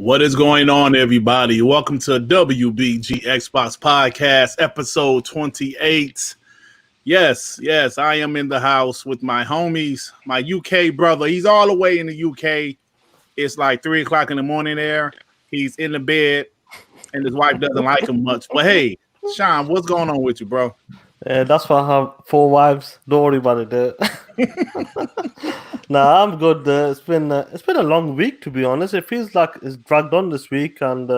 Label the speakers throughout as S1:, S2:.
S1: What is going on, everybody? Welcome to WBG Xbox Podcast, episode 28. Yes, I am in the house with my homies, my UK brother. He's all the way in the UK. It's like 3 o'clock in the morning there. He's in the bed, and his wife doesn't like him much. But hey, Sean, what's going on with you, bro?
S2: Yeah, that's why I have 4 wives. Don't worry about it. Nah, I'm good. It's been a long week, to be honest. It feels like it's dragged on this week, and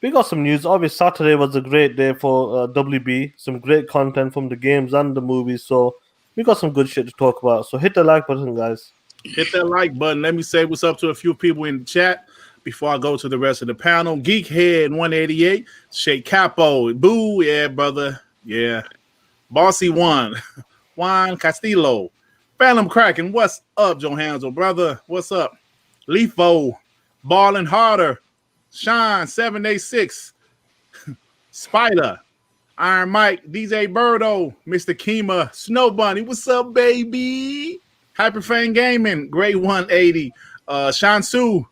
S2: we got some news. Obviously, Saturday was a great day for WB. Some great content from the games and the movies. So we got some good shit to talk about. So hit the like button, guys.
S1: Hit that like button. Let me say what's up to a few people in the chat before I go to the rest of the panel. Geekhead 188, Shake Capo, Boo, yeah, brother, yeah. Bossy One, Juan Castillo, Phantom Kraken, what's up, Johansel, brother? What's up? Leafo, Ballin' Harder, Sean 786, Spider, Iron Mike, DJ Birdo, Mr. Kima, Snow Bunny, what's up, baby? Hyperfan Gaming, Great 180, Shansu,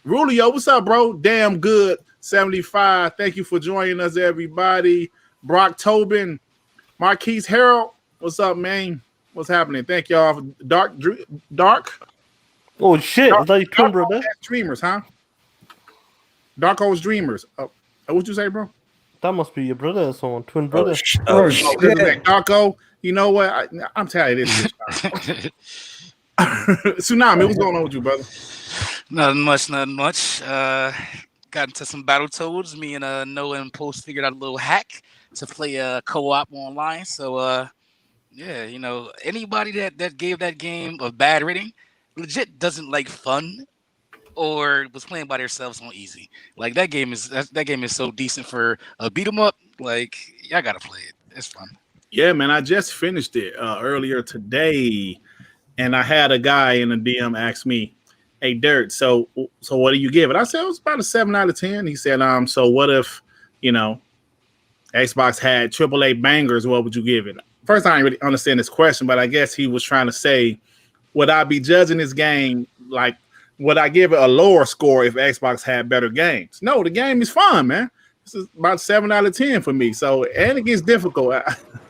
S1: Rulio, what's up, bro? Damn good 75. Thank you for joining us, everybody. Brock Tobin, Marquise Harold, what's up, man? What's happening? Thank y'all. Dark.
S2: Oh shit! I thought you twin brother.
S1: Dreamers, huh? Dark O's Dreamers. What'd you say, bro?
S2: That must be your brother or someone. Twin brother.
S1: Darko. You know what? I'm tired of this shit. Tsunami, what's going on with you, brother?
S3: Nothing much. Got into some Battletoads. Me and Noah and Post figured out a little hack to play co-op online. So yeah, you know, anybody that gave that game a bad rating legit doesn't like fun or was playing by themselves on easy. Like that game is so decent for a beat 'em up. Like y'all gotta play it. It's fun.
S1: Yeah, man. I just finished it earlier today, and I had a guy in the DM ask me, "Hey, Dirt, so what do you give it?" I said it was about a 7 out of 10. He said, so what if, you know, Xbox had AAA bangers? What would you give it? First, I didn't really understand this question, but I guess he was trying to say, would I be judging this game like, would I give it a lower score if Xbox had better games? No, the game is fun, man. This is about 7 out of 10 for me. So, and it gets difficult.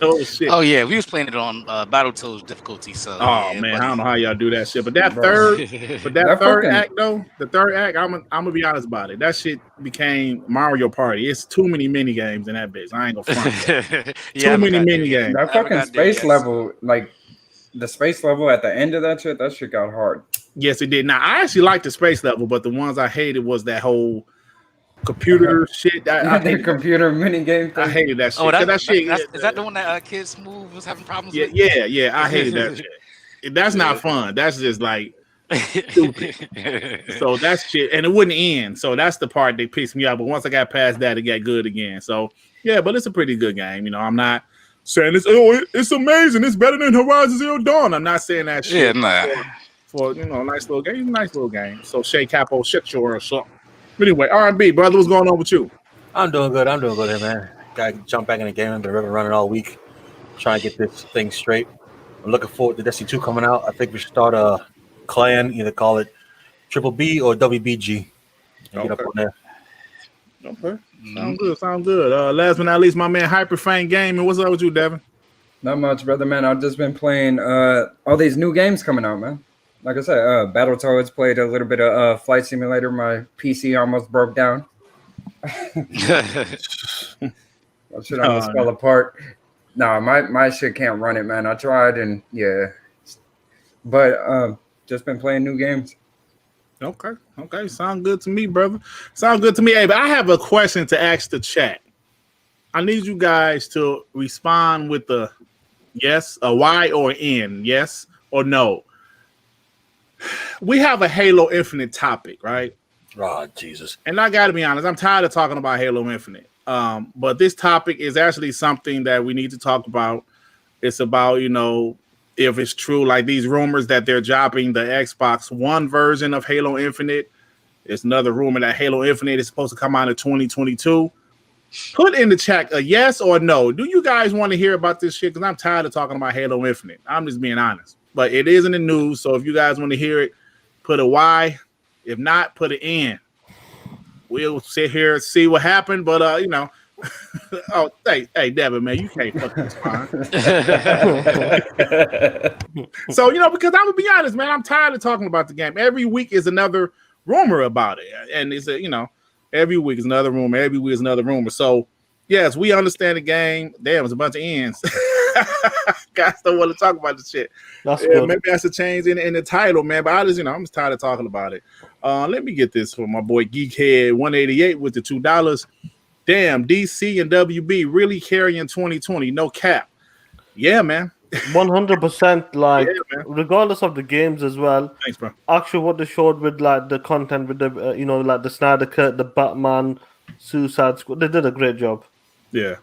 S1: Oh shit!
S3: Oh yeah, we was playing it on Battletoads difficulty. So
S1: man, buddy. I don't know how y'all do that shit. But that third act though, the third act, I'm gonna be honest about it. That shit became Mario Party. It's too many mini games in that bitch. I ain't gonna front. Too many mini games.
S4: That fucking space level, like the space level at the end of that shit got hard.
S1: Yes, it did. Now I actually liked the space level, but the ones I hated was that whole computer shit. I hated
S4: computer mini game thing.
S1: I hated that shit.
S3: Oh,
S1: that shit.
S3: Is that the one that Kid Smooth was having problems with?
S1: Yeah. I hated that shit. That's not fun. That's just like stupid. So that's shit, and it wouldn't end. So that's the part that pissed me off. But once I got past that, it got good again. So yeah, but it's a pretty good game. You know, I'm not saying it's amazing. It's better than Horizon Zero Dawn. I'm not saying that shit.
S3: Yeah, nah.
S1: For you know, a nice little game. So Shay Capo, shut your ass up. But anyway, R&B, brother, what's going on with you?
S5: I'm doing good here, man. Gotta jump back in the game. I've been running all week, trying to get this thing straight. I'm looking forward to Destiny 2 coming out. I think we should start a clan, either call it Triple B or WBG. And get up on there.
S1: Okay. Sound good. Last but not least, my man Hyperfan Gaming. What's up with you, Devin?
S4: Not much, brother, man. I've just been playing all these new games coming out, man. Like I said, Battletoads, played a little bit of Flight Simulator. My PC almost broke down. That shit almost fell apart. No, my shit can't run it, man. I tried and yeah. But just been playing new games.
S1: Okay. Sound good to me, brother. Sound good to me. Hey, but I have a question to ask the chat. I need you guys to respond with a yes, a Y or N, yes or no. We have a Halo Infinite topic, right?
S5: Oh, Jesus.
S1: And I got to be honest, I'm tired of talking about Halo Infinite. But this topic is actually something that we need to talk about. It's about, you know, if it's true, like these rumors that they're dropping the Xbox One version of Halo Infinite. It's another rumor that Halo Infinite is supposed to come out in 2022. Put in the chat a yes or no. Do you guys want to hear about this shit? Because I'm tired of talking about Halo Infinite. I'm just being honest. But it is in the news, so if you guys want to hear it, put a Y. If not, put an N. we'll sit here and see what happened. But you know, oh, hey, Devin, man, you can't fuck this fine. So you know, because I would be honest, man, I'm tired of talking about the game. Every week is another rumor about it, and it's you know, every week is another rumor. Every week is another rumor. So yes, we understand the game. Damn, it's a bunch of ends. Guys don't want to talk about the shit. Maybe that's a change in the title, man. But I just, you know, I'm just tired of talking about it. Let me get this from my boy Geekhead 188 with the $2. Damn, DC and WB really carrying 2020. No cap. Yeah, man.
S2: 100%. Like,
S1: Yeah,
S2: regardless of the games as well.
S1: Thanks, bro.
S2: Actually, what they showed with like the content with the you know, like the Snyder Cut, the Batman, Suicide Squad, they did a great job.
S1: Yeah.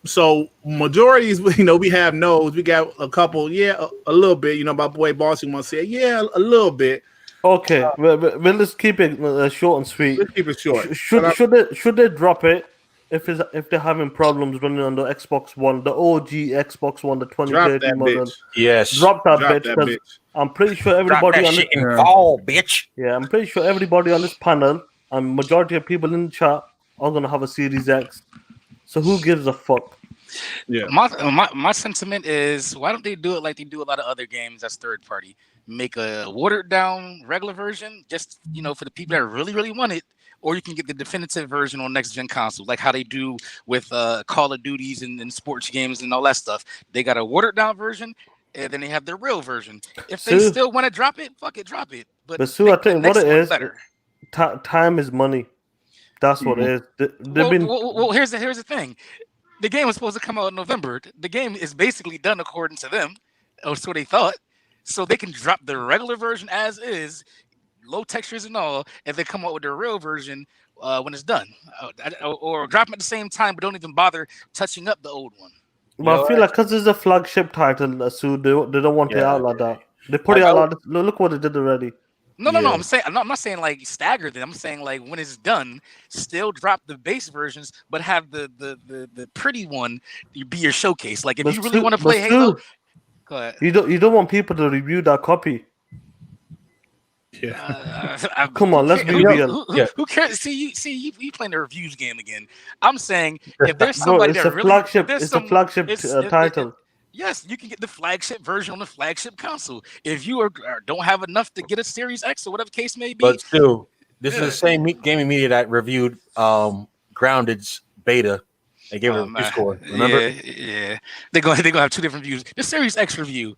S1: So majorities, you know, we have no's. We got a couple, a little bit. You know, my boy Bossy wants to say, a little bit.
S2: Okay, we'll just keep it short and sweet.
S1: Let's keep it short.
S2: Should they drop it if they're having problems running on the Xbox One, the OG Xbox One, the 2030 model?
S1: Bitch.
S5: Yes.
S2: Drop that bitch. I'm pretty sure everybody on this
S5: fall, bitch.
S2: Yeah, I'm pretty sure everybody on this panel and majority of people in the chat are gonna have a Series X. So who gives a fuck?
S1: Yeah.
S3: My sentiment is, why don't they do it like they do a lot of other games that's third party? Make a watered down regular version, just, you know, for the people that really, really want it, or you can get the definitive version on next gen consoles, like how they do with Call of Duties and sports games and all that stuff. They got a watered down version, and then they have the real version. If they still want to drop it, fuck it, drop it. But
S2: Sue, I think what it is, time is money. That's what it is.
S3: Well, here's the thing. The game was supposed to come out in November. The game is basically done according to them, or so they thought. So they can drop the regular version as is, low textures and all, and then come out with the real version when it's done, or drop them at the same time, but don't even bother touching up the old one.
S2: But I feel like because it's a flagship title, so they don't want it out like that. They put it out like that. Look what they did already.
S3: No. I'm not saying like stagger them. I'm saying like when it's done, still drop the base versions, but have the pretty one be your showcase. Like if you really want to play Halo, go ahead.
S2: You don't want people to review that copy.
S1: Yeah.
S2: Come on, let's be real.
S3: Who cares? See, you playing the reviews game again. I'm saying if there's somebody
S2: it's
S3: that
S2: a
S3: really,
S2: flagship. It's a flagship title.
S3: Yes, you can get the flagship version on the flagship console. If you don't have enough to get a Series X or whatever case may be.
S5: But still, this is the same gaming media that reviewed Grounded's beta. They gave it a review score. Remember?
S3: Yeah. They're gonna have two different views. The Series X review,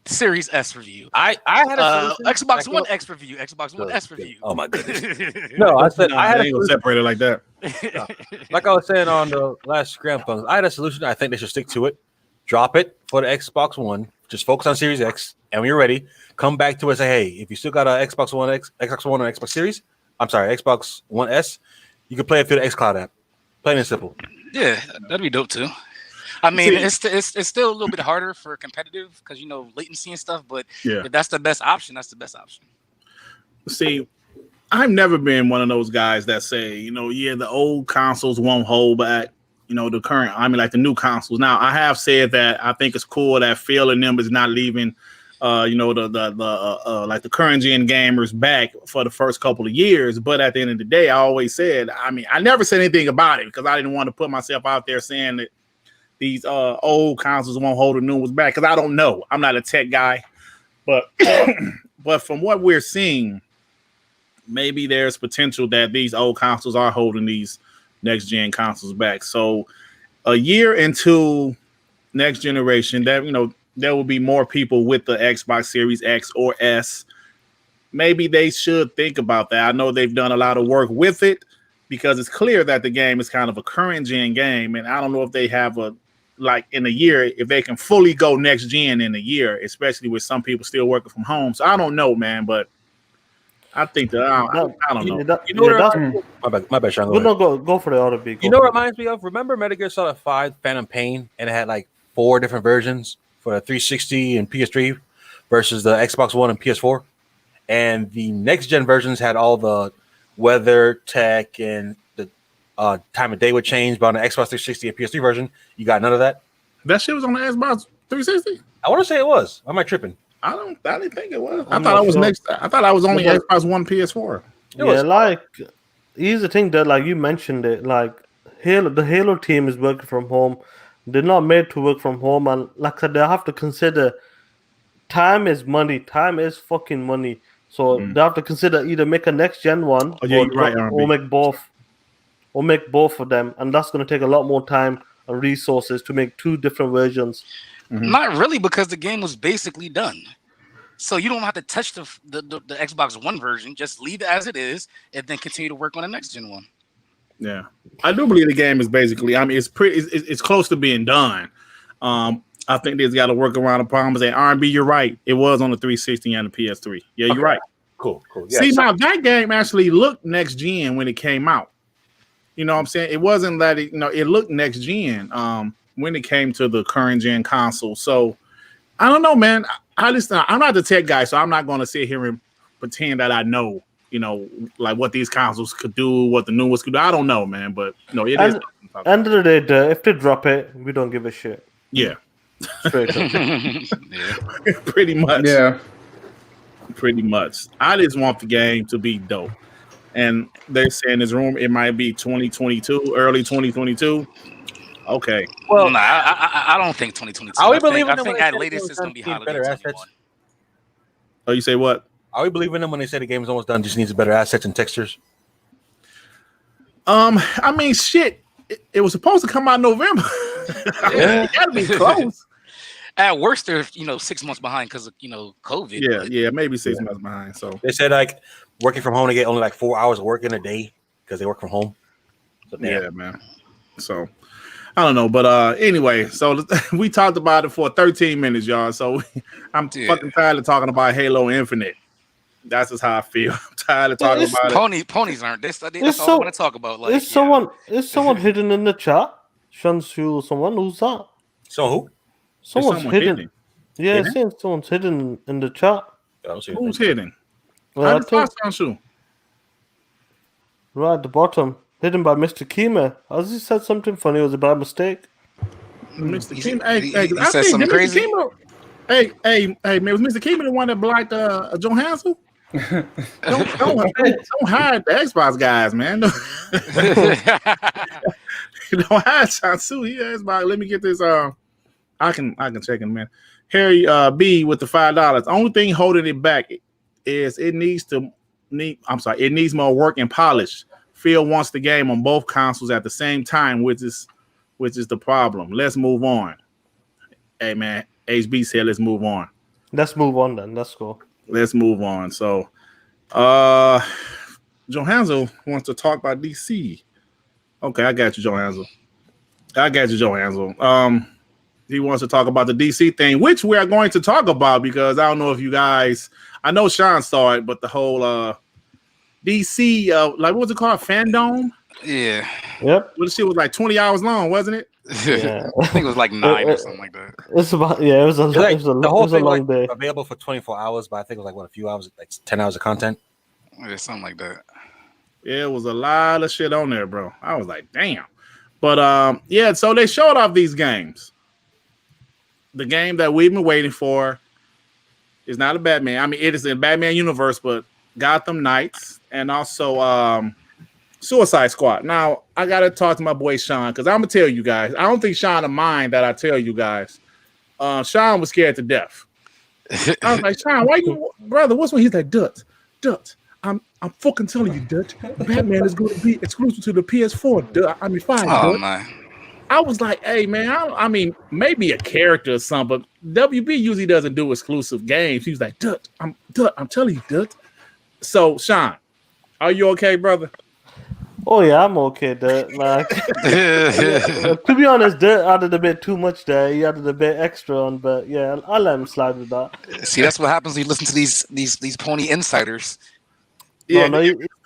S3: the Series S review.
S5: I had a
S3: Xbox One X review, Xbox One S review.
S5: Oh my goodness! No, I said I had
S1: a separated like that.
S5: Like I was saying on the last Scram Phones, I had a solution. I think they should stick to it. Drop it for the Xbox One. Just focus on Series X, and when you're ready, come back to us and say, "Hey, if you still got an Xbox One X, Xbox One, or Xbox Series, Xbox One S, you can play it through the xCloud app. Plain and simple."
S3: Yeah, that'd be dope too. I mean, it's still a little bit harder for competitive because you know latency and stuff. But if that's the best option, that's the best option.
S1: See, I've never been one of those guys that say, you know, the old consoles won't hold back. You know, the current, like the new consoles. Now, I have said that I think it's cool that Phil and them is not leaving, like the current gen gamers back for the first couple of years. But at the end of the day, I always said, I never said anything about it because I didn't want to put myself out there saying that these old consoles won't hold the new ones back because I don't know. I'm not a tech guy, but but from what we're seeing, maybe there's potential that these old consoles are holding these next gen consoles back. So a year into next generation, that there will be more people with the Xbox Series X or S. Maybe they should think about that. I know they've done a lot of work with it because it's clear that the game is kind of a current gen game, and I don't know if they have in a year if they can fully go next gen in a year, especially with some people still working from home. So I don't know, man, but I think that I don't know.
S5: My bad, Sean.
S2: Go for the other big.
S5: You know what reminds me of? Remember Metal Gear Solid 5 Phantom Pain, and it had like 4 different versions for the 360 and PS3 versus the Xbox One and PS4, and the next gen versions had all the weather tech and the time of day would change. But on the Xbox 360 and PS3 version, you got none of that.
S1: That shit was on the Xbox 360.
S5: I want to say it was. Am I tripping?
S1: I didn't think it was. I thought I was next. I thought I was only Xbox One, PS4.
S2: here's the thing that, like you mentioned it, like the Halo team is working from home. They're not made to work from home, and like I said, they have to consider time is money. Time is fucking money. So they have to consider either make a next gen one
S1: you're right, R&B.
S2: or make both of them, and that's going to take a lot more time and resources to make two different versions.
S3: Not really, because the game was basically done. So you don't have to touch the Xbox One version. Just leave it as it is, and then continue to work on the next gen one.
S1: Yeah, I do believe the game is basically. I mean, it's close to being done. I think they've got to work around the problems. And R&B, you're right. It was on the 360 and the PS3. Yeah, you're right.
S5: Cool. Yeah,
S1: See, now that game actually looked next gen when it came out. You know what I'm saying? It wasn't that it looked next gen when it came to the current gen console. So I don't know, man. I'm not the tech guy, so I'm not going to sit here and pretend that I know, like what these consoles could do, what the new ones could do. I don't know, man. But it is.
S2: End of the day, if they drop it, we don't give a shit.
S1: Yeah.
S2: Straight up.
S3: Yeah.
S1: Pretty much.
S4: Yeah.
S1: Pretty much. I just want the game to be dope. And they're saying this room, it might be 2022, early 2022. Okay.
S3: Well, nah, I don't think 2022. I think at latest it's going to be holiday 2021.
S1: Oh, you say what?
S5: Are we believing them when they say the game's almost done? Just needs better assets and textures.
S1: I mean, shit. It was supposed to come out in November. It got to be close.
S3: At worst, they're 6 months behind because of COVID.
S1: Yeah, maybe 6 months behind. So
S5: they said like working from home, they get only like 4 hours of work in a day because they work from home. So,
S1: yeah, man. So I don't know, but anyway, so we talked about it for 13 minutes, y'all. So I'm fucking tired of talking about Halo Infinite. That's just how I feel. I'm tired of talking about it.
S3: Ponies aren't this. That's all I want to talk about. Like,
S2: is someone hidden in the chat? Shansu, someone who's that?
S5: So who?
S2: Someone's hidden. Yeah, it seems someone's hidden in the chat.
S1: Who's hidden?
S2: Well,
S1: I thought Shansu.
S2: Right at the bottom, hidden by Mr. Kima. Has he said something funny? Was it by mistake?
S1: Mr. Kima,
S3: he said something crazy.
S1: Hey, man, was Mr. Kima the one that blocked John Hansel? don't hide the Xbox guys, man. Don't hide Shansu. He asked about. Let me get this. I can check him, man. Harry B with the $5. Only thing holding it back is it needs more work and polish. Phil wants the game on both consoles at the same time, which is the problem. Let's move on. Hey man, HB said let's move on.
S2: Let's move on then. Let's go.
S1: Let's move on. So John Hansel wants to talk about DC. Okay, I got you, John Hansel. He wants to talk about the DC thing, which we are going to talk about because I don't know if you guys, I know Sean saw it, but the whole DC, like what was it called? Fandom?
S3: Yeah.
S2: Yep.
S1: Well, the shit was like 20 hours long, wasn't it?
S2: Yeah.
S3: I think it was like 9 or something like that.
S2: It's about it was a long day.
S5: Available for 24 hours, but I think it was like a few hours, like 10 hours of content.
S3: Yeah, something like that.
S1: Yeah, it was a lot of shit on there, bro. I was like, damn. But yeah, so they showed off these games. The game that we've been waiting for is not a Batman. I mean, it is in Batman universe, but Gotham Knights and also Suicide Squad. Now, I got to talk to my boy Sean because I'm going to tell you guys. I don't think Sean will mind that I tell you guys. Sean was scared to death. I was like, Sean, why you, brother, what's when he's like, Dutch, I'm fucking telling you, Dutch, Batman is going to be exclusive to the PS4. Fine,
S3: Oh,
S1: Dutch.
S3: man.
S1: I was like, hey, man, I mean, maybe a character or something, but WB usually doesn't do exclusive games. He was like, Dutch, I'm telling you, Dutch. So, Sean, are you okay, brother?
S2: Oh yeah, I'm okay. Like, to be honest, Dirt added a bit too much there. He added a bit extra on, but yeah, I'll let him slide with that.
S3: See, that's what happens when you listen to these pony insiders.
S1: Yeah,
S2: no,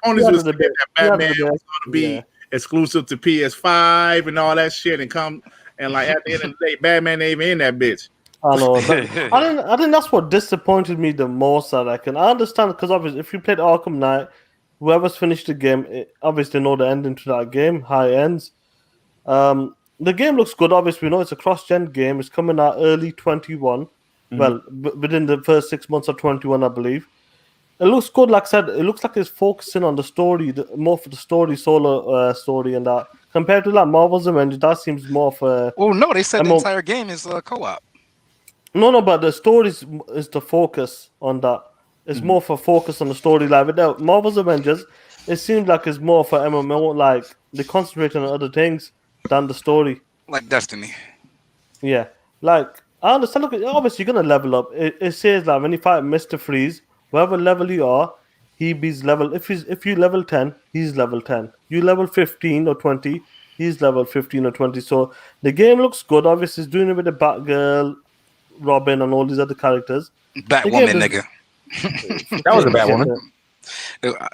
S1: Ponies was that Batman was going to be exclusive to PS5 and all that shit, and come and like at the end of the day, Batman ain't even in that bitch.
S2: I know. I think that's what disappointed me the most. I reckon. I understand because obviously, if you played Arkham Knight, whoever's finished the game, obviously know the ending to that game, how it ends. The game looks good. Obviously, we know it's a cross-gen game. It's coming out early 21. Mm-hmm. Well, within the first 6 months of 21, I believe. It looks good. Like I said, it looks like it's focusing on the story, more for the story, solo story, and that compared to like Marvel's Avengers, that seems more for.
S3: Oh no, they said the entire game is co-op.
S2: No, but the story is the focus on that. It's more for focus on the story. Like with Marvel's Avengers, it seems like it's more for MMO. Like they concentrate on other things than the story.
S3: Like Destiny.
S2: Yeah, like I understand. Look, obviously you're gonna level up. It says like when you fight Mr. Freeze, whatever level you are, he beats level. If you level 10, he's level 10. You level 15 or 20, he's level 15 or 20. So the game looks good. Obviously, it's doing it with the Batgirl, Robin, and all these other characters.
S3: Batwoman, nigga.
S5: That was a Batwoman.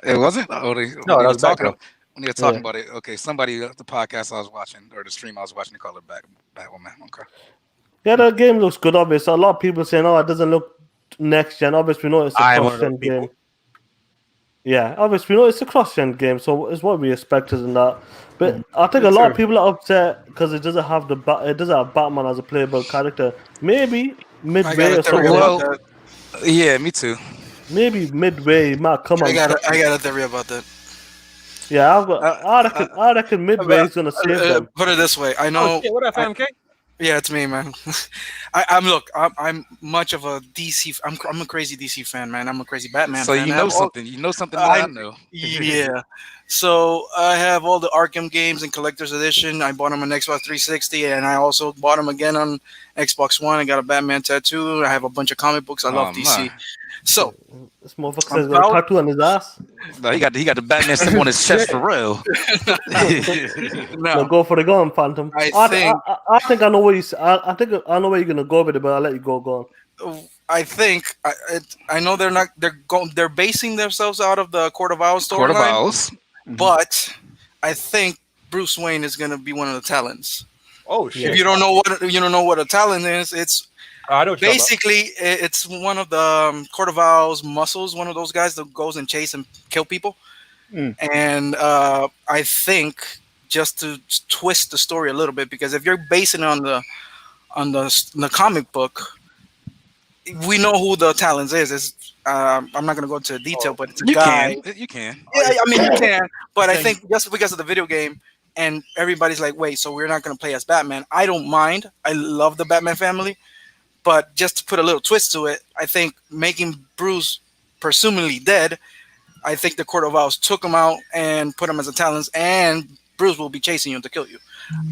S3: It wasn't.
S5: No, that was Batgirl.
S3: When they were talking about it, okay, somebody the podcast I was watching or the stream I was watching, they call it Batwoman. Okay.
S2: Yeah, the game looks good. Obviously, a lot of people saying, "Oh, it doesn't look next gen." Obviously, we know it's a cross-gen game. Yeah, obviously, we know it's a cross-gen game, so it's what we expected in that. But I think a lot of people are upset because it doesn't have Batman as a playable character. Maybe midway or something.
S3: Well, yeah, me too.
S2: Maybe midway might come on.
S6: I got a theory about that.
S2: Yeah, I reckon midway is gonna save them.
S6: Put it this way, I know.
S5: What up, FMK?
S6: Yeah, it's me, man. I'm much of a DC. I'm a crazy DC fan, man. I'm a crazy Batman.
S3: So
S6: fan.
S3: You know something that I know.
S6: Yeah. So I have all the Arkham games in collector's edition. I bought them on Xbox 360, and I also bought them again on Xbox One. I got a Batman tattoo. I have a bunch of comic books. I love DC.
S3: Man.
S6: So
S2: this motherfucker says got a tattoo on his ass.
S3: No, he got the Batman symbol on his chest for real.
S2: No, go for the gun, Phantom. I think I know where I think I know where you're gonna go with it, but I'll let you go on.
S6: I think I know they're basing themselves out of the Court of Owls storyline.
S3: Court of Owls.
S6: But I think Bruce Wayne is going to be one of the talents.
S5: Oh shit!
S6: If you don't know what a talent is, it's basically it's one of the Court of Owls muscles. One of those guys that goes and chase and kill people. And I think just to twist the story a little bit, because if you're basing it on the comic book, we know who the talent is. I'm not going to go into detail, but it's a guy.
S3: You can.
S6: Yeah, I mean, you can. But I think just because of the video game, and everybody's like, wait, so we're not going to play as Batman. I don't mind. I love the Batman family. But just to put a little twist to it, I think making Bruce presumably dead, I think the Court of Owls took him out and put him as a talent, and Bruce will be chasing you to kill you.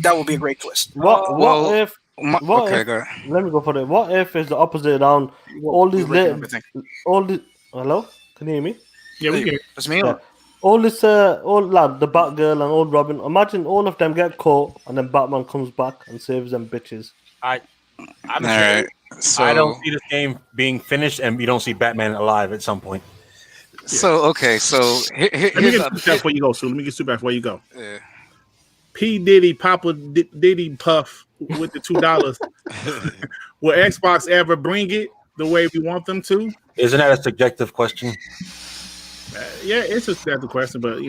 S6: That would be a great twist.
S2: What if...
S3: Go ahead.
S2: Let me go for it. What if it's the opposite around? Hello, can you hear me?
S1: Yeah, we can.
S6: That's me.
S2: Yeah. All the Batgirl and old Robin. Imagine all of them get caught, and then Batman comes back and saves them bitches.
S5: I'm
S3: right. So
S5: I don't see this game being finished, and you don't see Batman alive at some point.
S3: So okay, so
S1: let me get before you go. So let me get back before you go.
S3: Yeah.
S1: P Diddy, Papa Diddy Puff with the $2. Will Xbox ever bring it the way we want them to?
S5: Isn't that a subjective question?
S1: Yeah, it's a subjective question, but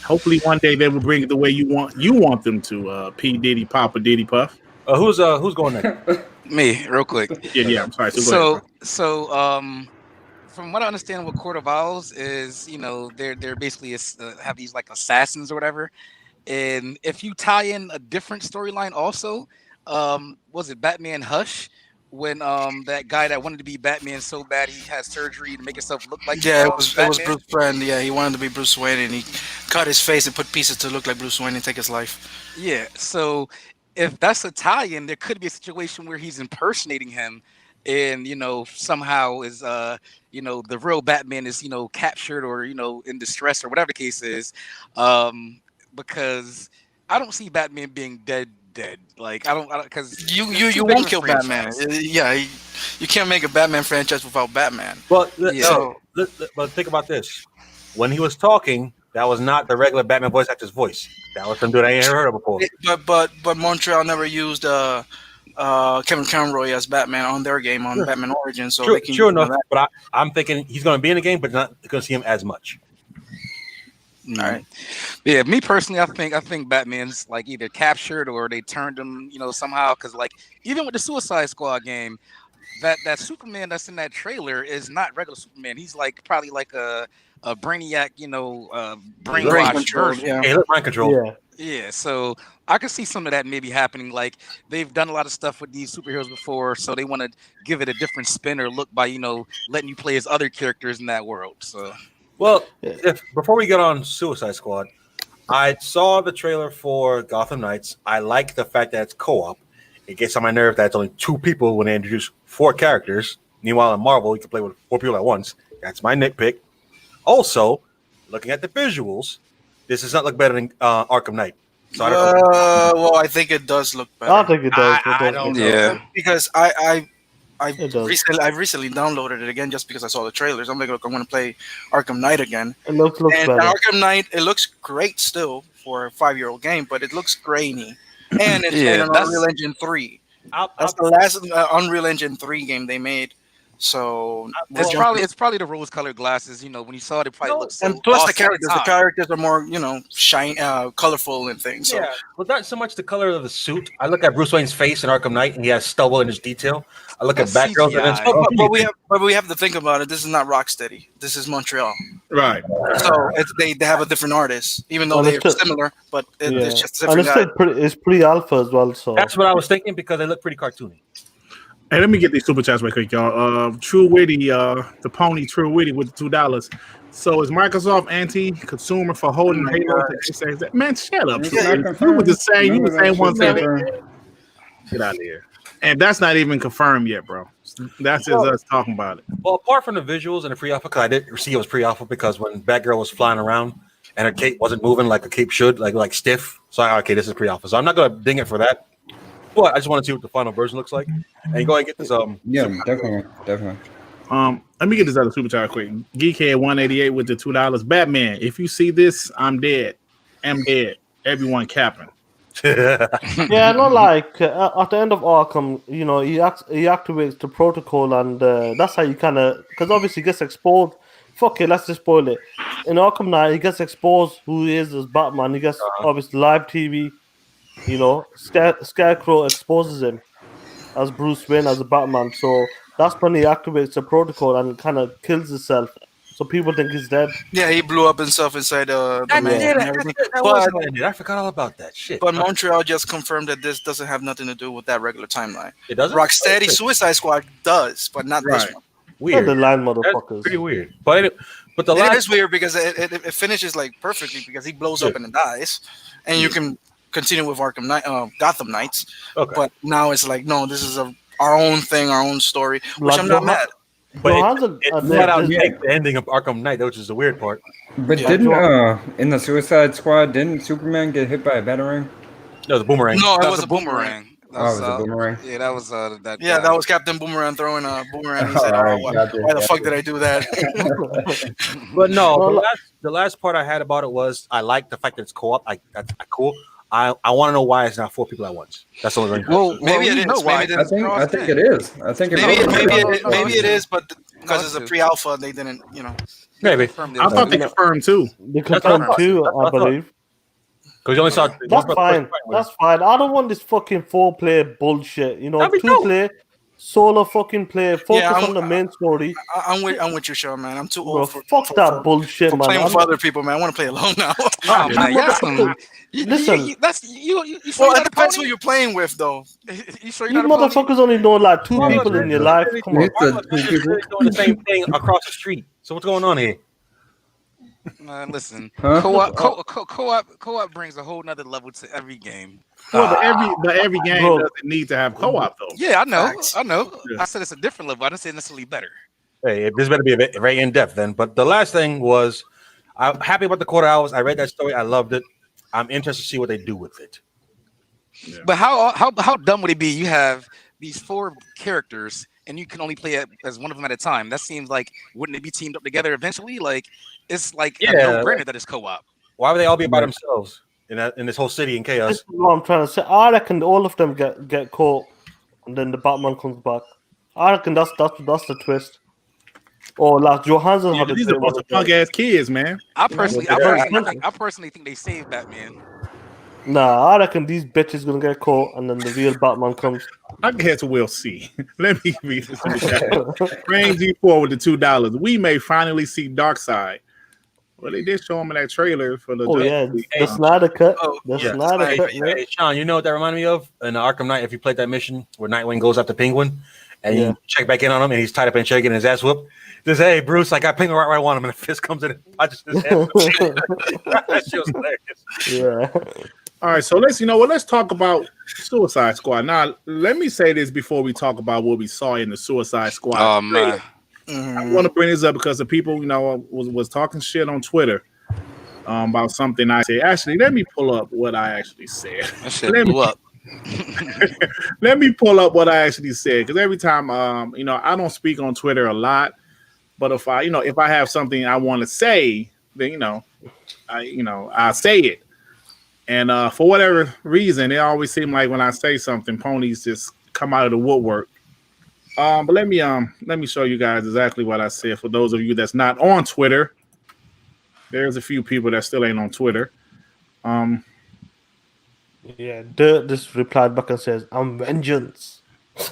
S1: hopefully one day they will bring it the way you want them to. P Diddy, Papa Diddy Puff.
S5: Who's going next?
S3: Me, real quick.
S1: Yeah, I'm sorry.
S3: So from what I understand, what Court of Owls is, they're basically have these like assassins or whatever. And if you tie in a different storyline also, was it Batman Hush? When that guy that wanted to be Batman so bad he had surgery to make himself look like
S6: it was Bruce Wayne. Yeah, he wanted to be Bruce Wayne, and he cut his face and put pieces to look like Bruce Wayne and take his life.
S3: Yeah, so if that's a tie-in, there could be a situation where he's impersonating him, and somehow is the real Batman is captured or in distress or whatever the case is, because I don't see Batman being dead. Like I don't because
S6: you won't kill Batman. Yeah, you can't make a Batman franchise without Batman.
S5: Well, but think about this: when he was talking, that was not the regular Batman voice actor's voice. That was some dude I ain't heard of before.
S6: But Montreal never used Kevin Conroy as Batman on their game on Batman Origins. So
S5: sure enough, but I'm thinking he's going to be in the game, but not going to see him as much.
S3: All right. Yeah, me personally, I think Batman's like either captured or they turned him, somehow. Because like even with the Suicide Squad game, that Superman that's in that trailer is not regular Superman. He's like probably like a Brainiac, brainwashed version.
S5: Yeah, he looked mind controlled.
S2: Yeah.
S3: Yeah, so I could see some of that maybe happening. Like they've done a lot of stuff with these superheroes before, so they want to give it a different spin or look by letting you play as other characters in that world. So,
S5: well, before we get on Suicide Squad, I saw the trailer for Gotham Knights. I like the fact that it's co-op. It gets on my nerve that it's only 2 people when they introduce 4 characters. Meanwhile, in Marvel, you can play with 4 people at once. That's my nitpick. Also, looking at the visuals, this does not look better than Arkham Knight. So I don't know.
S6: Well, I think it does look better.
S2: I think it does.
S5: I don't know.
S3: Yeah.
S6: Because I
S2: It does.
S6: recently downloaded it again just because I saw the trailers. I'm like, look, I'm going to play Arkham Knight again.
S2: It looks
S6: And
S2: better.
S6: Arkham Knight, it looks great still for a 5-year-old game, but it looks grainy. And it's
S3: Yeah,
S6: an
S3: that's-
S6: Unreal Engine 3. That's the last Unreal Engine 3 game they made. So
S3: it's probably the rose-colored glasses. When you saw it, it probably looked so.
S6: and plus
S3: awesome
S6: the characters.
S3: at
S6: The
S3: time.
S6: characters are more, shine, colorful and things. So.
S5: Yeah, but not so much the color of the suit. I look at Bruce Wayne's face in Arkham Knight, and he has stubble in his detail. I look at
S3: That's
S5: Batgirl, and
S3: CGI.
S5: it's
S6: But we have to think about it. This is not Rocksteady. This is Montreal.
S1: Right.
S6: So they have a different artist, even though they're similar. But it's just a
S2: and
S6: different guy.
S2: it's pretty alpha as well. So
S5: that's what I was thinking because they look pretty cartoony.
S1: Hey, let me get these super chats real quick, y'all. True Witty, the pony True Witty with the $2. So is Microsoft anti-consumer for holding Halo to XSX? Man, shut up. You were the same. You were the same one saying get out of here. And that's not even confirmed yet, bro. That's just us talking about it.
S5: Well, apart from the visuals and the pre-alpha, because I didn't see it was pre-alpha because when Batgirl was flying around and her cape wasn't moving like a cape should, like stiff. So okay, this is pre-alpha. So I'm not gonna ding it for that. But I just want to see what the final version looks like. And go ahead and get this.
S4: Yeah, definitely.
S1: Let me get this other super chat quick. Geekhead 188 with the $2. Batman, if you see this, I'm dead. I'm dead. Everyone capping.
S2: yeah, not like at the end of Arkham, he activates the protocol, and that's how you kind of, because obviously he gets exposed. Fuck it, let's just spoil it. In Arkham Knight, he gets exposed who he is as Batman. He gets obviously live TV. Scarecrow exposes him as Bruce Wayne as a Batman. So that's when he activates the protocol and kind of kills himself. So people think he's dead.
S6: Yeah, he blew up himself inside the man.
S5: I forgot all about that shit.
S6: But Montreal just confirmed that this doesn't have nothing to do with that regular timeline.
S5: It doesn't.
S6: Rocksteady Suicide Squad does, but not this one.
S5: Weird.
S2: The line motherfuckers.
S5: That's pretty weird. But the
S6: It is weird because it finishes like perfectly because he blows up and then dies, and you can continue with Gotham Knights.
S5: Okay.
S6: But now it's like, no, this is our own thing, our own story, which I'm not mad.
S5: But it flat out take the ending of Arkham Knight, which is the weird part.
S4: But didn't in the Suicide Squad, didn't Superman get hit by a batarang?
S5: No, the boomerang.
S6: No, it was a boomerang.
S4: It was a boomerang.
S3: Yeah, that was that.
S6: Yeah, that was Captain Boomerang throwing a boomerang. He said, why the fuck did I do that?
S5: But no, the last part I had about it was I like the fact that it's co-op. That's cool. I want to know why it's not 4 people at once. That's the only thing.
S6: Well, maybe it is.
S4: I think it is. I think
S6: maybe it is, but because it's a pre-alpha, they didn't.
S5: Maybe.
S1: I thought they confirmed too.
S2: They confirmed too, I believe.
S5: Because you only saw.
S2: That's fine. That's fine. I don't want this fucking 4-player bullshit. 2-player. Solo fucking play. Focus on the main story.
S6: I'm with you, Sean, man. I'm too old for
S2: that bullshit,
S6: for
S2: man.
S6: playing with other people, man. I want to play alone now.
S2: Listen,
S3: that's you.
S6: Well, it depends who you're playing with, though.
S3: You sure
S2: you motherfuckers only know like 2 people in your life. Come on.
S5: Doing the same thing across the street. So what's going on here?
S3: Listen, co-op brings a whole nother level to every game.
S1: Well, but every game doesn't need to have co-op though.
S3: Yeah, I know.
S1: Yeah.
S3: I said it's a different level. I didn't say necessarily better.
S5: Hey, this better be very in depth then. But the last thing was, I'm happy about the quarter hours. I read that story. I loved it. I'm interested to see what they do with it.
S3: Yeah. But how dumb would it be? You have these 4 characters, and you can only play as one of them at a time. That seems like, wouldn't it be teamed up together eventually? Like it's like a no-brainer that it's co-op.
S5: Why would they all be by themselves in this whole city in chaos?
S2: This is what I'm trying to say. I reckon all of them get caught, and then the Batman comes back. I reckon that's the twist. Or like Johansson had
S1: these are a bunch of punk ass kids, man.
S3: I personally think they saved Batman.
S2: Nah, I reckon these bitches gonna get caught, and then the real Batman comes.
S1: I guess we'll see. Let me read this. Rain G4 with the $2. We may finally see Darkseid. Well, they did show him in that trailer for the.
S2: Oh yeah, the Snyder Cut. The Snyder Cut.
S5: Hey, Sean, you know what that reminded me of? In Arkham Knight, if you played that mission where Nightwing goes after Penguin, and you check back in on him, and he's tied up in a chair getting his ass whooped. Just, hey, Bruce, I got Penguin right where I want him, and the fist comes in and punches his head. That shit was hilarious.
S2: Yeah.
S1: All right, so let's talk about Suicide Squad. Now, let me say this before we talk about what we saw in the Suicide Squad.
S3: Oh man.
S1: I want to bring this up because the people, was talking shit on Twitter about something I said. Actually, let me pull up what I actually said.
S3: That shit blew up.
S1: Let me pull up what I actually said, because every time, I don't speak on Twitter a lot, but if I have something I want to say, then I say it. And for whatever reason, it always seems like when I say something, ponies just come out of the woodwork. But let me show you guys exactly what I said. For those of you that's not on Twitter, there's a few people that still ain't on Twitter.
S2: Yeah, Dirt just replied back and says, "I'm vengeance."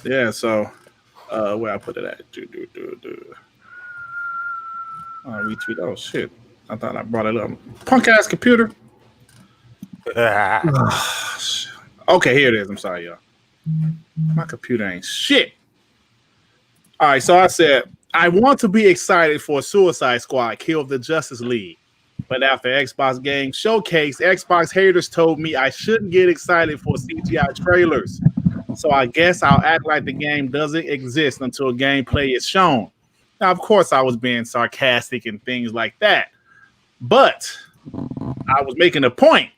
S1: Yeah, so where I put it at? Retweet. Oh shit! I thought I brought it up. Punk ass computer. Okay, here it is. I'm sorry, y'all. My computer ain't shit. All right, so I said, I want to be excited for Suicide Squad Kill the Justice League. But after Xbox Game Showcase, Xbox haters told me I shouldn't get excited for CGI trailers. So I guess I'll act like the game doesn't exist until gameplay is shown. Now, of course, I was being sarcastic and things like that. But I was making a point.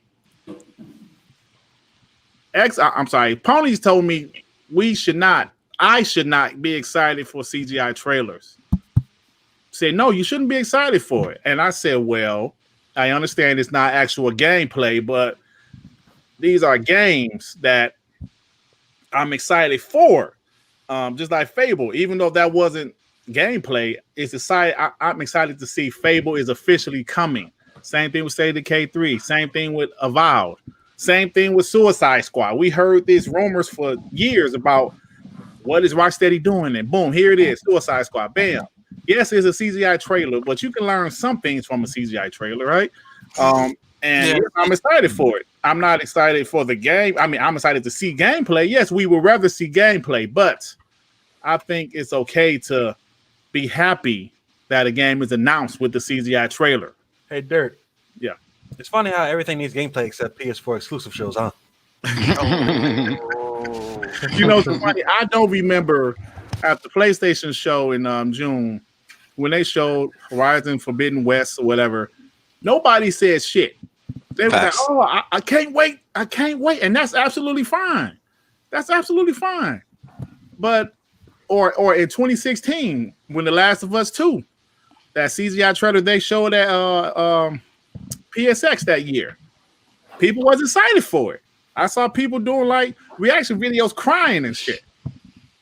S1: Ponies told me I should not be excited for CGI trailers. Said, no, you shouldn't be excited for it. And I said, well, I understand it's not actual gameplay, but these are games that I'm excited for. Just like Fable, even though that wasn't gameplay, I'm excited to see Fable is officially coming. Same thing with State of Decay 3. Same thing with Avowed. Same thing with Suicide Squad. We heard these rumors for years about what is Rocksteady doing, and boom, here it is, Suicide Squad. Bam. Yes, it's a CGI trailer, but you can learn some things from a CGI trailer, right? Yes, I'm excited for it. I'm not excited for the game. I mean, I'm excited to see gameplay. Yes, we would rather see gameplay, but I think it's okay to be happy that a game is announced with the CGI trailer.
S5: Hey, Dirt.
S1: Yeah.
S5: It's funny how everything needs gameplay except PS4 exclusive shows, huh?
S1: It's funny. I don't remember at the PlayStation show in June when they showed Horizon Forbidden West or whatever. Nobody said shit. They were like, "Oh, I can't wait! I can't wait!" And that's absolutely fine. That's absolutely fine. But or in 2016 when The Last of Us 2, that CGI trailer they showed at PSX that year, people was excited for it. I saw people doing like reaction videos crying and shit.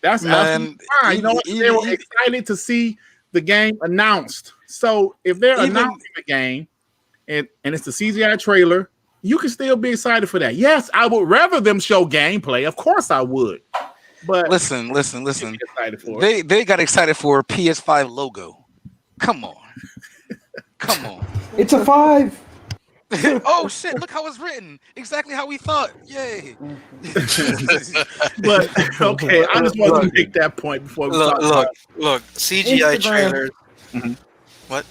S1: That's fine. They were excited to see the game announced. So if they're announcing the game and it's the CGI trailer, you can still be excited for that. Yes, I would rather them show gameplay. Of course I would. But
S3: listen. They got excited for a PS5 logo. Come on.
S4: It's a 5.
S3: Oh shit! Look how it's written. Exactly how we thought. Yay!
S1: But okay, I just want to make that point before we
S6: look. CGI trailers. Mm-hmm. What?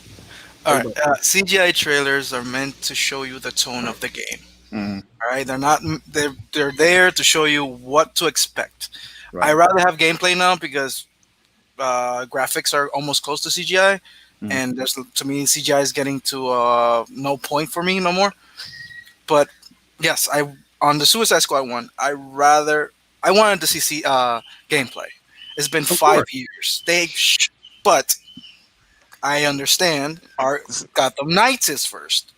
S6: All right. CGI trailers are meant to show you the tone of the game.
S1: Mm-hmm.
S6: All right. They're not. They're there to show you what to expect.
S1: Right.
S6: I rather have gameplay now because graphics are almost close to CGI. Mm-hmm. And to me, CGI is getting to no point for me no more. But yes, on the Suicide Squad one, I wanted to see gameplay. It's been 5 years. But I understand our Gotham Knights is first.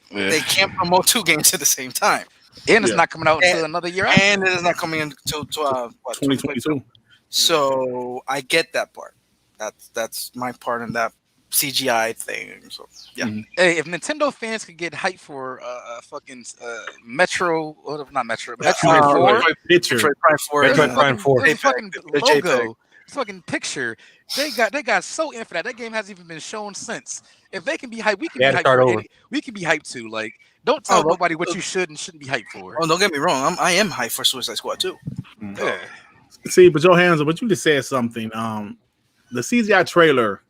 S6: Yeah. They can't promote 2 games at the same time.
S3: And it's not coming out until another year after.
S6: And it is not coming until 2022. So I get that part. That's my part in that CGI thing. So yeah.
S3: Hey, if Nintendo fans could get hype for fucking Metro, or not Metro, Metroid 4,
S6: Metroid Prime 4,
S5: Metroid Prime 4.
S3: the fucking
S6: the
S3: logo, fucking picture, they got so in for that. That game hasn't even been shown since. If they can be hyped, we can be hyped for any, we can be hyped too. Like, don't tell nobody what you should and shouldn't be hyped for.
S6: Oh, don't get me wrong. I am hyped for Suicide Squad too.
S3: Yeah.
S1: See, but Johansson, but you just said something. The CGI trailer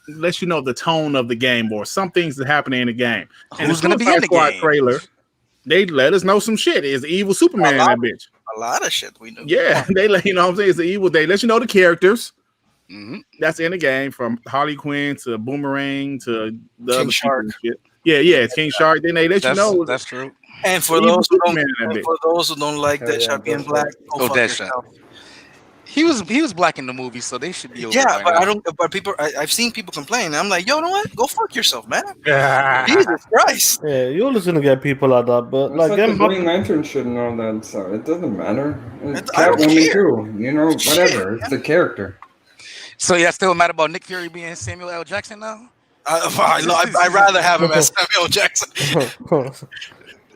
S1: lets you know the tone of the game or some things that happen in the game. And
S3: Who's going to be in the game?
S1: Trailer, they let us know some shit. It's the evil Superman in that bitch.
S6: A lot of shit we know.
S1: Yeah, they let you know what I'm saying. It's the evil. They let you know the characters
S3: that's
S1: in the game, from Harley Quinn to Boomerang to the
S6: King
S1: other
S6: Shark.
S1: shit. Yeah, it's King Shark. Then they let you know
S3: that's true.
S6: And for those who don't like Deadshot being black,
S3: Deadshot. He was black in the movie, so they should be okay.
S6: Yeah, but I don't. But people, I've seen people complain. I'm like, yo, you know what? Go fuck yourself, man. Jesus Christ.
S2: Yeah, you're always gonna get people like that, but
S4: It's like the Green Lantern shit and all that, so it doesn't matter. Catwoman too, you know, whatever. It's the character.
S3: So yeah, still mad about Nick Fury being Samuel L. Jackson now?
S6: I'd rather have him as Samuel Jackson.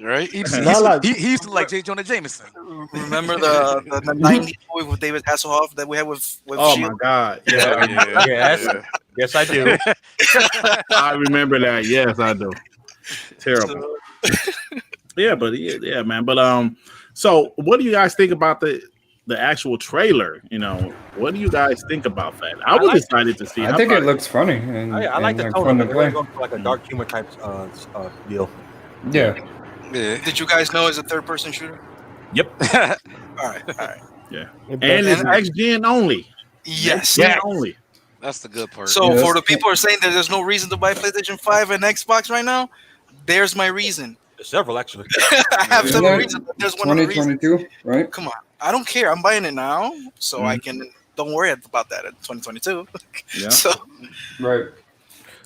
S3: Right? He used to like J. Jonah Jameson.
S6: Remember the 90s movie with David Hasselhoff that we had with
S1: Oh
S6: Shield?
S1: my God.
S5: Yes, I do.
S1: I remember that. Yes, I do. Terrible. Yeah, man. But so what do you guys think about the actual trailer? You know, what do you guys think about that? I was excited to see.
S4: I think it looks funny. And,
S5: I like the tone of it. They're going for like a dark humor type deal.
S4: Yeah.
S6: Did you guys know it's a third-person shooter?
S1: Yep.
S6: All right.
S1: Yeah. And it's next gen only.
S6: Yes.
S1: Next gen only.
S3: That's the good part.
S6: So for the people who are saying that there's no reason to buy PlayStation 5 and Xbox right now, there's my reason.
S5: There's several, actually.
S6: I have several reasons. There's one of the reasons.
S4: 2022, right?
S6: Come on. I don't care. I'm buying it now, so I can. Don't worry about that in 2022.
S1: Yeah.
S4: Right.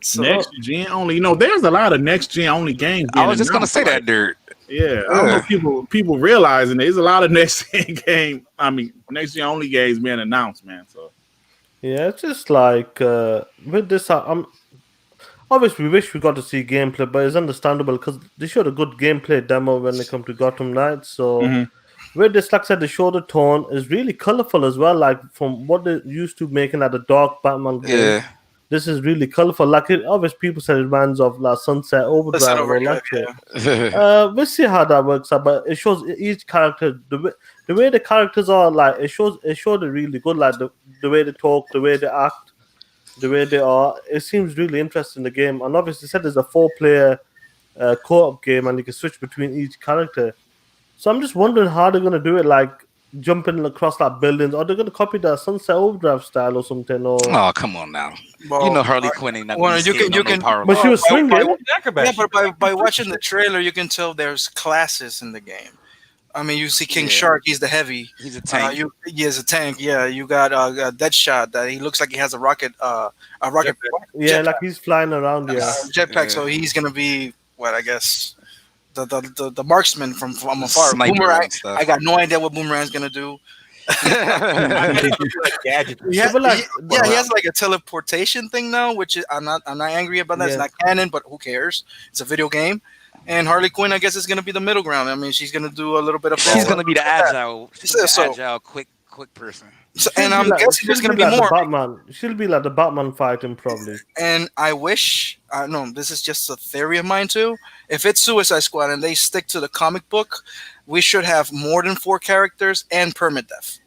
S6: So,
S1: Next gen only. You know, there's a lot of next gen only games.
S3: I was just gonna say that, dude.
S1: Yeah, I don't know if people realizing there's a lot of next gen game. I mean, next gen only games being announced, man. So
S2: yeah, it's just like with this. Obviously, we wish we got to see gameplay, but it's understandable because they showed a good gameplay demo when they come to Gotham Knights. So with this, like I said, they showed the tone is really colorful as well. Like from what they used to making at the dark Batman game.
S3: Yeah.
S2: This is really colorful. Like obviously, people said it reminds of like Sunset Overdrive or like that. We'll see how that works out. But it shows each character the way the characters are. Like it showed it really good. Like the way they talk, the way they act, the way they are. It seems really interesting, the game. And obviously, said there's a 4-player co-op game, and you can switch between each character. So I'm just wondering how they're gonna do it. Like jumping across like buildings, or they're gonna copy the Sunset Overdrive style or something. Or
S3: come on now, you know Harley Quinn ain't not.
S6: Well, you can
S3: power.
S2: But she was swinging.
S6: Yeah, but by watching the trailer, you can tell there's classes in the game. I mean, you see King Shark; he's the heavy.
S3: He's a tank.
S6: He is a tank. Yeah, you got Deadshot. That he looks like he has a rocket.
S2: Yeah, like he's flying around. Yeah,
S6: jetpack. So he's gonna be what I guess. The marksman from afar.
S3: Sniper
S6: Boomerang. I got no idea what Boomerang's gonna do. He has like a teleportation thing now, which is, I'm not angry about that. Yeah. It's not canon, but who cares? It's a video game. And Harley Quinn, I guess, is gonna be the middle ground. I mean, she's gonna do a little bit of.
S3: She's gonna be the agile. Agile, quick person.
S6: So, and I'm guessing there's going to be more.
S2: Batman. She'll be like the Batman fighting probably.
S6: And I wish, no, this is just a theory of mine too. If it's Suicide Squad and they stick to the comic book, we should have more than 4 characters and permadeath.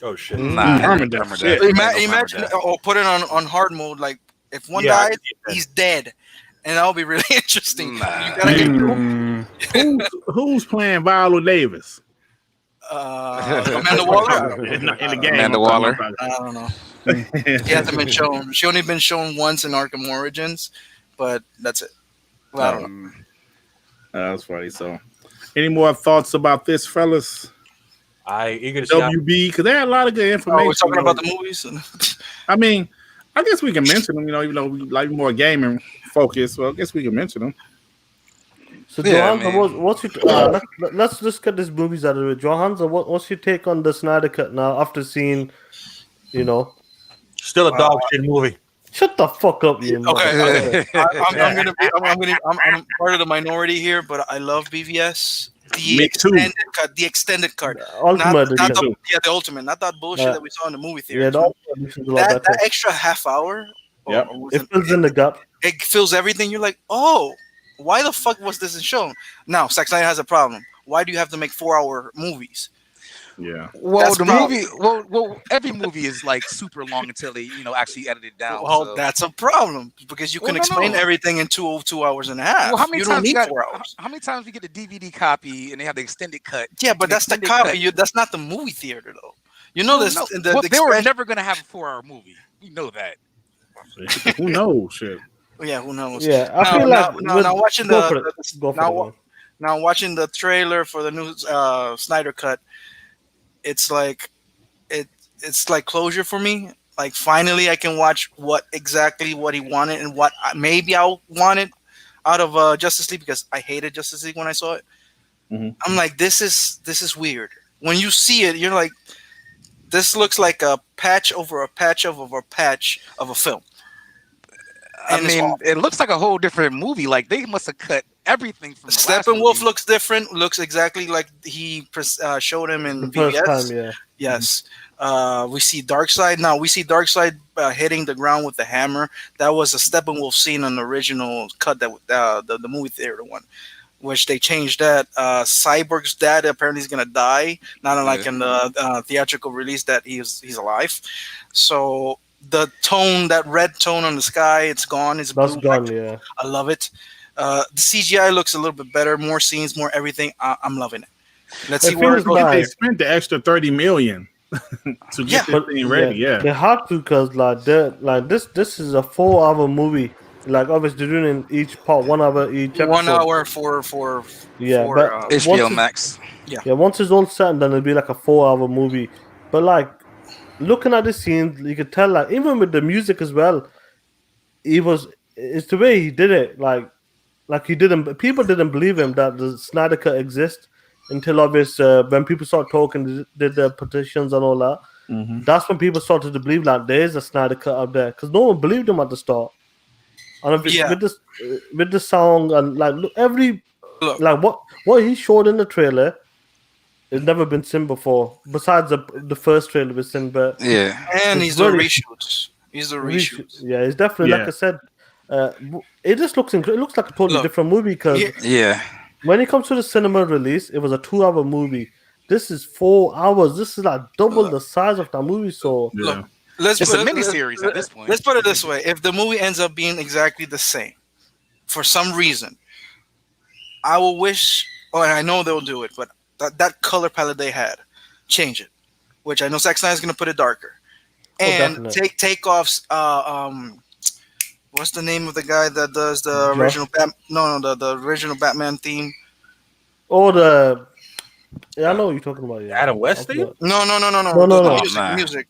S5: Oh shit!
S6: Permadeath. Imagine, put it on hard mode. Like if one dies, he's dead, and that'll be really interesting.
S1: Who's playing Viola Davis?
S6: Amanda Waller
S1: in the game.
S3: Amanda Waller.
S6: I don't know. She hasn't been shown. She only been shown once in Arkham Origins, but that's it. Well, I don't know.
S1: That's funny. So, any more thoughts about this, fellas?
S5: I eager to see
S1: WB, because they had a lot of good information.
S6: Oh, we're talking about the movies.
S1: I mean, I guess we can mention them. Even though we like more gaming focus, well, I guess we can mention them.
S2: So, Johan, what's your let's just get these movies out of the way. Johan, what's your take on the Snyder Cut now after seeing,
S5: still a dog shit movie.
S2: Shut the fuck up, you.
S6: Okay. I'm part of the minority here, but I love BVS.
S1: Me too.
S6: The extended cut.
S2: Ultimate edition.
S6: The ultimate, not that bullshit that we saw in the movie theater.
S2: Yeah, the ultimate edition is a lot better.
S6: That extra half hour.
S1: Yep.
S2: It fills in the gap.
S6: It fills everything. You're like, oh, why the fuck was this shown? Now, Zack Snyder has a problem. Why do you have to make 4-hour movies?
S1: Yeah.
S3: Well,
S6: That's
S3: the
S6: problem.
S3: movie. Well, every movie is like super long until they, actually edit it down.
S6: Well,
S3: so.
S6: that's a problem because you can explain everything in 2 hours and a half.
S3: Well, how many
S6: you
S3: times
S6: don't need
S3: got,
S6: 4 hours.
S3: How many times we get the DVD copy and they have the extended cut?
S6: Yeah, but that's the copy. That's not the movie theater, though. You know this.
S3: They were never going to have a 4-hour movie. We know that.
S1: Who knows? Shit.
S6: Yeah, who knows?
S2: Yeah, I feel like
S6: now watching
S2: now
S6: watching the trailer for the new Snyder Cut, it's like it's like closure for me. Like finally, I can watch what he wanted and what maybe I wanted out of Justice League, because I hated Justice League when I saw it.
S1: Mm-hmm.
S6: I'm like, this is weird. When you see it, you're like, this looks like a patch over a patch of a film.
S3: I mean, it looks like a whole different movie. Like they must have cut everything from the
S6: Steppenwolf looks different. Looks exactly like he showed him in
S2: the first
S6: VBS.
S2: time, yeah.
S6: Yes. We see Darkseid. Now we see Darkseid hitting the ground with the hammer. That was a Steppenwolf scene on the original cut, that the movie theater one, which they changed that. Cyborg's dad apparently is gonna die, not unlike in the theatrical release that he's alive. So the tone, that red tone on the sky, it's gone. It's
S2: that's
S6: blue.
S2: gone. Yeah,
S6: I love it. The CGI looks a little bit better. More scenes, more everything. I'm loving it. Let's see where it goes.
S1: They spent the extra $30 million to get this thing ready. Yeah,
S2: they had to, because this is a 4-hour movie. Like obviously doing in each part 1 hour each episode.
S6: 1 hour for
S2: but
S3: HBO Max.
S2: Yeah, once it's all set, then it'll be like a 4-hour movie. But like looking at the scenes, you could tell, like even with the music as well, it's the way he did it. Like people didn't believe him that the Snyder Cut exists until obviously when people start talking, did the petitions and all that.
S1: Mm-hmm.
S2: That's when people started to believe like there's a Snyder Cut out there, because no one believed him at the start. And with the song and like what he showed in the trailer, it's never been seen before. Besides the first trailer was seen, but
S6: and he's the reshoots. He's the reshoots.
S2: Yeah, it's definitely like I said. It just looks incredible. It looks like a totally different movie, because when it comes to the cinema release, it was a 2-hour movie. This is 4 hours. This is like double the size of that movie. So
S3: it's a miniseries at this point.
S6: Let's put it this way: if the movie ends up being exactly the same, for some reason, I will wish. Oh, and I know they'll do it, but that color palette they had, change it. Which I know Zack Snyder's going to put it darker, and take off. What's the name of the guy that does the original the original Batman theme?
S2: Oh, I know what you're talking about. Yeah,
S5: Adam West theme?
S6: No.
S2: No.
S6: Music.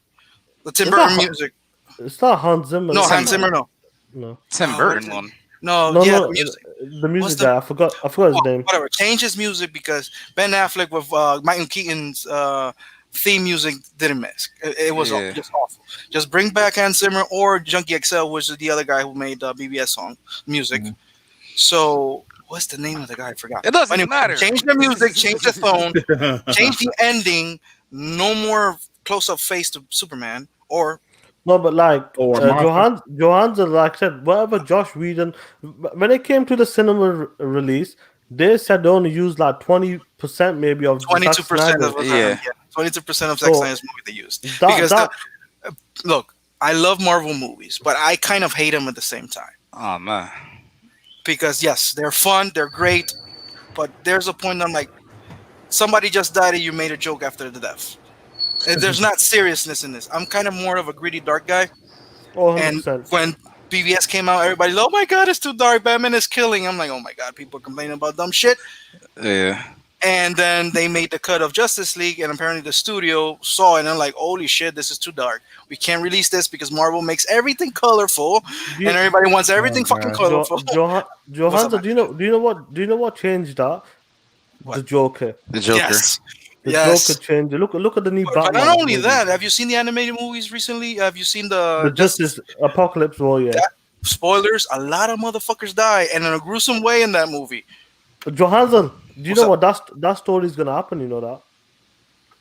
S6: The Tim Burton music.
S2: It's not Hans Zimmer.
S6: No, Hans Zimmer. No.
S3: Tim Burton one.
S6: No.
S2: The music guy. I forgot his name.
S6: Whatever. Change his music, because Ben Affleck with Michael Keaton's theme music didn't mess. It was just awful. Just bring back Hans Zimmer or Junkie XL, which is the other guy who made BBS song music. Mm-hmm. So what's the name of the guy? I forgot.
S3: It doesn't matter.
S6: Change the music, change the tone, change the ending. No more close-up face to Superman or.
S2: No, but like Johansson, like I said, whatever Josh Whedon, when it came to the cinema release, they said they only used like 20% maybe of
S6: 22% of 22% of Zack Snyder's movie they used. Look, I love Marvel movies, but I kind of hate them at the same time.
S3: Oh man.
S6: Because yes, they're fun, they're great, but there's a point I'm like, somebody just died and you made a joke after the death. There's not seriousness in this. I'm kind of more of a gritty, dark guy.
S2: Oh,
S6: and when BVS came out, everybody's like, oh my god, it's too dark. Batman is killing. I'm like, oh my god, people are complaining about dumb shit.
S3: Yeah.
S6: And then they made the cut of Justice League, and apparently the studio saw it, and I'm like, holy shit, this is too dark. We can't release this because Marvel makes everything colorful, and everybody wants everything fucking colorful.
S2: Johansson, do you know what changed that?
S6: What?
S2: The Joker.
S3: The Joker.
S6: Yes.
S2: The
S6: Yes.
S2: Joker change. Look at the new
S6: But
S2: Batman.
S6: not only
S2: movie.
S6: that, have you seen the animated movies recently? Have you seen the
S2: Justice Apocalypse War? Yeah.
S6: spoilers? A lot of motherfuckers die, and in a gruesome way in that movie.
S2: Johansson, do you
S6: What's
S2: know what that story is gonna happen? You know that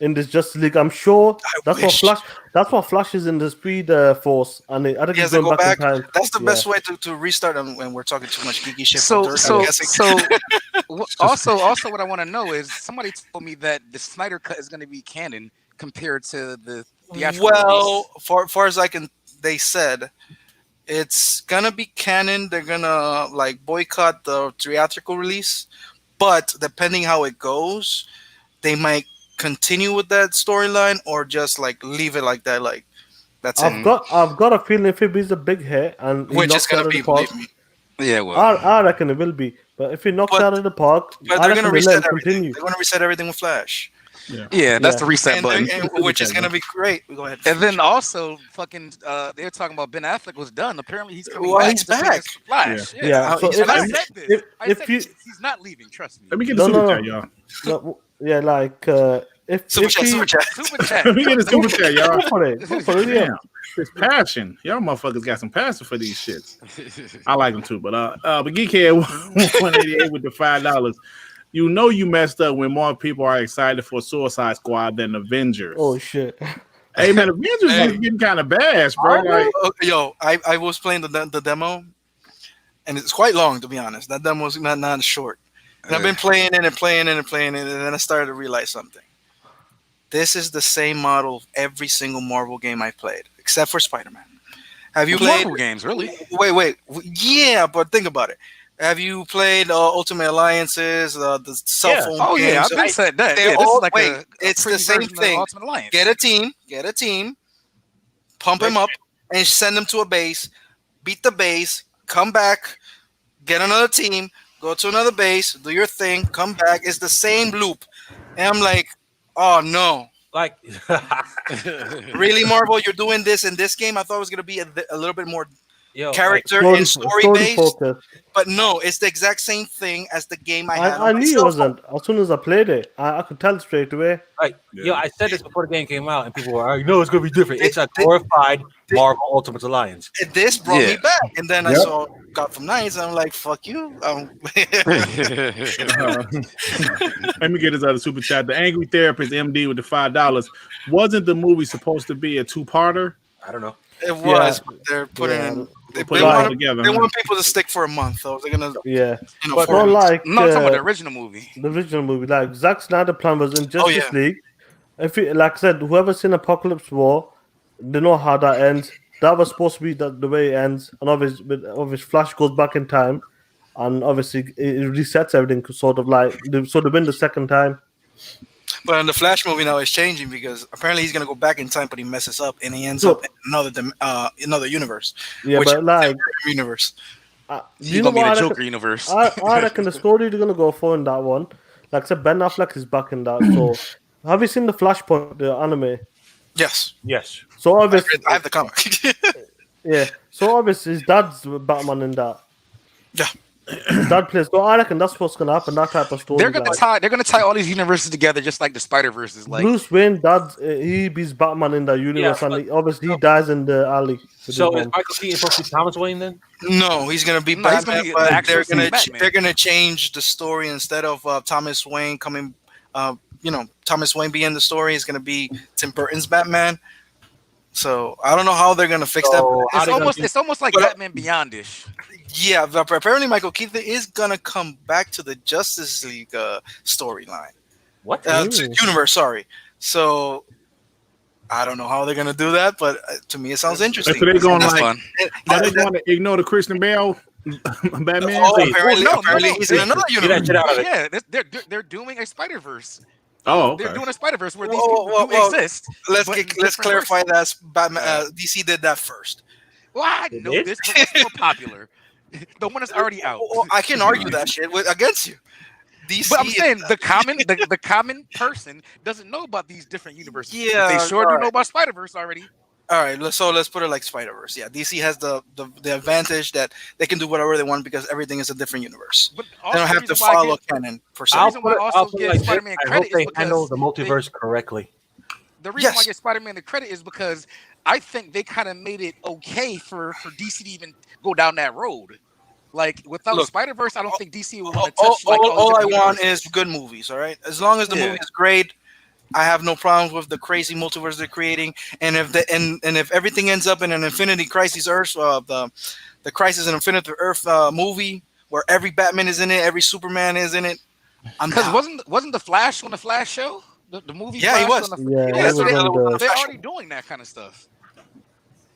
S2: in this Justice League, I'm sure that's
S6: wish.
S2: what Flash is in the Speed Force, and I think
S6: He
S2: he's
S6: has to
S2: going
S6: go
S2: back
S6: back.
S2: in time.
S6: That's the best way to restart them when we're talking too much geeky shit.
S3: So,
S6: from Dirk,
S3: so,
S6: I'm guessing.
S3: so, also, what I want to know is somebody told me that the Snyder Cut is going to be canon compared to the theatrical
S6: well,
S3: release.
S6: far as they said it's gonna be canon. They're gonna like boycott the theatrical release, but depending how it goes, they might continue with that storyline or just like leave it like that. Like that's
S2: I've got a feeling if it is a big hit and he
S6: which is
S2: knocks
S6: gonna
S2: out of
S6: be.
S2: the park,
S6: Believe me.
S3: Yeah, well,
S2: I reckon it will be. But if he knocks
S6: But-
S2: out of the park,
S6: But
S2: I
S6: they're
S2: reckon
S6: gonna
S2: they let
S6: reset
S2: him
S6: everything.
S2: continue.
S6: They're gonna reset everything with Flash,
S3: yeah, that's
S2: Yeah.
S3: the reset
S6: and,
S3: button.
S6: which is gonna be great. Go ahead.
S3: And then also, fucking, they're talking about Ben Affleck was done. Apparently, he's coming
S6: Well,
S3: back.
S6: he's
S3: to finish
S6: back.
S3: Flash.
S2: Yeah, so
S3: And I
S2: if-
S3: said this.
S2: if you-
S3: He's not leaving. Trust me.
S1: Let me get the super chat, y'all.
S2: No, yeah, like if
S6: Super
S2: if
S6: chat,
S2: he,
S6: super chat.
S3: Super chat.
S1: Let me get the super chat, y'all.
S2: Go for it, yeah.
S1: Damn, it's passion. Y'all motherfuckers got some passion for these shits. I like them too, but Geekhead 188 with the $5. You know you messed up when more people are excited for Suicide Squad than Avengers.
S2: Oh shit!
S1: Hey man, Avengers is getting kind of bash, bro. Like,
S6: Yo, I was playing the demo, and it's quite long to be honest. That demo was not short. And I've been playing it and playing it and playing it, and then I started to realize something. This is the same model of every single Marvel game I've played, except for Spider-Man. Have you played
S3: Marvel games, really?
S6: Wait. Yeah, but think about it. Have you played Ultimate Alliances, the cell phone
S3: Oh
S6: games?
S3: yeah, I've been said that.
S6: They're
S3: Yeah, this
S6: all-
S3: is like
S6: wait,
S3: a
S6: it's the
S3: pretty
S6: same
S3: version of
S6: thing.
S3: Ultimate Alliance.
S6: Get a team, pump them up, and send them to a base. Beat the base, come back, get another team, go to another base, do your thing, come back. It's the same loop. And I'm like, oh no.
S5: Like,
S6: Really, Marvel, you're doing this in this game? I thought it was going to be a little bit more
S5: yo,
S6: character and story based.
S2: focus.
S6: But no, it's the exact same thing as the game I had.
S2: I
S6: on my
S2: knew it
S6: cell
S2: wasn't. As soon as I played it, I could tell straight away.
S5: yo, I said this before the game came out, and people were, you know, it's gonna be different. It's a glorified Marvel Ultimate Alliance.
S6: phone. This brought me
S3: Yeah.
S6: back, and then I
S4: Yep.
S6: saw Gotham Knights, and I'm like, "Fuck you!"
S1: let me get this other super chat. The Angry Therapist MD with the $5. Wasn't the movie supposed to be a two-parter?
S5: I don't know.
S6: It was. But they're putting
S2: Yeah.
S6: in. They,
S1: Put
S6: they
S1: it all
S6: want,
S1: together.
S6: they want people to stick for a month, though. They're gonna,
S2: Yeah,
S5: But
S6: for
S2: not like
S3: No, I'm talking about the original movie.
S2: the original movie. Like Zack Snyder plan was in Justice
S6: yeah.
S2: League. If it, like I said, whoever's seen Apocalypse War, they know how that ends. That was supposed to be the way it ends, and obviously Flash goes back in time, and obviously it resets everything. Sort of like so they win the second time.
S6: But in the Flash movie now, it's changing because apparently he's gonna go back in time, but he messes up and he ends
S2: So-
S6: up in another universe.
S2: Yeah,
S6: which
S2: but like,
S6: universe.
S3: He's
S2: you know
S3: gonna be
S2: what?
S3: the
S2: I
S3: Joker
S2: reckon,
S3: universe.
S2: I reckon the story they're gonna go for in that one. Like I said, Ben Affleck is back in that. So have you seen the Flashpoint, the anime?
S6: Yes,
S5: Yes.
S2: So obviously,
S6: I have the comic.
S2: yeah. So obviously, his dad's Batman in that.
S6: Yeah.
S2: His dad plays. So I reckon that's what's gonna happen. That type of story.
S3: They're gonna tie all these universes together, just like the Spider Verse is like.
S2: Bruce Wayne, dad, he beats Batman in that universe,
S5: Yeah,
S2: and obviously he dies in the alley.
S5: So is Michael Keaton supposed to be Thomas Wayne then?
S6: No, he's gonna be
S3: No, he's gonna
S6: Batman,
S3: be the
S6: but
S3: actual Batman.
S6: they're gonna change the story instead of Thomas Wayne coming. Thomas Wayne being the story is gonna be Tim Burton's Batman. So I don't know how they're gonna fix
S5: So,
S6: that.
S3: It's almost like
S6: But-
S3: Batman Beyondish.
S6: Yeah, but apparently Michael Keaton is gonna come back to the Justice League storyline.
S5: What?
S6: Universe, sorry. So I don't know how they're gonna do that, but to me it sounds interesting.
S1: So they're going
S3: That's
S1: like,
S3: fun.
S1: are they going to ignore the Christian Bale Batman?
S6: Oh,
S1: thing?
S6: apparently he's in another
S5: Get that
S6: universe.
S5: shit out of it.
S3: Yeah, they're doing a Spider Verse.
S1: Oh, okay.
S3: They're doing a Spider Verse where these
S6: Whoa,
S3: people
S6: whoa,
S3: do exist.
S6: Let's
S3: but in
S6: let's
S3: different
S6: clarify
S3: versions.
S6: that Batman DC did that first.
S3: Well, I
S5: They
S3: know
S5: did?
S3: this, but it's more popular. The one that's already out.
S6: Well, I can argue that shit against you. DC,
S3: But I'm saying the common person doesn't know about these different universes.
S6: Yeah,
S3: They sure do
S6: alright.
S3: know about Spider Verse already.
S6: All right, let's put it like Spider-Verse. Yeah, DC has the advantage that they can do whatever they want because everything is a different universe.
S3: But
S6: They don't have to follow canon per se.
S3: The reason why I also give
S5: like
S3: Spider-Man
S5: I hope
S3: credit
S5: they
S3: is
S5: handle
S3: because
S5: the multiverse correctly.
S3: the reason why I
S6: Yes.
S3: give Spider-Man the credit is because I think they kind of made it okay for DC to even go down that road. Like without
S6: Look,
S3: Spider-Verse, I don't think DC would want to touch.
S6: All I want is good movies. All right, as long as the movie is great, I have no problems with the crazy multiverse they're creating. And if if everything ends up in an Infinity Crisis Earth, the Crisis in Infinite Earth movie where every Batman is in it, every Superman is in it,
S3: because wasn't the Flash on the Flash show? The movie.
S6: Yeah, he
S3: Flash
S6: was.
S3: on the,
S2: Yeah,
S3: so
S2: he was on the-
S3: they're already doing that kind of stuff.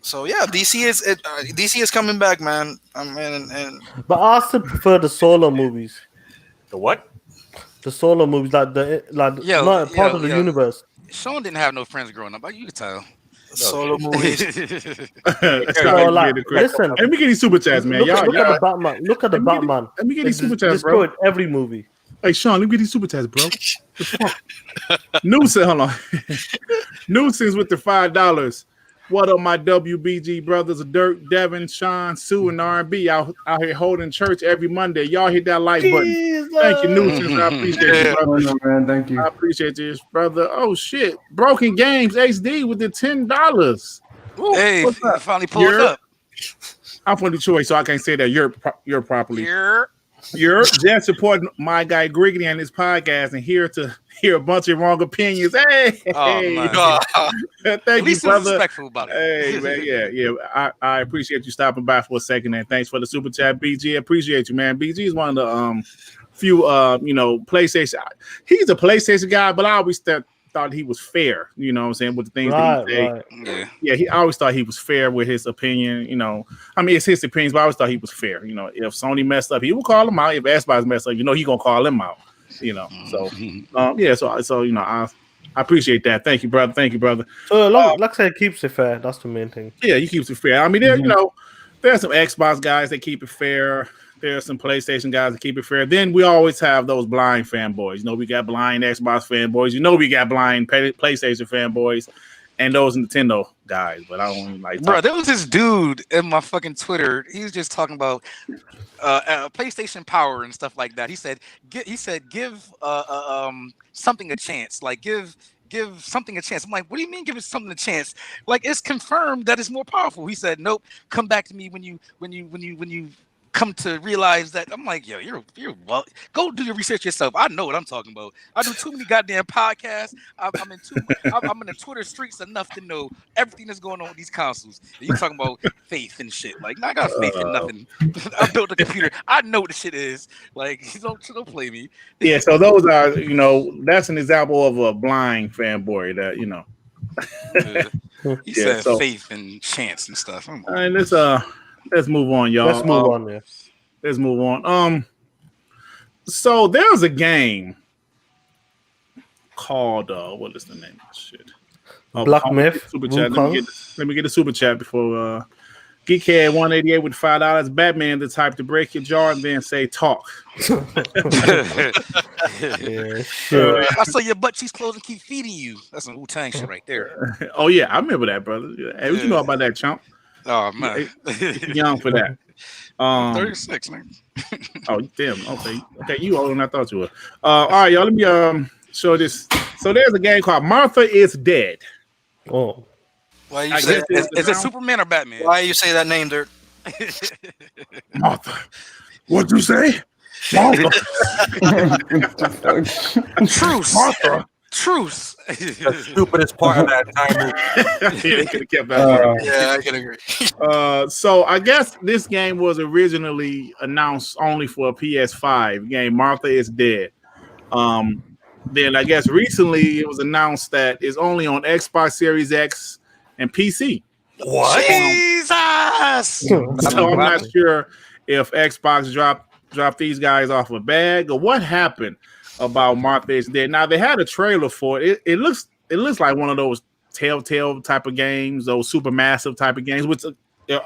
S6: So yeah, DC is coming back, man. And
S2: But I still prefer the solo movies.
S5: The what?
S2: The solo movies, not part of the universe.
S3: Sean didn't have no friends growing up. You could tell.
S6: solo movies.
S2: So, like, listen,
S1: Let me get these super chats, man.
S2: look at
S1: Y'all.
S2: the Batman. Look at the
S1: Let me get
S2: Batman.
S1: Let me get these
S2: They
S1: super chats, bro.
S2: destroyed every movie.
S1: Hey, Sean, let me get these super chats, bro. The fuck? Nuisance, hold on. Nuisance with the $5. What up, my WBG brothers? Dirk, Devin, Sean, Sue, and R&B out here holding church every Monday. Y'all hit that like button. Thank you, Nuisance. I appreciate you, brother.
S4: No, man, thank you.
S1: I appreciate this, brother. Oh shit, Broken Games HD with the $10.
S3: Hey,
S1: what's up?
S3: finally pulled
S1: You're-
S3: up.
S1: I'm from Detroit, so I can't say that you're properly.
S3: Here.
S1: You're just supporting my guy Griggly and his podcast, and here to hear a bunch of wrong opinions. Hey,
S3: Oh, man.
S1: thank
S3: At
S1: you,
S3: least
S1: brother.
S3: respectful about it.
S1: Hey, man, yeah. I appreciate you stopping by for a second, and thanks for the super chat, BG. Appreciate you, man. BG is one of the few PlayStation. He's a PlayStation guy, but I always thought he was fair. You know what I'm saying, with the things that he say.
S2: Right.
S3: Yeah.
S1: I always thought he was fair with his opinion. I mean, it's his opinions, but I always thought he was fair. If Sony messed up, he will call him out. If Xbox messed up, he gonna call him out. So I appreciate that. Thank you, brother.
S2: So, like I said, it keeps it fair. That's the main thing.
S1: Yeah, he keeps it fair. I mean, there's some Xbox guys that keep it fair. There's some PlayStation guys that keep it fair. Then we always have those blind fanboys. We got blind Xbox fanboys. We got blind PlayStation fanboys, and those Nintendo guys. But I don't like.
S3: Bro, there was this dude in my fucking Twitter. He was just talking about PlayStation Power and stuff like that. He said, give something a chance. Like give something a chance. I'm like, what do you mean give it something a chance? Like it's confirmed that it's more powerful. He said, nope. Come back to me when you come to realize that. I'm like, yo, you're well. Go do your research yourself. I know what I'm talking about. I do too many goddamn podcasts. I'm in the Twitter streets enough to know everything that's going on with these consoles. And you talking about faith and shit? Like, I got faith in nothing. I built a computer. I know what the shit is. Like, don't play me.
S1: Yeah, so those are that's an example of a blind fanboy that
S3: He said faith and chance and stuff.
S1: All right, let's move on, y'all.
S2: Let's move on. Yeah.
S1: Let's move on. So there's a game called what is the name of this shit?
S2: Black Myth.
S1: Super chat. Let me get a super chat before Geekhead 188 with $5. Batman, the type to break your jaw and then say talk.
S2: Yeah, sure.
S3: I saw your butt cheeks closed and keep feeding you. That's some Wu-Tang shit right there.
S1: Oh yeah, I remember that, brother. Hey, what you know about that, chump?
S3: Oh man,
S1: Young for that.
S3: 36, man.
S1: Oh damn. Okay, you older than I thought you were. All right, y'all. Let me show this. So there's a game called Martha is Dead.
S2: Oh,
S6: Why you say
S3: Is it Superman or Batman?
S6: Why you say that name, Dirk?
S1: Martha, what'd you say? Martha.
S3: Truce.
S1: Martha.
S3: Truce.
S5: The stupidest part of that time movie.
S1: Yeah, they could have kept that.
S6: Yeah, I can agree.
S1: So I guess this game was originally announced only for a PS5 game. Martha is Dead. Then I guess recently it was announced that it's only on Xbox Series X and PC.
S5: What?
S3: Jesus.
S1: So I'm not sure if Xbox dropped these guys off a bag or what happened about Martha is Dead. Now they had a trailer for it. It looks like one of those Telltale type of games, those super massive type of games, which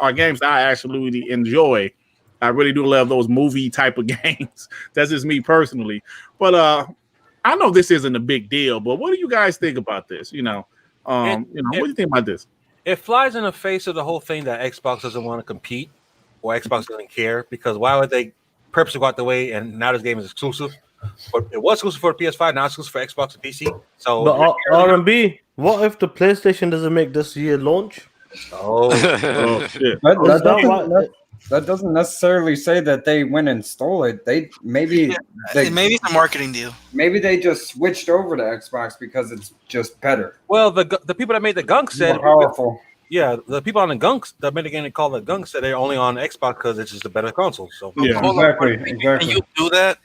S1: are games that I actually enjoy. I really do love those movie type of games. That's just me personally. But I know this isn't a big deal. But what do you guys think about this? What do you think about this?
S5: it flies in the face of the whole thing that Xbox doesn't want to compete or Xbox doesn't care, because why would they purposely go out the way and now this game is exclusive? But it was exclusive for the PS5, now it's exclusive for Xbox and PC. So,
S2: but R&B, what if the PlayStation doesn't make this year launch?
S5: oh
S1: shit.
S4: That doesn't necessarily say that they went and stole it.
S6: Maybe it's a marketing deal.
S4: Maybe they just switched over to Xbox because it's just better.
S5: Well, the people that made the gunk said
S4: more powerful.
S5: Yeah, the people on the gunk that made the game called the gunk said they're only on Xbox because it's just a better console. So
S1: yeah,
S4: exactly.
S6: Can you do that?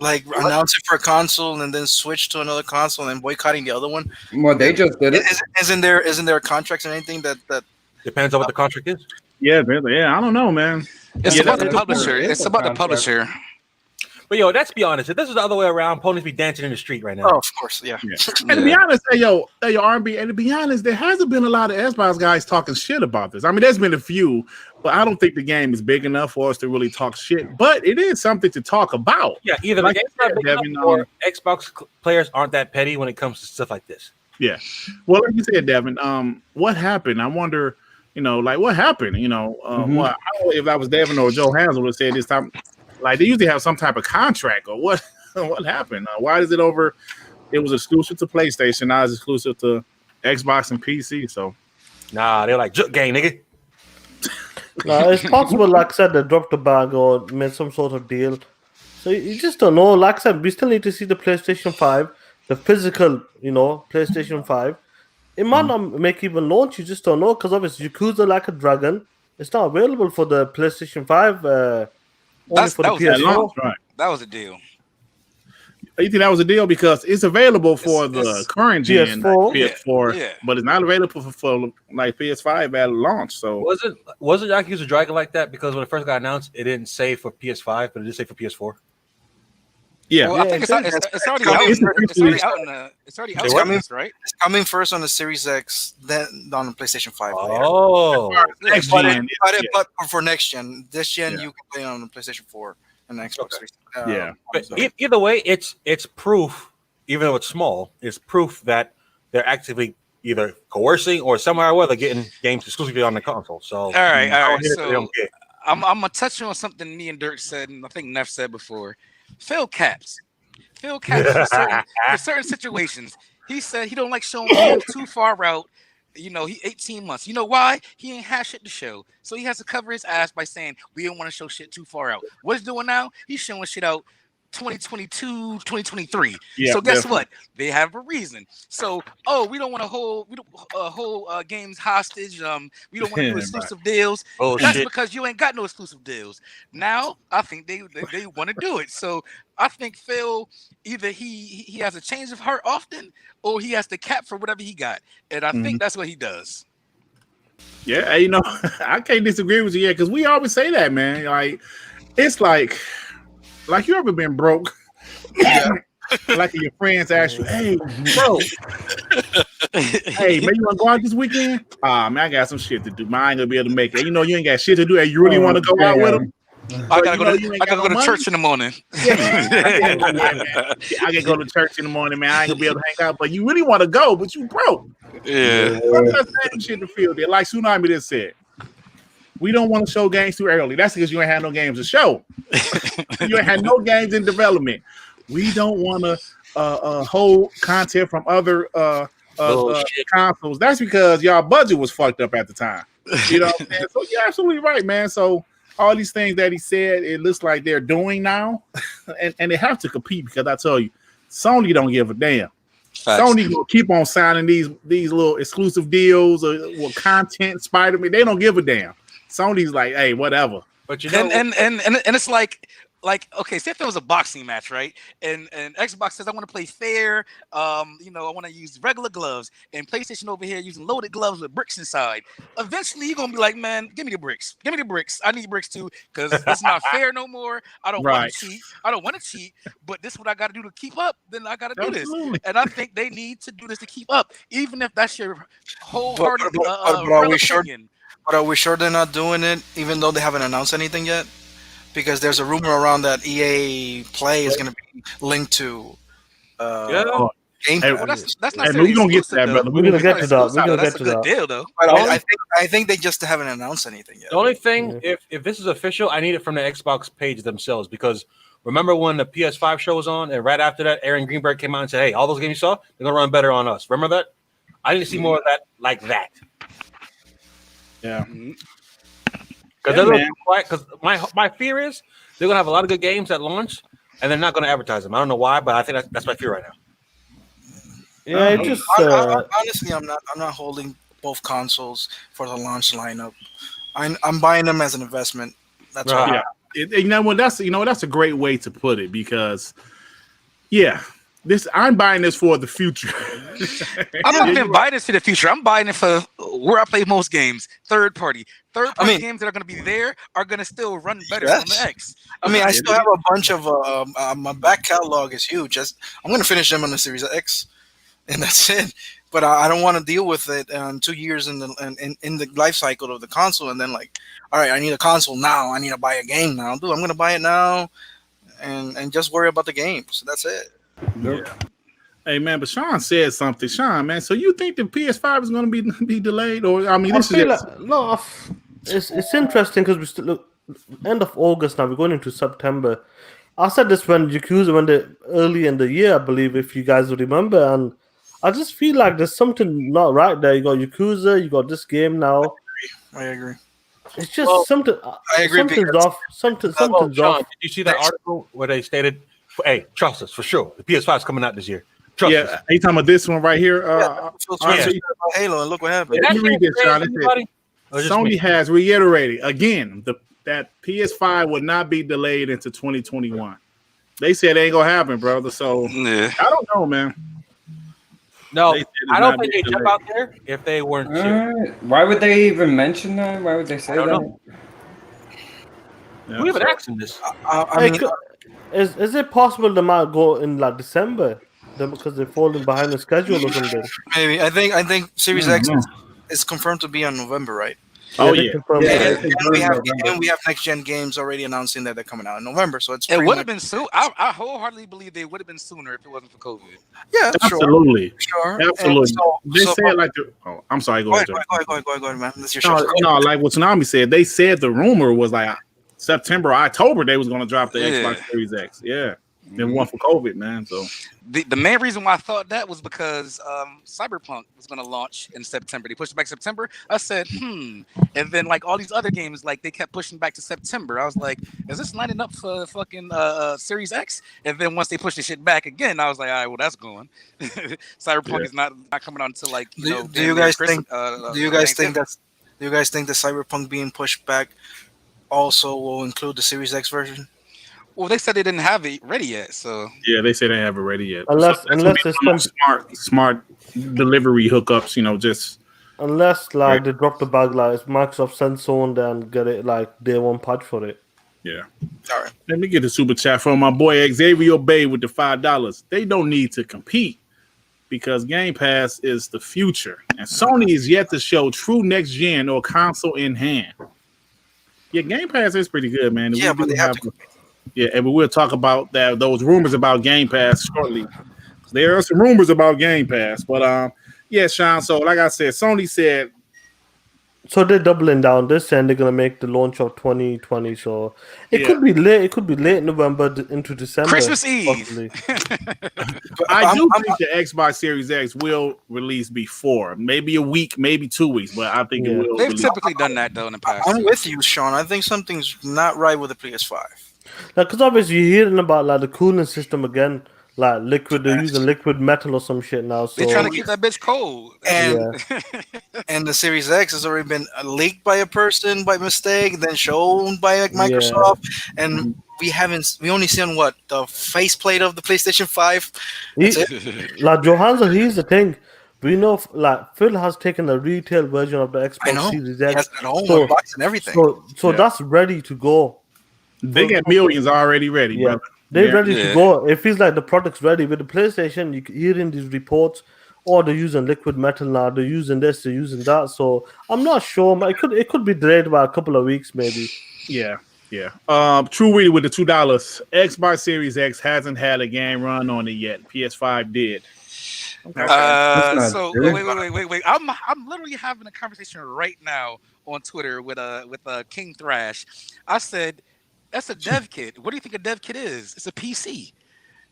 S6: Like announce it for a console and then switch to another console and boycotting the other one?
S4: Well, they just did it.
S6: Isn't there contracts or anything that
S5: depends on what the contract is?
S1: Yeah, I don't know, man.
S3: It's about the publisher. It's about the publisher.
S5: But yo, let's be honest. If this is the other way around, ponies be dancing in the street right now.
S6: Oh, of course, yeah.
S1: And to be honest, hey, R&B, and to be honest, there hasn't been a lot of Xbox guys talking shit about this. I mean, there's been a few, but I don't think the game is big enough for us to really talk shit. But it is something to talk about.
S5: Yeah, either the game's not big enough or Xbox players aren't that petty when it comes to stuff like this.
S1: Yeah. Well, like you said, Devin, what happened? I wonder, what happened? Well, I don't know if that was Devin or Joe Hans would have said this time. Like, they usually have some type of contract or what? What happened? Why is it over? It was exclusive to PlayStation. Now it's exclusive to Xbox and PC. So,
S5: nah, they're like, Juk gang, nigga.
S2: No, it's possible, like I said, they dropped a bag or made some sort of deal. So you just don't know. Like I said, we still need to see the PlayStation 5, the physical, PlayStation 5. It might not make even launch. You just don't know, because obviously Yakuza Like a Dragon, it's not available for the PlayStation 5.
S3: That was a deal.
S1: You think that was a deal because it's available for the current gen PS4, but it's not available for like PS5 at launch. So
S5: wasn't Yakuza Dragon like that? Because when it first got announced, it didn't say for PS5, but it did say for PS4.
S1: Yeah,
S3: well, I think it's already out. It's already out, right?
S6: It's coming first on the Series X, then on the PlayStation 5.
S5: Oh,
S1: next gen.
S6: But for next gen, this gen you can play on the PlayStation 4 and the Xbox 360.
S5: But either way, it's proof, even though it's small, it's proof that they're actively either coercing or somehow or other getting games exclusively on the console. So
S3: all right. So I'm gonna touch on something me and Dirk said, and I think Neff said before. Phil caps for certain situations. He said he don't like showing games too far out. He 18 months. You know why? He ain't had shit to show. So he has to cover his ass by saying we don't want to show shit too far out. What he's doing now? He's showing shit out 2022, 2023.
S1: Yeah,
S3: so guess what? They have a reason. So we don't want to hold games hostage. We don't want to do exclusive deals. That's because you ain't got no exclusive deals. Now I think they want to do it. So I think Phil, either he has a change of heart often, or he has to cap for whatever he got, and I think that's what he does.
S1: Yeah, I can't disagree with you because we always say that, man. Like it's like you ever been broke? Yeah. Like your friends ask you, "Hey, bro, hey, maybe you want to go out this weekend?" Man, I got some shit to do. Man, I ain't gonna be able to make it. You ain't got shit to do. Hey, you really want to go out with them?
S3: I gotta go to church in the morning.
S1: I gotta go to church in the morning, man. I ain't gonna be able to hang out. But you really want to go, but you broke.
S3: Yeah.
S1: That's the same shit to feel there. Like Tsunami just said. We don't want to show games too early. That's because you ain't had no games to show. You ain't had no games in development. We don't want to hold content from other consoles. That's because y'all budget was fucked up at the time. You know what I'm saying? So you're absolutely right, man. So all these things that he said, it looks like they're doing now. and they have to compete because I tell you, Sony don't give a damn. Facts. Sony will keep on signing these little exclusive deals or content, Spider-Man. They don't give a damn. Sony's like, hey, whatever.
S3: But and it's like okay, say if there was a boxing match, right? And Xbox says I want to play fair. I want to use regular gloves, and PlayStation over here using loaded gloves with bricks inside. Eventually, you're gonna be like, man, give me the bricks. Give me the bricks. I need bricks too, because it's not fair no more. I don't want to cheat. I don't want to cheat, but this is what I got to do to keep up. Then I got to do this, and I think they need to do this to keep up, even if that's your wholehearted opinion.
S6: But are we sure they're not doing it, even though they haven't announced anything yet? Because there's a rumor around that EA Play is going to be linked to. Game
S1: Hey,
S6: Pass.
S3: That's not.
S1: Hey, man, we gonna get to that, brother.
S2: We're gonna get to that. We're gonna
S3: That's
S2: get
S3: a
S2: to
S3: good
S2: that.
S3: deal, though.
S6: But I think they just haven't announced anything yet.
S5: The only thing, if this is official, I need it from the Xbox page themselves because remember when the PS5 show was on and right after that, Aaron Greenberg came out and said, "Hey, all those games you saw, they're gonna run better on us." Remember that? I need to see more of that like that.
S1: Yeah.
S5: Because my fear is they're gonna have a lot of good games at launch and they're not gonna advertise them. I don't know why, but I think that's my fear right now.
S2: Yeah, it just
S6: honestly, I'm not holding both consoles for the launch lineup. I'm buying them as an investment. That's all.
S1: Yeah. You know what? That's a great way to put it because, yeah, I'm buying this for the future.
S3: I'm not even buying this for the future. I'm buying it for where I play most games. Third party games that are going to be there are going to still run better on the X.
S6: I mean, I still have a bunch of my back catalog is huge. I'm going to finish them on the Series X, and that's it. But I don't want to deal with it 2 years in the life cycle of the console, and then like, all right, I need a console now. I need to buy a game now. I'm going to buy it now, and just worry about the games. That's it.
S1: Yeah. Hey man, but Sean said something. Sean, man, so you think the PS5 is going to be delayed, or I mean, it's
S2: interesting because we still look end of August now. We're going into September. I said this when Yakuza went early in the year, I believe, if you guys remember, and I just feel like there's something not right there. You got Yakuza, you got this game now.
S6: I agree.
S2: It's just something.
S6: I agree.
S2: Something's off. Something's off.
S5: Did you see that article where they stated, "Hey, trust us for sure. The PS5 is coming out this year." Trust us.
S1: Are you talking about this one right here?
S6: Halo, and look what happened.
S1: Let me read this, Sean. Sony has reiterated again that PS5 will not be delayed into 2021. They said it ain't gonna happen, brother. So I don't know, man.
S5: No, I don't think they jump out there if they weren't sure.
S4: Why would they even mention that? Why would they say that?
S5: We haven't asked them this.
S2: Is it possible they might go in like December? Because they're falling behind the schedule or something.
S6: Maybe. I think Series X is confirmed to be on November, right?
S1: Oh yeah.
S6: And we have next gen games already announcing that they're coming out in November. So it
S3: would have been soon. I wholeheartedly believe they would have been sooner if it wasn't for COVID.
S6: Yeah,
S1: absolutely.
S6: Sure.
S1: Absolutely. They said like I'm sorry. Go ahead,
S6: man. That's your show.
S1: No, like what Tsunami said. They said the rumor was like September, October they was going to drop the Xbox Series X. Yeah. Then one for COVID, man. So
S3: the main reason why I thought that was because Cyberpunk was going to launch in September. They pushed it back September. I said, and then like all these other games, like they kept pushing back to September. I was like, is this lining up for fucking Series X? And then once they pushed the shit back again, I was like, all right, well that's going. Cyberpunk is not coming on until like
S6: do you guys think the Cyberpunk being pushed back also will include the Series X version?
S3: Well, they said they didn't have it ready yet, so
S1: yeah, they say they have it ready yet.
S2: Unless there's some
S1: smart delivery hookups, just
S2: unless they drop the bag, like Microsoft sends someone and get it like day one patch for it.
S1: Yeah. All right. Let me get the super chat from my boy Xavier Bay with the $5. They don't need to compete because Game Pass is the future, and Sony is yet to show true next gen or console in hand. Yeah, Game Pass is pretty good, man.
S6: Yeah, but they have to.
S1: Yeah, and we will talk about those rumors about Game Pass shortly. There are some rumors about Game Pass, but yeah, Sean. So, like I said, Sony said.
S2: So they're doubling down this, and they're gonna make the launch of 2020. So it could be late. It could be late November into December,
S3: Christmas Eve.
S1: I do think the Xbox Series X will release before, maybe a week, maybe 2 weeks, but I think it will.
S3: They've typically done that though in the past.
S6: I'm with you, Sean. I think something's not right with the PS5.
S2: Because obviously you're hearing about like the cooling system again, like liquid. They're using liquid metal or some shit now. So
S3: they're trying to keep that bitch cold.
S6: And the Series X has already been leaked by a person by mistake, then shown by Microsoft, and we only seen the faceplate of the PlayStation 5.
S2: Like Johansson, here's the thing. We know, like Phil has taken a retail version of the Xbox Series X,
S6: at home, box and everything.
S2: So that's ready to go.
S1: They got millions already ready, brother.
S2: They're ready to go. It feels like the product's ready. With the PlayStation, you hearing these reports, they're using liquid metal now. They're using this. They're using that. So I'm not sure. It could be delayed by a couple of weeks, maybe.
S1: Yeah. True Reader with the $2. Xbox Series X hasn't had a game run on it yet. PS5 did.
S3: So wait. I'm literally having a conversation right now on Twitter with King Thrash. I said, "That's a dev kit. What do you think a dev kit is? It's a PC."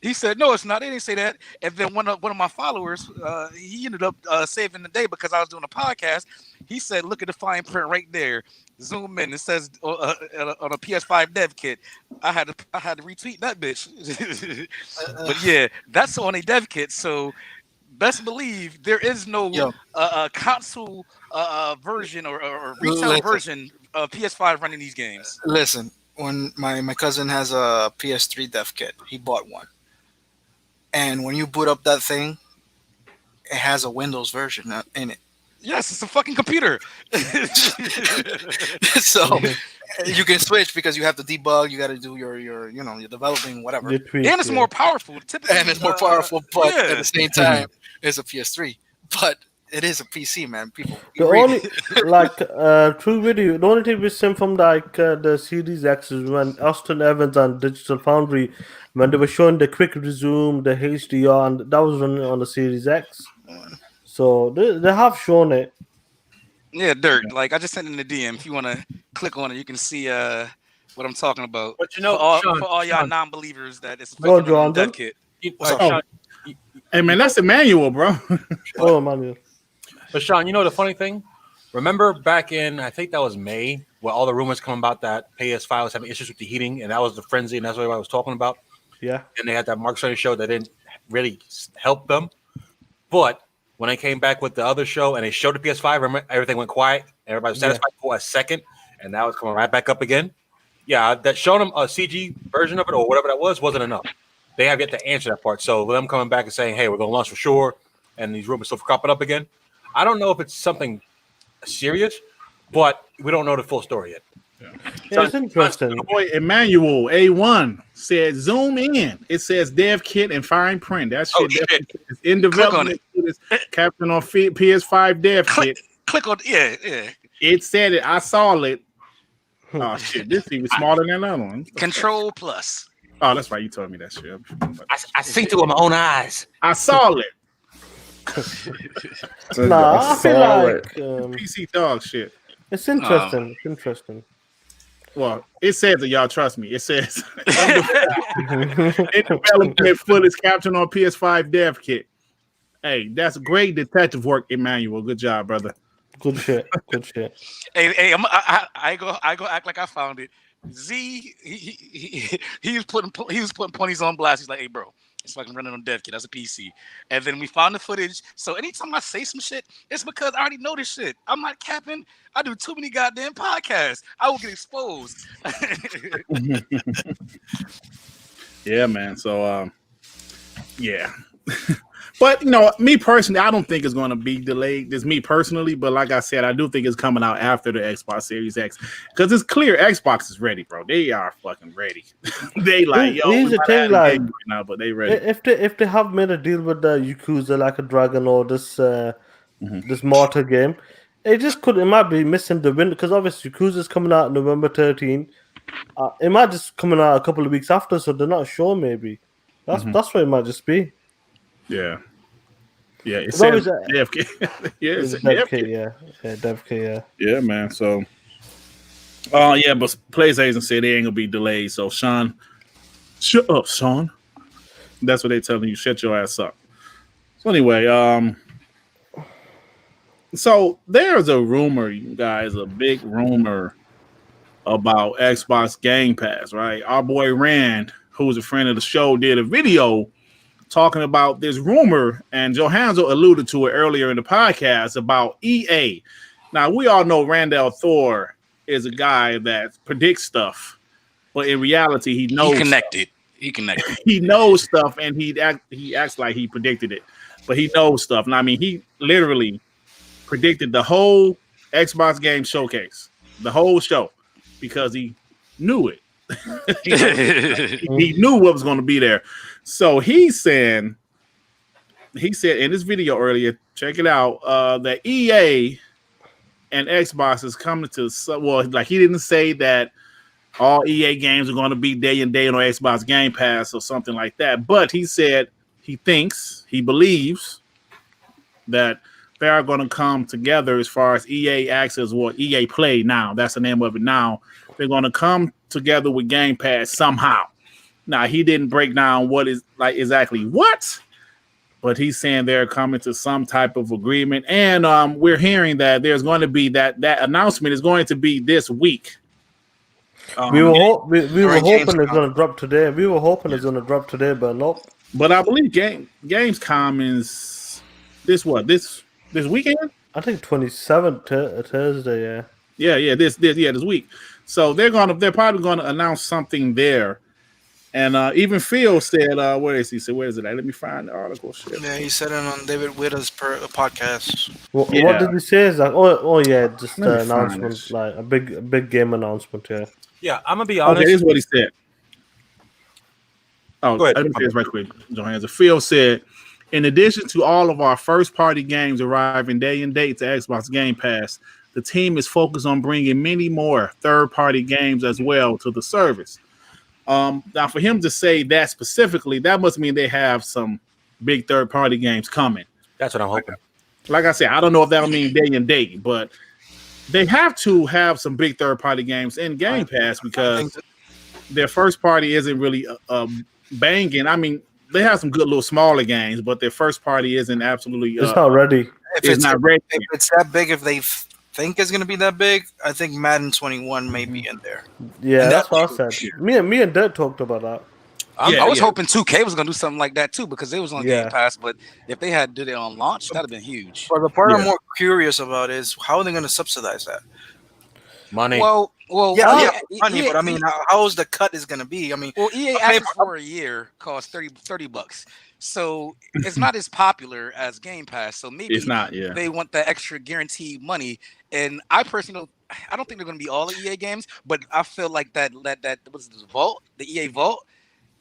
S3: He said, "No, it's not." They didn't say that. And then one of my followers, he ended up saving the day because I was doing a podcast. He said, "Look at the fine print right there. Zoom in. It says on a PS5 dev kit." I had to retweet that bitch. But yeah, that's on a dev kit. So best believe there is no console version or retail version of PS5 running these games.
S6: Listen, when my cousin has a PS3 dev kit, he bought one. And when you boot up that thing, it has a Windows version in it.
S3: Yes, it's a fucking computer.
S6: So you can switch because you have to debug. You got to do your developing, whatever.
S3: And it's more powerful. Typically,
S6: and it's more powerful, but at the same time, it's a PS3. But it is a PC, man. People.
S2: The only true video. The only thing we seen from the Series X is when Austin Evans and Digital Foundry, when they were showing the quick resume, the HDR, and that was running on the Series X. So they have shown it.
S3: Yeah, Dirt. Like I just sent in the DM. If you want to click on it, you can see what I'm talking about.
S5: But
S3: for all y'all non-believers, that it's a dev kit.
S1: Hey man, that's Emmanuel, bro.
S2: Emmanuel.
S5: But Sean, you know the funny thing? Remember back in, I think that was May, where all the rumors come about that PS5 was having issues with the heating, and that was the frenzy, and that's what everybody was talking about.
S2: Yeah.
S5: And they had that Mark Cerny show that didn't really help them. But when they came back with the other show and they showed the PS5, remember, everything went quiet. Everybody was satisfied for a second, and now it's coming right back up again. Yeah, that showing them a CG version of it or whatever that wasn't enough. They have yet to answer that part. So them coming back and saying, hey, we're going to launch for sure, and these rumors still cropping up again. I don't know if it's something serious, but we don't know the full story yet.
S2: Yeah, it's interesting.
S1: Boy, Emmanuel A1 said zoom in. It says dev kit and fine print. That shit is in development. It's captain on PS5 dev kit.
S3: Click on yeah.
S1: It said it. I saw it. Oh shit, this is even smaller than that one.
S3: Control plus.
S1: Oh, that's right. You told me that shit.
S5: I see through with my own eyes.
S1: I saw it.
S2: I feel like
S1: PC dog shit.
S2: It's interesting. It's interesting.
S1: Well, it says that y'all trust me. It says in development footage captured on PS5 dev kit. Hey, that's great detective work, Emmanuel. Good job, brother.
S2: Good shit. Good shit.
S3: Hey, I go act like I found it. Z, he was putting ponies on blast. He's like, hey, bro, it's fucking running on dev kit. That's a PC. And then we found the footage. So anytime I say some shit, it's because I already know this shit. I'm not capping. I do too many goddamn podcasts. I will get exposed.
S1: Yeah, man. So, yeah. But, me personally, I don't think it's going to be delayed. It's me personally. But like I said, I do think it's coming out after the Xbox Series X. Because it's clear Xbox is ready, bro. They are fucking ready. They like,
S2: here's the thing, like,
S1: right now, but they ready.
S2: If they have made a deal with the Yakuza, like a Dragon or this Mortar game, it might be missing the window. Because obviously Yakuza is coming out November 13. It might just coming out a couple of weeks after, so they're not sure maybe. That's what it might just be.
S1: Yeah. Yeah, it's DevK. Yeah, it's
S2: DevK, yeah, DevK, yeah.
S1: Yeah, man. So, yeah, but PlayStation said they ain't gonna be delayed. So, Sean, shut up, Sean. That's what they telling you. Shut your ass up. So anyway, so there's a rumor, you guys, a big rumor about Xbox Game Pass, right? Our boy Rand, who's a friend of the show, did a video talking about this rumor, and Johanzo alluded to it earlier in the podcast about EA. Now, we all know Randall Thor is a guy that predicts stuff, but in reality, he knows.
S3: He connected.
S1: He knows stuff, and he acts like he predicted it, but he knows stuff. And I mean, he literally predicted the whole Xbox game showcase, the whole show, because he knew it. He knew what was going to be there. So he said in this video earlier, check it out, that EA and Xbox is coming to, well, like he didn't say that all EA games are going to be day and day on Xbox Game Pass or something like that, but he said he believes that they are going to come together as far as EA Access or EA Play now. That's the name of it now. They're going to come together with Game Pass somehow. Now, he didn't break down what is like exactly what, but he's saying they're coming to some type of agreement. And we're hearing that there's going to be that announcement is going to be this week.
S2: We were hoping it's going to drop today. We were hoping it's going to drop today, but nope.
S1: But I believe Gamescom is this weekend?
S2: I think 27th Thursday.
S1: Yeah. This week. So they're probably gonna announce something there. And even Phil said, where is he? Where is it at? Let me find the article. Shit.
S6: Yeah, he said it on David Witta's podcast.
S2: What did he say? Is that just an announcement, like a big game announcement.
S5: Yeah, I'm gonna be honest.
S1: Okay, this is what he said. Oh,
S5: go ahead.
S1: Let me say this right quick, Johannes. Phil said, in addition to all of our first-party games arriving day and date to Xbox Game Pass, the team is focused on bringing many more third-party games as well to the service. Now, for him to say that specifically, that must mean they have some big third-party games coming.
S5: That's what I'm hoping.
S1: Like I said, I don't know if that'll mean day and date, but they have to have some big third-party games in Game Pass because their first party isn't really banging. I mean, they have some good little smaller games, but their first party isn't absolutely.
S2: It's not ready.
S1: It's not ready.
S6: If it's that big, if they think it's going to be that big, I think Madden 21 may be in there.
S2: Yeah, that's what I said. Me and Dirt talked about that.
S3: I was hoping 2K was going to do something like that too because it was on Game Pass. But if they had did it on launch, that'd have been huge.
S6: But the part I'm more curious about is how are they going to subsidize that?
S5: Money.
S3: Well,
S6: money. But I mean, how's the cut is going to be? I mean,
S3: EA Access for a year costs $30. So it's not as popular as Game Pass. So maybe
S1: it's not. Yeah,
S3: they want that extra guaranteed money. And I personally I don't think they're going to be all the EA games, but I feel like that what's this vault, the EA vault.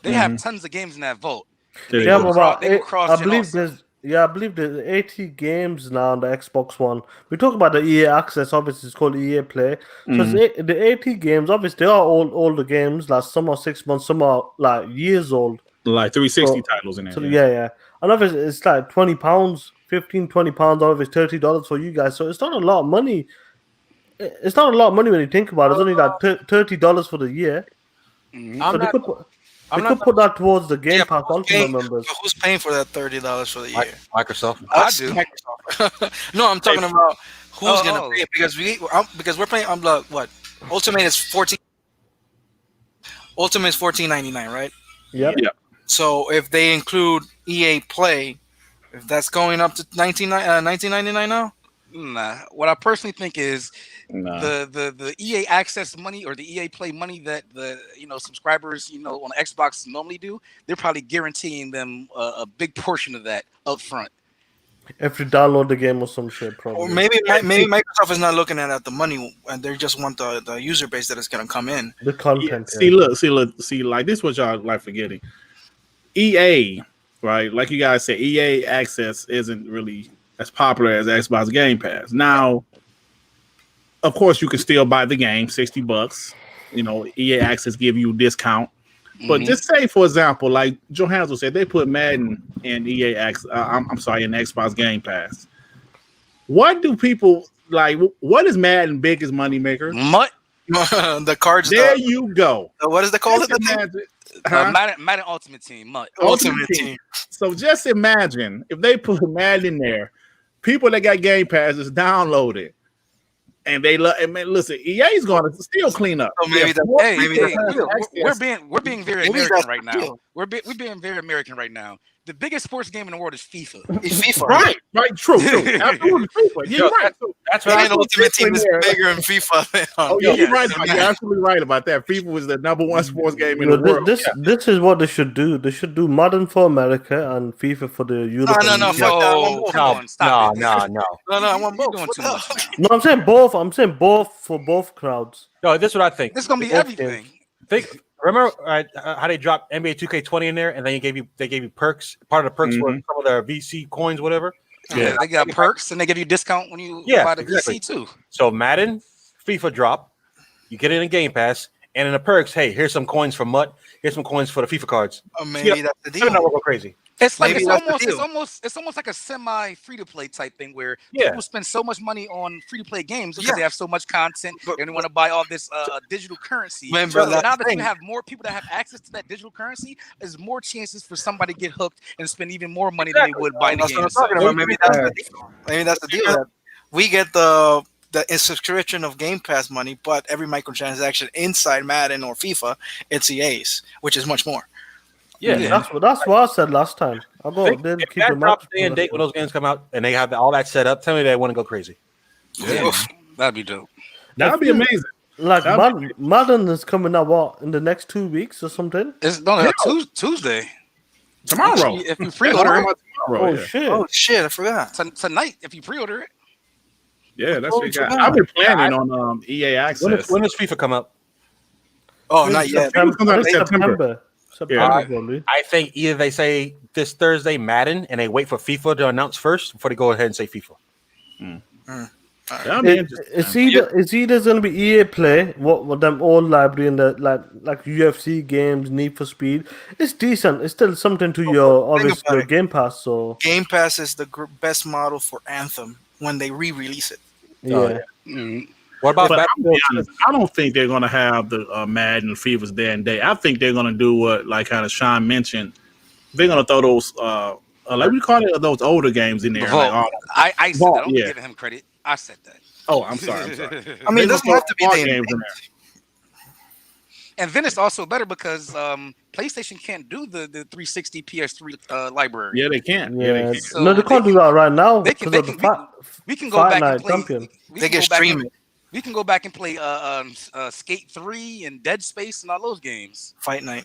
S3: They have tons of games in that vault.
S2: I believe there's 80 games now on the Xbox One. We talk about the EA Access, obviously it's called EA Play. So the 80 games, obviously they are all older games, like some are 6 months, some are like years old.
S1: Like 360 titles in there.
S2: So, yeah. And obviously it's like £20, £15-20, or if it's $30 for you guys. So it's not a lot of money. It's not a lot of money when you think about it. It's only like $30 for the year. So they could put that towards the Game Pass Ultimate members.
S6: But who's paying for that $30 for the year?
S5: Microsoft.
S3: I do.
S6: Microsoft. No, I'm talking about who's gonna pay it because we're paying. I'm like, what? Ultimate is $14. Ultimate is $14.99, right?
S2: Yep.
S6: So if they include EA Play, if that's going up to $19.99 now.
S3: Nah. What I personally think is the EA Access money or the EA Play money that the subscribers on Xbox normally do, they're probably guaranteeing them a big portion of that up front.
S2: If you download the game or some shit, probably.
S6: Or maybe Microsoft is not looking at the money and they just want the user base that is going to come in.
S2: The content.
S1: See, like this is what y'all like forgetting. EA, right? Like you guys said, EA Access isn't really as popular as Xbox Game Pass. Now, of course, you can still buy the game, $60. EA Access give you a discount. But just say, for example, like Johannes said, they put Madden in EA Access. In Xbox Game Pass. What do people like? What is Madden biggest money maker?
S3: Mutt.
S6: The cards.
S1: There you go.
S6: What is the call?
S3: Madden Ultimate Team. Mutt.
S6: Ultimate Team.
S1: So just imagine if they put Madden in there. People that got Game Pass just download it, and they love. Listen, EA's going to still clean up.
S6: So maybe
S3: we're being very American right now. We're being very American right now. The biggest sports game in the world is FIFA.
S1: Right, true. Absolutely, FIFA. You're right.
S6: That's right. Ultimate Team is bigger than FIFA.
S1: You're right. You're absolutely right about that. FIFA was the number one sports game in the world.
S2: This is what they should do. They should do Madden for America and FIFA for the Europe.
S6: No.
S3: Stop it.
S6: No. I want both.
S3: Doing too much.
S2: No, I'm saying both. I'm saying both for both crowds.
S5: No, this is what I think.
S3: This is gonna be everything.
S5: Remember how they dropped NBA 2K20 in there, and then they gave you perks. Part of the perks were some of their VC coins, whatever.
S3: Yeah, they got perks, and they give you discount when you buy the VC too.
S5: So Madden, FIFA drop, you get it in Game Pass, And in the perks, hey, here's some coins for Mutt. Here's some coins for the FIFA cards.
S6: Maybe that's the deal.
S5: We'll go crazy.
S3: It's like
S6: Maybe
S3: it's almost like a semi free to play type thing where people spend so much money on free to play games because they have so much content and they want to buy all this digital currency.
S6: Man,
S3: so
S6: bro,
S3: now that you have more people that have access to that digital currency, there's more chances for somebody to get hooked and spend even more money than they would buying the game.
S6: Maybe that's the deal. Maybe that's the deal. We get the subscription of Game Pass money, but every microtransaction inside Madden or FIFA, it's EA's, which is much more.
S5: Yeah.
S2: That's what I said last time. I'll go
S5: if that drops day and date when those games come out and they have all that set up, tell me they want to go crazy.
S3: Yeah. That'd be dope.
S1: That'd be amazing.
S2: Like Madden is coming out in the next 2 weeks or something?
S3: It's Tuesday.
S1: Tomorrow.
S3: If you pre-order it.
S6: Shit, I forgot.
S3: Tonight, if you pre-order it.
S1: Yeah, that's what you got. I've been planning on EA Access.
S5: When does FIFA come out?
S6: Oh, not yet.
S2: September.
S5: I think either they say this Thursday Madden and they wait for FIFA to announce first before they go ahead and say FIFA.
S2: It's either going to be EA Play, what them old library and the like UFC games, Need for Speed. It's decent. It's still something to your Game Pass. So
S6: Game Pass is the best model for Anthem when they re-release it.
S2: Yeah.
S5: What about
S1: I don't think they're going to have the Madden Fever's day and day. I think they're going to do what, like kind of Sean mentioned. They're going to throw those, like we call it, those older games in there.
S3: I said that. I'm giving him credit. I said that.
S1: Oh, I'm sorry.
S6: I mean, it doesn't have to be
S1: games in there.
S3: And then it's also better because PlayStation can't do the 360 PS3 library.
S1: Yeah, they can.
S2: So no, they can't do that right now.
S3: We can go back and play.
S6: They can stream it.
S3: We can go back and play Skate 3 and Dead Space and all those games.
S6: Fight Night,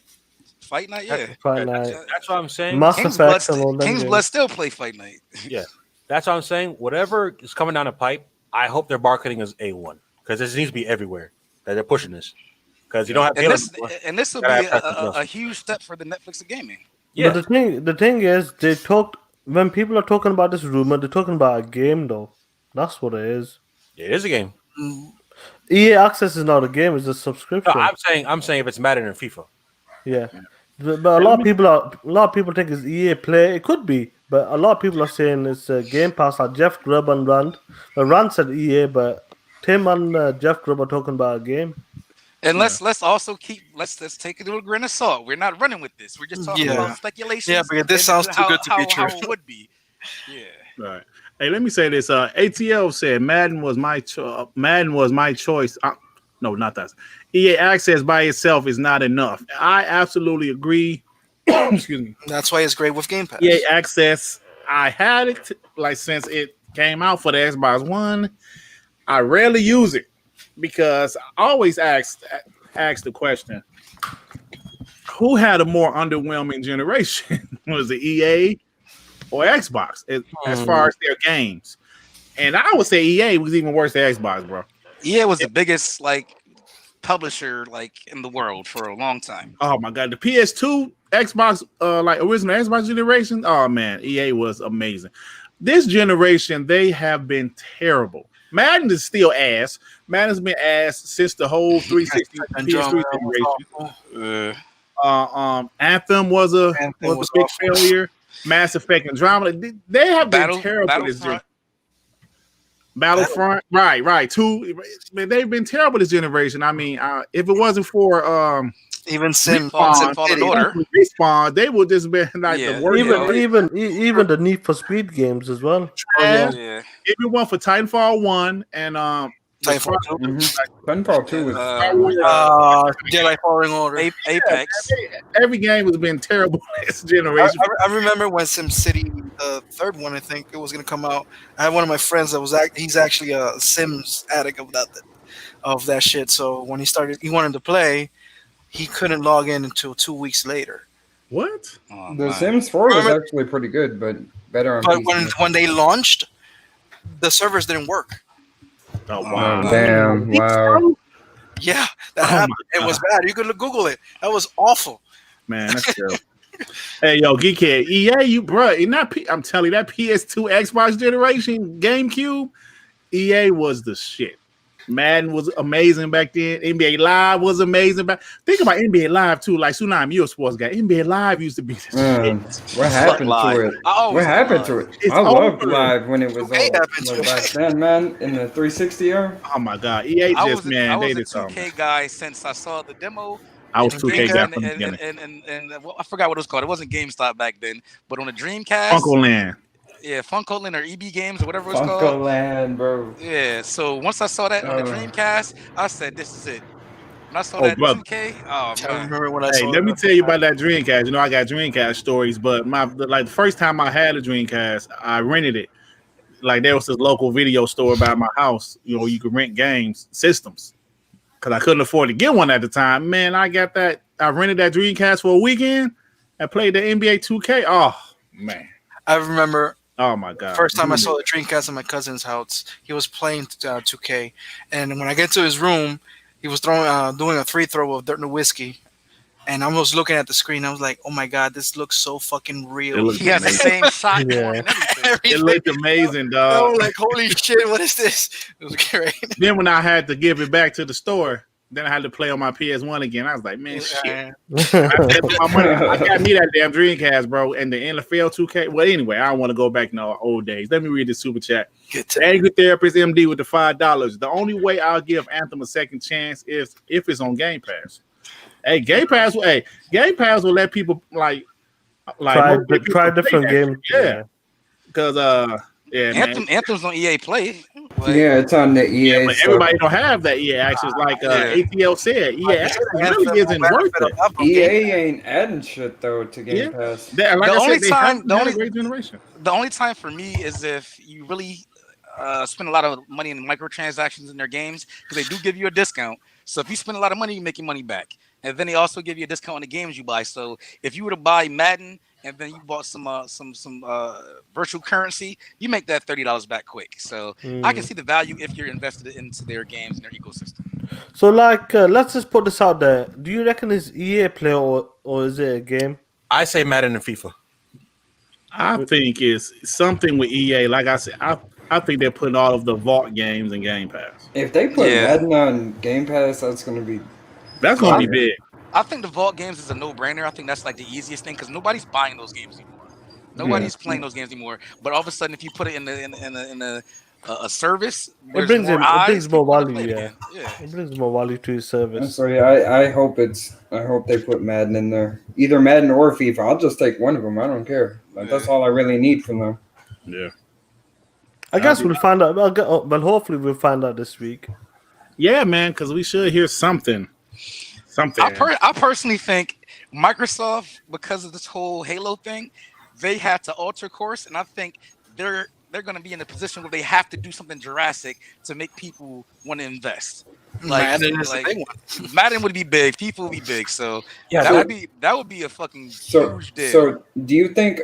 S3: yeah.
S2: Fight Night.
S5: That's what I'm saying.
S3: King's Blood still play Fight Night.
S5: Yeah, that's what I'm saying. Whatever is coming down the pipe, I hope their marketing is A1 because this needs to be everywhere that they're pushing this. Because you don't have
S3: and this will be a huge step for the Netflix of gaming.
S2: Yeah. But the thing is, when people are talking about this rumor, they're talking about a game though. That's what it is.
S5: It is a game.
S2: EA Access is not a game; it's a subscription.
S5: No, I'm saying if it's Madden or FIFA.
S2: Yeah, but a lot of people think it's EA Play. It could be, but a lot of people are saying it's Game Pass. Like Jeff Grubb and Rand. Rand said EA, but Tim and Jeff Grubb are talking about a game.
S3: And let's take it with a grain of salt. We're not running with this. We're just talking about speculation.
S6: Yeah, but this sounds too good to be true.
S3: How it would be. Yeah.
S1: Right. Hey, let me say this. ATL said Madden was my choice. No, not that. EA Access by itself is not enough. I absolutely agree. Excuse me.
S6: That's why it's great with Game Pass.
S1: EA Access. I had it since it came out for the Xbox One. I rarely use it because I always ask the question: who had a more underwhelming generation? Was it EA or Xbox as far as their games? And I would say EA was even worse than Xbox, bro.
S3: EA was the biggest publisher in the world for a long time.
S1: Oh my god, the PS2, Xbox, original Xbox generation. Oh man, EA was amazing. This generation, they have been terrible. Madden is still ass. Madden's been ass since the whole 360 PS3 generation. Anthem was a big failure. Mass Effect and Andromeda, they have been terrible this generation. Battlefront, right. They've been terrible this generation. I mean, if it wasn't for
S3: even Fallen Order,
S1: Respawn, they would just been the worst.
S2: Even the Need for Speed games as well.
S1: If it weren't for Titanfall 1 and
S4: Titanfall 2 was
S6: Jedi Fallen Order,
S3: Apex.
S1: Every game has been terrible this generation.
S6: I remember when SimCity, the third one, I think it was going to come out. I had one of my friends that he's actually a Sims addict of that shit. So when he wanted to play, he couldn't log in until 2 weeks later.
S1: What?
S4: The Sims 4 was actually pretty good, but better on PC.
S6: But when they launched, the servers didn't work.
S1: Oh wow!
S4: Damn! Wow!
S6: Yeah, that happened. It was bad. You could Google it. That was awful.
S1: Man, that's terrible. Hey, yo, Geekhead, EA, I'm telling you, that PS2 Xbox generation, GameCube, EA was the shit. Madden was amazing back then. NBA Live was amazing back. Think about NBA Live too. Like Tsunami, you're a sports guy. NBA Live used to be the shit.
S4: What happened to it? What happened to it? I loved Live when it was all back then, man. In the 360 era.
S1: Oh my God, EA just man,
S3: I
S1: they
S3: was
S1: did
S3: a 2K guy since I saw the demo.
S1: I was 2K guy from the
S3: and,
S1: beginning.
S3: and well, I forgot what it was called. It wasn't GameStop back then, but on the Dreamcast.
S1: Funko Land.
S3: Yeah, Funko Land or EB Games or whatever it's called.
S4: Funko Land, bro.
S3: Yeah, so once I saw that on the Dreamcast, I said, "This is it." When I saw that 2K,
S6: I remember when I saw.
S1: Let me tell you about that Dreamcast. You know, I got Dreamcast stories, but the first time I had a Dreamcast, I rented it. Like there was this local video store by my house. You know, you could rent games systems because I couldn't afford to get one at the time. Man, I got that. I rented that Dreamcast for a weekend and played the NBA 2K. Oh man,
S6: I remember.
S1: Oh my God!
S6: First time I saw the Dreamcast in my cousin's house, he was playing 2K, and when I get to his room, he was doing a free throw of Dirt and Whiskey, and I was looking at the screen. I was like, "Oh my God, this looks so fucking real."
S3: He has the same shot form and everything.
S1: It looked amazing, dog.
S6: I was like, "Holy shit, what is this?" It was great.
S1: Then when I had to give it back to the store, then I had to play on my PS1 again. I was like, man, shit. I got me that damn Dreamcast, bro, and the NFL 2K. Well, anyway, I don't want to go back in the old days. Let me read the super chat. Angry Therapist MD with the $5. The only way I'll give Anthem a second chance is if it's on Game Pass. Hey, Game Pass will let people like
S2: try different games.
S1: Yeah. Because
S3: Anthem's on EA Play.
S4: Yeah, it's on the EA.
S1: Yeah, but everybody don't have that EA access. Like ATL said, EA access really isn't worth it.
S4: EA ain't adding shit though to Game Pass.
S3: The only time for me is if you really spend a lot of money in microtransactions in their games because they do give you a discount. So if you spend a lot of money, you make your money back, and then they also give you a discount on the games you buy. So if you were to buy Madden and then you bought some virtual currency, you make that $30 back quick. So I can see the value if you're invested into their games and their ecosystem.
S2: So let's just put this out there. Do you reckon it's EA Play or is it a game?
S5: I say Madden and FIFA.
S1: I think it's something with EA. Like I said, I think they're putting all of the Vault games in Game Pass.
S4: If they put Madden on Game Pass, that's going to be
S1: big.
S3: I think the Vault games is a no-brainer. I think that's like the easiest thing because nobody's buying those games anymore. Nobody's playing those games anymore. But all of a sudden, if you put it in a service,
S2: it brings more value. Yeah, it brings more value to your service.
S4: So I hope they put Madden in there. Either Madden or FIFA. I'll just take one of them. I don't care. That's all I really need from them.
S1: Yeah.
S2: I guess we'll find out. Well, hopefully we'll find out this week.
S1: Yeah, man, because we should hear something.
S3: I personally think Microsoft, because of this whole Halo thing, they had to alter course, and I think they're going to be in a position where they have to do something drastic to make people want to invest. Madden would be big, FIFA would be big, so that would be a fucking huge deal.
S4: So do you think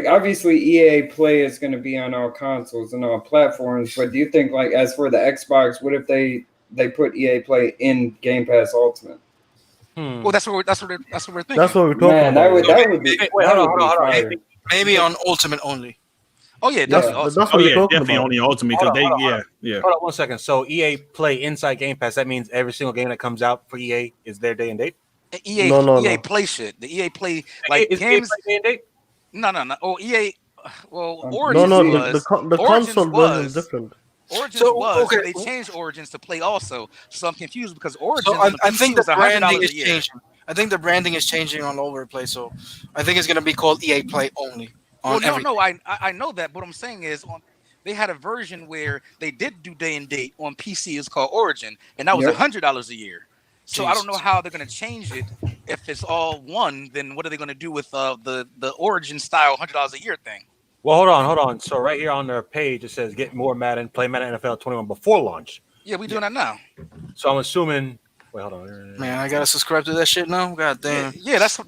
S4: obviously EA Play is going to be on all consoles and all platforms, but do you think as for the Xbox, what if they put EA Play in Game Pass Ultimate?
S3: Well, that's what we're thinking.
S2: That's what we're talking about.
S4: That would be. Wait, hold on.
S6: Maybe on Ultimate only.
S3: Oh yeah, definitely.
S1: Definitely only Ultimate because
S5: Hold on 1 second. So EA Play inside Game Pass. That means every single game that comes out for EA is their day and date.
S3: EA Play shit. The EA Play games.
S5: Day and date?
S3: No. Oh, EA. Well, Origins
S2: the console version is different.
S3: Origins they changed Origins to Play also. So I'm confused because Origins.
S6: So I think the branding is changing. I think the branding is changing all over the place. So I think it's going to be called EA Play only.
S3: I know that. But what I'm saying is, they had a version where they did do day and date on PC. It's called Origin, and that was $100 a year. So I don't know how they're going to change it. If it's all one, then what are they going to do with the Origin style $100 a year thing?
S5: Well, hold on. So right here on their page, it says get more Madden, play Madden NFL 21 before launch.
S3: Yeah, we're doing that now.
S5: So I'm assuming. Wait, hold on.
S6: Man, I gotta subscribe to that shit now. God damn.
S3: Yeah, that's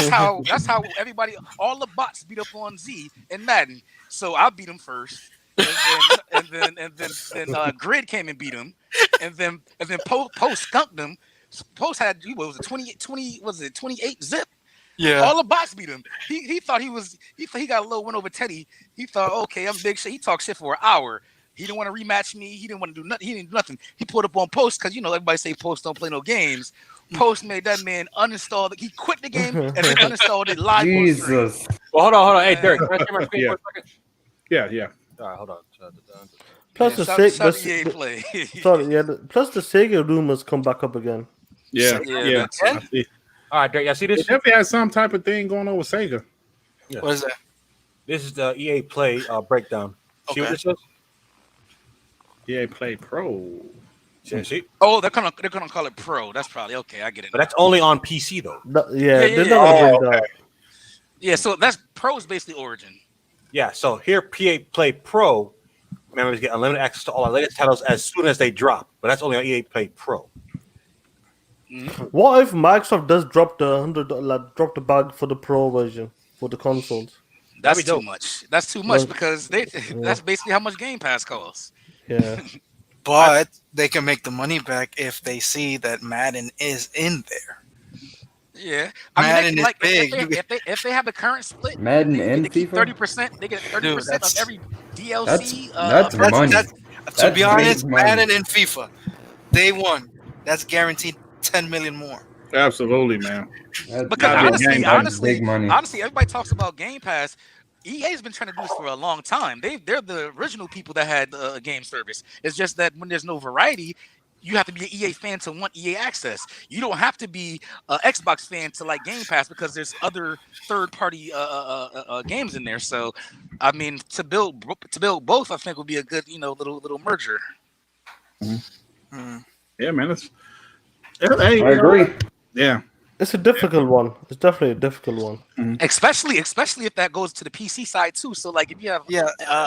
S3: how everybody, all the bots beat up on Z and Madden. So I beat him first, and then Grid came and beat him, and then Post skunked him. Post had what was it 28 zip.
S6: Yeah,
S3: all the bots beat him. He thought he got a little win over Teddy. He thought, okay, I'm big shit. He talked shit for an hour. He didn't want to rematch me. He didn't want to do nothing. He didn't do nothing. He put up on Post because everybody say Post don't play no games. Post made that man uninstall it. He quit the game and then uninstalled it live.
S4: Jesus.
S5: Well, hold on. Hey, Derek, can I share my screen for a second?
S1: Yeah.
S5: All right, hold on.
S2: Plus the
S3: Sega
S2: rumors come back up again.
S1: Yeah.
S3: Yeah.
S5: All right, Derek, y'all see this?
S1: They definitely has some type of thing going on with Sega.
S5: Yeah.
S6: What is that?
S5: This is the EA Play breakdown. See what this is?
S1: EA Play Pro.
S5: See?
S3: Oh, they're gonna call it Pro. That's probably okay. I get it.
S5: But that's only on PC though.
S2: They're not gonna bring that.
S3: Yeah, so that's Pro is basically Origin.
S5: Yeah, so here EA Play Pro members get unlimited access to all our latest titles as soon as they drop, but that's only on EA Play Pro.
S2: What if Microsoft does drop the bag for the Pro version for the consoles?
S3: That's too much. That's too much because that's basically how much Game Pass costs.
S2: Yeah.
S6: But they can make the money back if they see that Madden is in there.
S3: Yeah,
S6: Madden is big.
S3: If they have the current split,
S4: Madden and
S3: they keep
S4: FIFA?
S3: 30%. They get 30% of every DLC.
S4: That's money.
S6: To be honest,
S4: big money.
S6: Madden and FIFA, day one, that's guaranteed 10 million more.
S1: Absolutely, man.
S3: Because
S4: big money.
S3: honestly, everybody talks about Game Pass. EA's been trying to do this for a long time. They're the original people that had a game service. It's just that when there's no variety, you have to be an EA fan to want EA access. You don't have to be an Xbox fan to like Game Pass because there's other third-party games in there. So, I mean, to build both, I think would be a good little merger.
S1: Mm-hmm. Yeah, man.
S4: I agree.
S1: Yeah.
S2: It's a difficult one. It's definitely a difficult one.
S1: Mm-hmm.
S3: Especially if that goes to the PC side too. So like if you have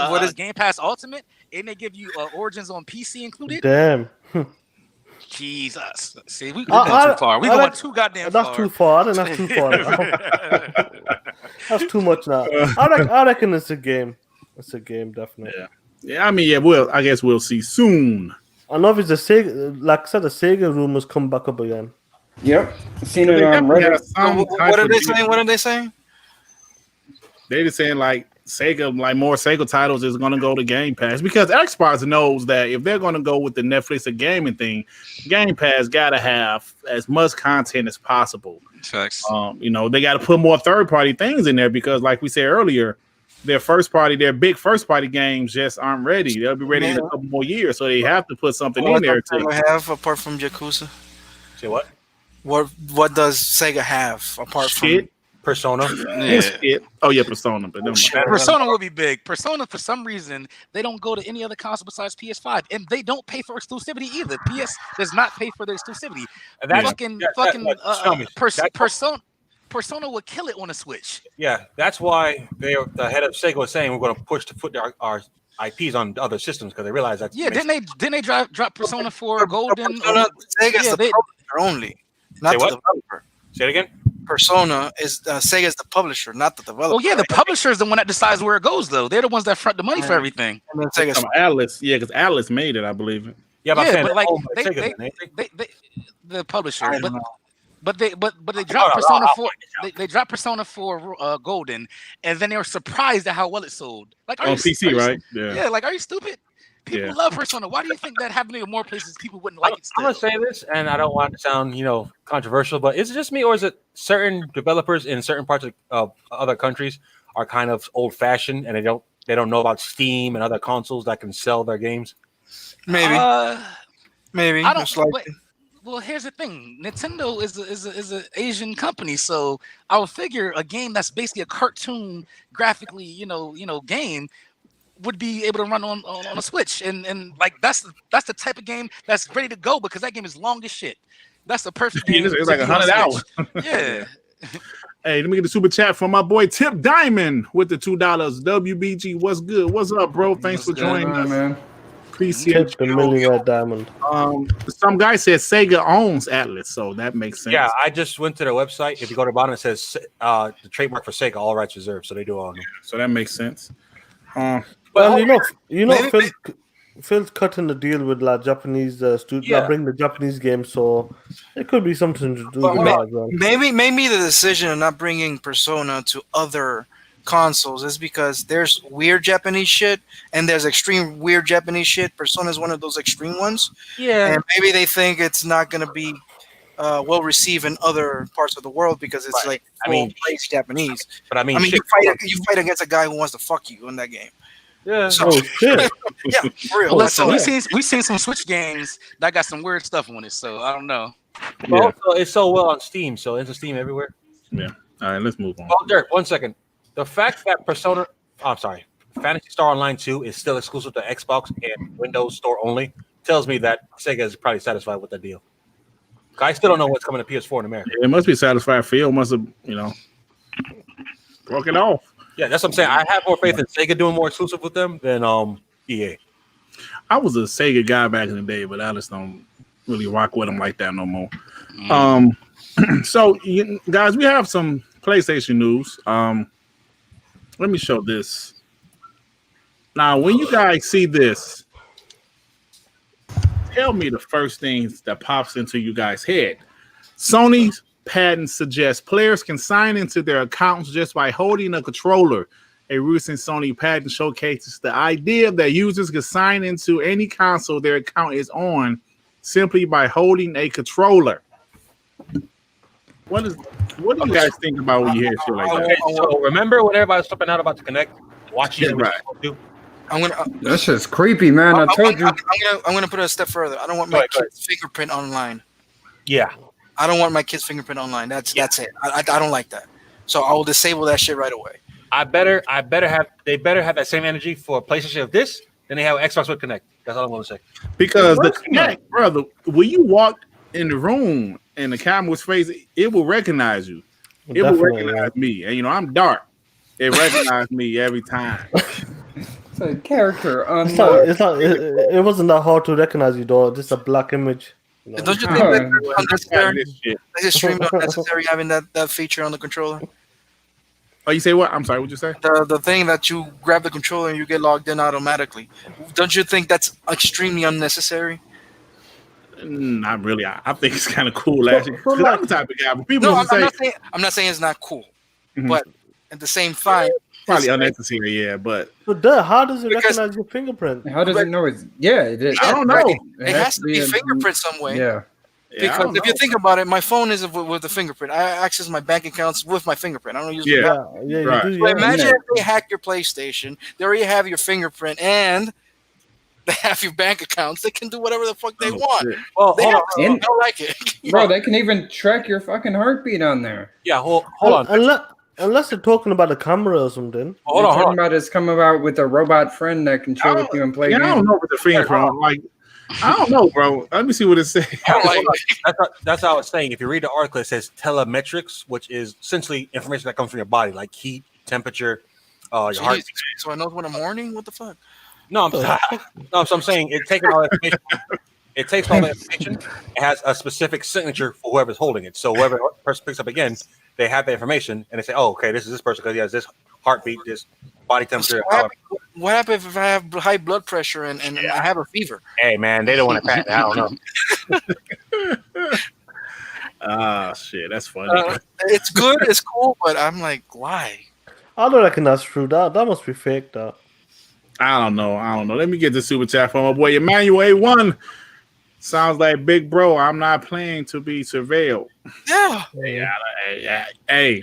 S3: what is Game Pass Ultimate and they give you Origins on PC included.
S2: Damn.
S3: Jesus. See, we're going too far. We're going too goddamn far.
S2: That's too far. I think that's too far. That's too much now. I reckon it's a game. It's a game, definitely.
S1: Yeah. I mean, I guess we'll see soon.
S2: I know if it's the Sega, like I said, the Sega rumors come back up again.
S4: Yep, seen it on Reddit.
S6: What are they saying? What are they saying?
S1: They're just saying like Sega, like more Sega titles is going to go to Game Pass because Xbox knows that if they're going to go with the Netflix of gaming thing, Game Pass got to have as much content as possible.
S3: Facts.
S1: They got to put more third-party things in there because, like we said earlier, their big first-party games just aren't ready. They'll be ready in a couple more years, so they have to put something in there.
S6: Sega have apart from Yakuza?
S5: Say what?
S6: What does Sega have apart from
S5: Persona?
S1: Oh yeah, Persona. But
S3: Persona will be big. Persona, for some reason, they don't go to any other console besides PS5, and they don't pay for exclusivity either. PS does not pay for the exclusivity. Persona would kill it on a Switch.
S5: Yeah, that's why the head of Sega was saying we're going to push to put our IPs on other systems because they realize that.
S3: Yeah, didn't they drop Persona 4 Golden?
S6: Sega's the publisher only, not the developer.
S5: Say it again.
S6: Persona is Sega's the publisher, not the developer.
S3: Oh yeah, the publisher is the one that decides where it goes, though. They're the ones that front the money for everything.
S6: And then Sega's
S1: Atlas, because Atlas made it, I believe.
S3: Yeah, but like the publisher, but they dropped Persona 4. They dropped Persona 4 Golden, and then they were surprised at how well it sold. Like on PC, right? Yeah. Like, are you stupid? People love Persona. Why do you think that happening in more places people wouldn't like it still?
S5: I'm gonna say this, and I don't want to sound controversial, but is it just me, or is it certain developers in certain parts of other countries are kind of old fashioned and they don't know about Steam and other consoles that can sell their games?
S6: Maybe. Maybe.
S3: I don't. Well, here's the thing. Nintendo is an Asian company, so I would figure a game that's basically a cartoon graphically, game would be able to run on a Switch, and like that's the type of game that's ready to go because that game is long as shit. That's the perfect game.
S1: It's like 100 hours.
S3: Yeah.
S1: Hey, let me get the super chat from my boy Tip Diamond with the $2. WBG, what's good? What's up, bro? Thanks for joining us, man. Appreciate
S2: the millionaire diamond.
S1: Some guy says Sega owns Atlas, so that makes sense.
S5: Yeah, I just went to their website. If you go to the bottom, it says the trademark for Sega, all rights reserved. So they do own.
S1: So that makes sense.
S2: Well, Phil's cutting the deal with Japanese studio, bring the Japanese game, so it could be something to do with that as well.
S6: Maybe the decision of not bringing Persona to other consoles is because there's weird Japanese shit and there's extreme weird Japanese shit. Persona is one of those extreme ones.
S5: Yeah.
S6: And maybe they think it's not going to be well received in other parts of the world because it's like full-place Japanese.
S5: But I mean,
S6: you fight against a guy who wants to fuck you in that game.
S5: Yeah.
S6: So,
S2: shit.
S6: yeah, for real.
S3: Listen, we seen some Switch games that got some weird stuff on it, so I don't know.
S5: Well, also, it's so well on Steam, so it's on Steam everywhere.
S1: Yeah. All right, let's move on.
S5: Well, Dirk, 1 second. The fact that Phantasy Star Online 2 is still exclusive to Xbox and Windows Store only tells me that Sega is probably satisfied with that deal. I still don't know what's coming to PS4 in America.
S1: It must be satisfied. Phil must have, broke it off.
S5: Yeah, that's what I'm saying. I have more faith in Sega doing more exclusive with them than EA.
S1: I was a Sega guy back in the day, but I just don't really rock with them like that no more. So, guys, we have some PlayStation news. Let me show this. Now, when you guys see this, tell me the first things that pops into you guys' head. Sony's patent suggests players can sign into their accounts just by holding a controller. A recent Sony patent showcases the idea that users can sign into any console their account is on simply by holding a controller. What do you guys think about when you hear shit like that?
S5: Okay, so remember when everybody was flipping out about the Kinect? Watching
S4: That's just creepy, man. I told you.
S6: I'm gonna put it a step further. I don't want my kid's fingerprint online.
S5: Yeah.
S6: I don't want my kid's fingerprint online. That's it. I don't like that. So I will disable that shit right away.
S5: They better have that same energy for PlayStation of this than they have Xbox with Kinect. That's all I'm gonna say.
S1: Because the Kinect, brother, when you walk in the room and the camera was facing, it will recognize you. It will recognize me. And I'm dark. It recognized me every time.
S4: It's a character.
S2: It wasn't that hard to recognize you, though. Just a black image.
S6: Don't you think that's unnecessary? It's extremely unnecessary having that feature on the controller.
S1: Oh, you say what? I'm sorry, what'd you say?
S6: The thing that you grab the controller and you get logged in automatically. Don't you think that's extremely unnecessary?
S1: Not really. I think it's kind of cool, actually. Because I'm the type of guy. But people
S6: I'm not saying it's not cool, but at the same time,
S1: probably unnecessary. Yeah, but
S2: how does it recognize your fingerprint?
S4: How does it know it's? Yeah, it is.
S1: I don't know.
S6: It has to be a fingerprint some way.
S4: Yeah.
S6: Because if you think about it, my phone is with the fingerprint. I access my bank accounts with my fingerprint. I don't use
S1: right.
S6: So imagine if they hack your PlayStation. They already have your fingerprint and they have your bank accounts. They can do whatever the fuck they want.
S1: Shit.
S5: Well,
S6: they don't like it.
S4: Bro, they can even track your fucking heartbeat on there.
S5: Yeah, hold on.
S2: Unless they're talking about a camera or something.
S4: Hold on. About it's coming about with a robot friend that can chill with you and play games.
S1: I don't know what the fingerprint like. I don't know, bro. Let me see what it says.
S5: That's how it's saying. If you read the article, it says telemetrics, which is essentially information that comes from your body, like heat, temperature, your heart.
S6: So I know when I'm horny? What the fuck?
S5: No, so I'm saying it takes all that information. It takes all that information. It has a specific signature for whoever's holding it. So whoever person picks up again, they have the information and they say, "Oh, okay, this is this person because he has this heartbeat, this body temperature."
S6: So what happens if I have high blood pressure and I have a fever?
S5: Hey, man, they don't want to patent it. I don't know.
S1: Ah, shit, that's funny.
S6: It's good, it's cool, but I'm like, why?
S2: I don't reckon that's true. That must be fake, though.
S1: I don't know. Let me get the super chat from my boy Emmanuel A1. Sounds like big bro. I'm not playing to be surveilled.
S6: Yeah.
S1: Hey,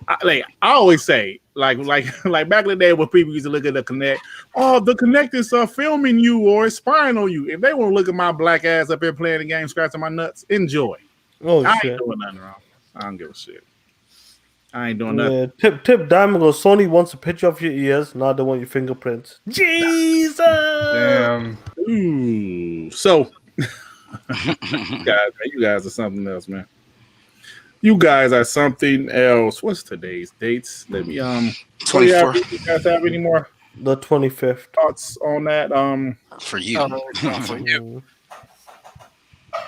S1: I always say, like back in the day when people used to look at the Kinect. Oh, the Kinect is filming you or spying on you. If they want to look at my black ass up here playing the game, scratching my nuts, enjoy. I ain't doing nothing wrong. I don't give a shit. I ain't doing nothing.
S2: Tip Diamond goes, Sony wants a picture of your ears. Now they want your fingerprints. Jesus!
S4: Damn.
S1: Ooh. So, you guys are something else, man. You guys are something else. What's today's dates? Let me
S3: 24.
S1: You guys have any more
S2: The 25th.
S1: thoughts on that?
S3: For you.
S6: For you.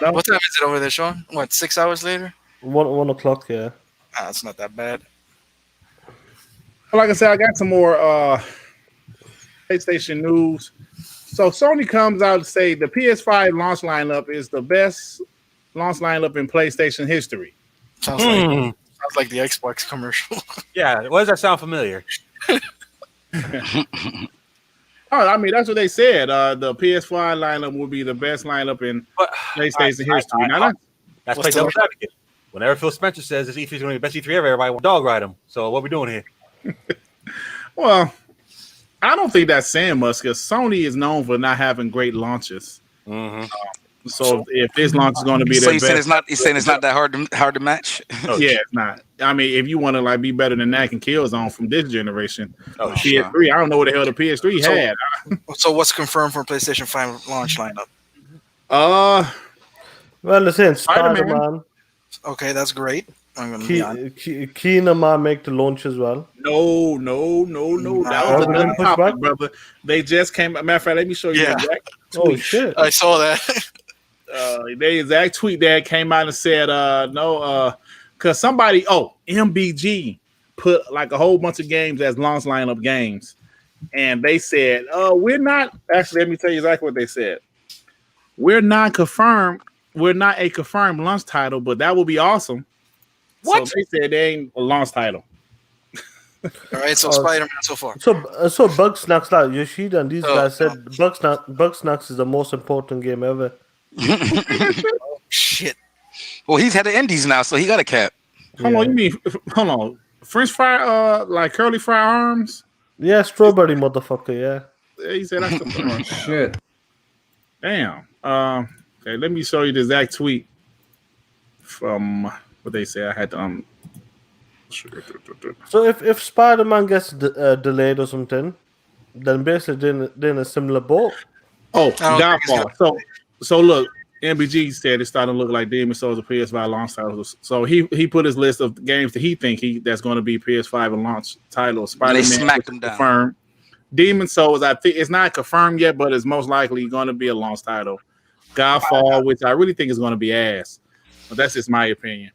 S1: No?
S6: What time is it over there, Sean? What, 6 hours later?
S2: 1 o'clock, yeah.
S6: It's not that bad.
S1: Well, like I said, I got some more PlayStation news. So Sony comes out to say the PS5 launch lineup is the best launch lineup in PlayStation history.
S6: Sounds like the Xbox commercial.
S5: Yeah, why does that sound familiar?
S1: Oh, I mean, that's what they said. The PS5 lineup will be the best lineup in PlayStation history.
S5: That's play devil's advocate. Whenever Phil Spencer says this E3 is going to be the best E3 ever, everybody will dog ride him. So what are we doing here?
S1: Well, I don't think that's saying much because Sony is known for not having great launches.
S5: Mm-hmm.
S1: So if this launch is going to be
S3: So
S1: their
S3: you
S1: best,
S3: saying it's not? You saying it's not that hard to match?
S1: Yeah, it's not. I mean, if you want to like be better than Knack and Killzone from this generation, PS3.
S3: sure.
S1: I don't know what the hell the PS3 had.
S6: So what's confirmed for PlayStation 5 launch lineup?
S2: Well, listen,
S1: Spider-Man.
S2: Spider-Man.
S6: Okay, that's great. I'm gonna be honest.
S2: Kingdom make the launch as well.
S1: No. That was another topic, brother. They just came. Matter of fact, let me show you.
S6: Yeah.
S1: The exact
S2: Oh
S1: tweet.
S2: shit!
S6: I saw that.
S1: The exact tweet that came out and said, no, because somebody, MBG put like a whole bunch of games as launch lineup games, and they said, we're not. Actually, let me tell you exactly what they said. We're not confirmed. We're not a confirmed launch title, but that would be awesome.
S5: What?
S1: So they said they ain't a launch title.
S6: All right, so Spider-Man so far.
S2: So Bugsnax like Yoshida and these guys said Bugsnax is the most important game ever.
S6: Shit.
S3: Well, he's had the indies now, so he got a cap.
S1: Hold on. French fry, like curly fry arms.
S2: Yeah, strawberry motherfucker. Yeah.
S1: He said that's the fun.
S4: Shit.
S1: Damn. Okay, let me show you the exact tweet from what they say. I had to
S2: So if Spider-Man gets delayed or something, then basically they're in a similar boat.
S1: Oh,
S6: I don't think it's
S1: Godfall. So look, MBG said it's starting to look like Demon Souls or PS5 launch titles. So he put his list of games that he think that's going to be PS5 and launch titles. Spider-Man
S3: smacked them down.
S1: confirmed. Demon Souls, I think it's not confirmed yet, but it's most likely going to be a launch title. Godfall, which I really think is going to be ass. But that's just my opinion.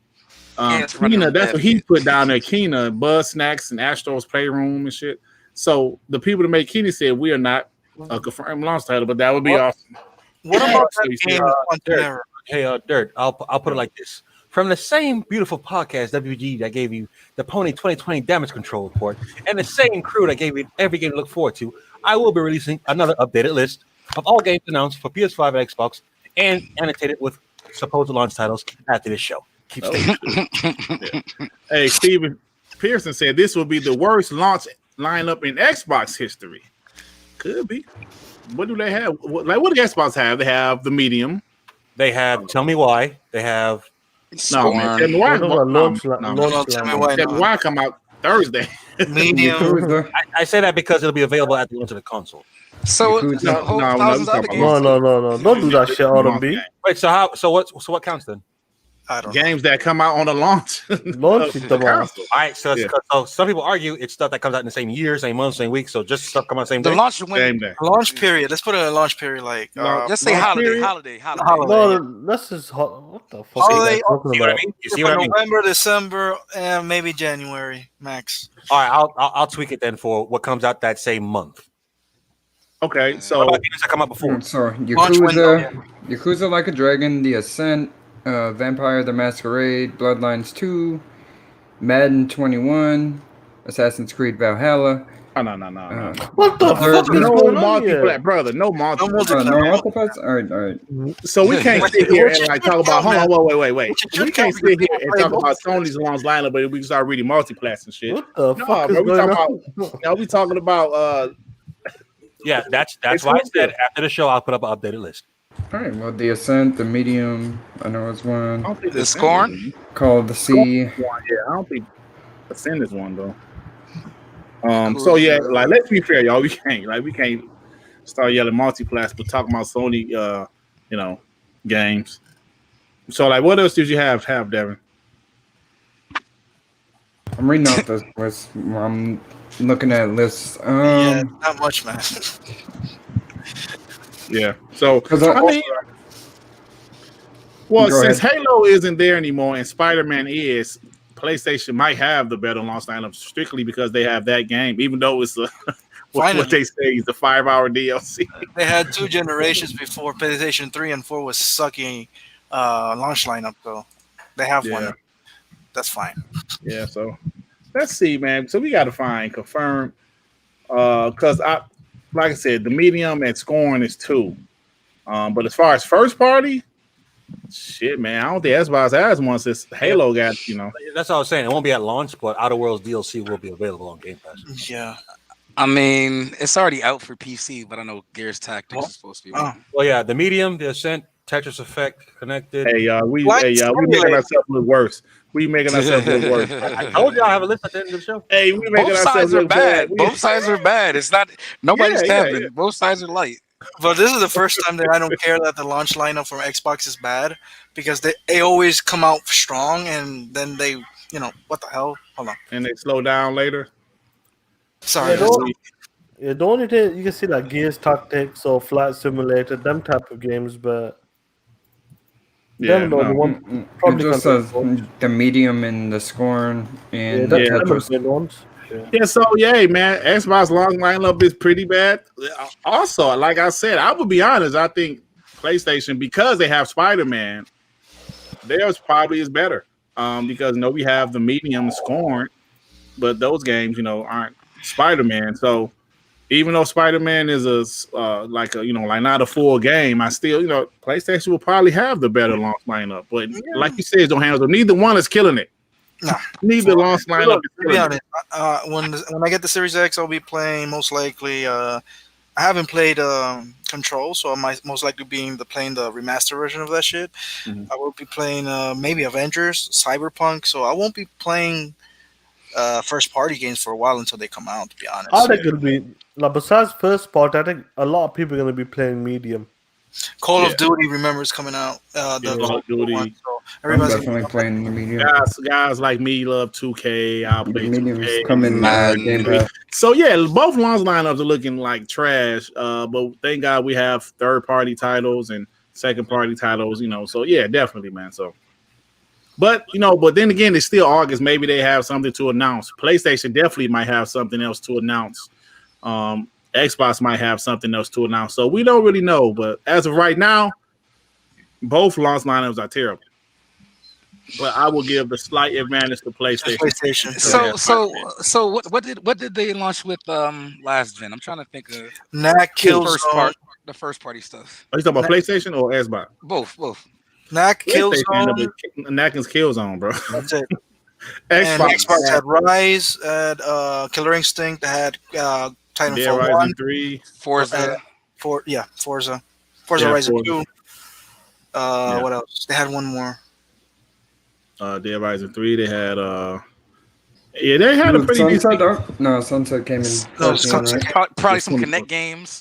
S1: Kena, that's what he put down there. Kena, Buzz Snacks, and Astro's Playroom and shit. So the people that make Kena said we are not a confirmed launch title, but that would be awesome.
S6: What about
S1: So
S6: that
S1: you
S6: game?
S1: see,
S5: Hey, Dirt, I'll put it like this. From the same beautiful podcast, WBG, that gave you the Pony 2020 damage control report, and the same crew that gave you every game to look forward to, I will be releasing another updated list of all games announced for PS5 and Xbox and annotated with supposed launch titles after this show. Keep staying.
S1: Hey, Steven Pearson said this will be the worst launch lineup in Xbox history. Could be. What do they have? What do Xbox have? They have the medium.
S5: They have Tell Me Why. They have
S1: No, man. Tell me why.
S6: Tell me why
S1: Tell me why come out Thursday.
S6: Medium.
S5: I say that because it'll be available at the launch of the console.
S3: So thousands of other games.
S2: No. Don't do that shit, R&B.
S5: Wait, so what counts then?
S6: I don't know.
S1: Games that come out on the launch.
S2: Launch it, come on.
S1: console.
S5: All right, so some people argue it's stuff that comes out in the same year, same month, same week. So just stuff come out the same
S3: The
S5: day.
S3: launch
S1: Same
S3: when
S1: day.
S6: Launch period. Let's put it in a launch period like
S3: just say
S1: launch
S3: holiday.
S1: period?
S2: No, that's just hot. What the fuck?
S6: Holiday-
S2: Are you guys talking
S5: See what I
S2: about?
S5: mean? You see what I mean?
S6: November, December, and maybe January max.
S5: All right, I'll tweak it then for what comes out that same month.
S1: Okay,
S5: What
S1: so
S5: about games that come out before?
S4: So
S6: Launch window,
S4: Yakuza Like a Dragon, The Ascent, Vampire the Masquerade, Bloodlines 2, Madden 21, Assassin's Creed Valhalla.
S1: no.
S2: What the fuck is
S1: No
S2: going on here?
S1: multiplayer, brother. No multiplayer.
S4: No multiplayer? Alright.
S1: So we can't sit here and like talk about. Hold on, wait. We can't sit here and talk about Sony's launch lineup, but we can start reading multiplats and shit.
S2: What the
S1: No,
S2: fuck is
S1: bro, we
S2: going
S1: talking
S2: on?
S1: about. No, we talking about.
S5: Yeah, that's why I said after the show I'll put up an updated list.
S4: Alright, well, The Ascent, The Medium, I know it's
S1: I
S4: one.
S1: don't think
S3: The Scorn?
S4: Called The Sea.
S1: Yeah, I don't think Ascend is one though. So yeah, like let's be fair, y'all. We can't start yelling multiplats, but talking about Sony, games. So like, what else did you have, Devin?
S4: I'm reading off this list. I'm looking at lists.
S6: Yeah, not much, man.
S1: Yeah. So
S4: Go
S1: since
S4: ahead.
S1: Halo isn't there anymore and Spider-Man is, PlayStation might have the better launch lineup strictly because they have that game, even though it's what they say is the 5-hour DLC.
S6: They had 2 generations before PlayStation 3 and 4 was sucking launch lineup, though. They have one. That's fine.
S1: Yeah. So let's see, man. So we got to confirm. Because like I said, the medium and scoring is 2. But as far as first party, shit, man, I don't think Xbox has one since Halo got,
S5: That's what I was saying. It won't be at launch, but Outer Worlds DLC will be available on Game Pass.
S6: Yeah.
S3: I mean, it's already out for PC, but I know Gears Tactics is supposed to be.
S5: Well, yeah, the medium, the Ascent, Tetris Effect, Connected.
S1: we making ourselves look worse. We making ourselves look worse.
S5: I told y'all I have a list at the end of the show.
S1: Hey, we making
S3: Both
S1: ourselves
S3: sides are
S1: look
S3: bad.
S1: bad.
S3: Both sides are bad. It's not nobody's tapping.
S1: Yeah.
S3: Both sides are light.
S6: But this is the first time that I don't care that the launch lineup from Xbox is bad, because they always come out strong and then they, what the hell? Hold on.
S1: And they slow down later.
S6: Sorry.
S2: The only thing you can see like Gears Tactics or Flight Simulator, them type of games, but
S1: Yeah,
S2: the one
S4: It just says the medium and the scoring and the Tetris.
S1: Yeah, so man, Xbox long lineup is pretty bad. Also, like I said, I would be honest, I think PlayStation, because they have Spider-Man, theirs probably is better. Because we have the medium scoring, but those games, aren't Spider-Man. So even though Spider-Man is like not a full game, I still, PlayStation will probably have the better launch lineup. But like you said, Johannes, neither one is killing it.
S6: No,
S1: neither launch lineup.
S6: To be honest, when I get the Series X, I'll be playing most likely. I haven't played Control, so I might most likely playing the remaster version of that shit.
S1: Mm-hmm.
S6: I will be playing maybe Avengers, Cyberpunk. So I won't be playing first party games for a while until they come out. To be honest,
S2: are they going to be besides first party? I think a lot of people are going to be playing medium.
S6: Call of Duty, remember, is coming out.
S1: Call of Duty.
S6: One, so
S4: I'm definitely playing the medium.
S1: Guys like me love 2K. I'll play
S4: medium
S1: 2K.
S4: is coming Game Pass.
S1: So both launch lineups are looking like trash. But thank God we have third party titles and second party titles. So definitely, man. So, but then again, it's still August. Maybe they have something to announce. PlayStation definitely might have something else to announce. Xbox might have something else to announce. So we don't really know. But as of right now, both launch lineups are terrible. But I will give the slight advantage to PlayStation.
S3: So what did they launch with last gen? I'm trying to think of
S6: the
S3: first party stuff.
S1: Are you talking about PlayStation or Xbox?
S3: Both.
S6: Knack Killzone.
S1: Knack's Killzone, bro.
S6: That's it.
S1: Xbox
S6: had Rise, had Killer Instinct, had Titanfall 1,
S1: 3,
S3: Forza.
S6: Forza Horizon 2. What else? They had one more.
S1: Dead Rising 3. They had they had a pretty
S4: Sunset,
S1: decent.
S4: No, Sunset came in.
S6: Sunset.
S4: Right?
S3: Probably some Kinect games.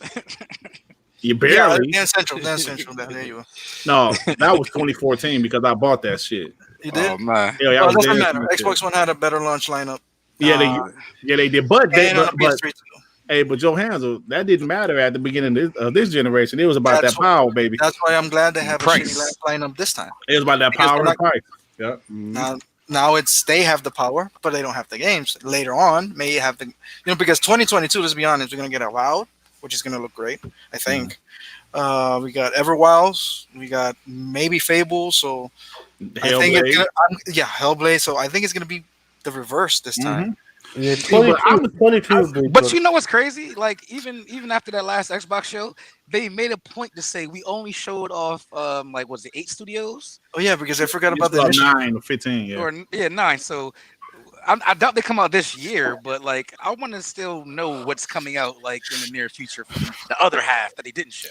S1: You barely.
S6: Dance Central. There you go.
S1: No, that was 2014 because I bought that shit.
S6: You did?
S3: Oh man.
S1: Yeah,
S6: it doesn't matter. Xbox One had a better launch lineup.
S1: They did. But
S6: PS3
S1: Joe Hansel, that didn't matter at the beginning of this generation. It was about that power, baby.
S6: That's why I'm glad they have a shitty last lineup this time.
S1: It was about that power and price. Yeah.
S6: Now they have the power, but they don't have the games. Later on, may have the because 2022. Let's be honest, we're gonna get Avowed, which is gonna look great. I think. We got Everwilds. We got maybe Fable. So I think it's gonna, Hellblade. So I think it's gonna be the reverse this time.
S2: Yeah, 22.
S3: But you know what's crazy? Like even after that last Xbox show, they made a point to say we only showed off was it 8 studios?
S6: Oh yeah, because I forgot about the
S1: 9 or 15. Yeah.
S3: Or 9. So I doubt they come out this year, but I want to still know what's coming out in the near future from the other half that they didn't show.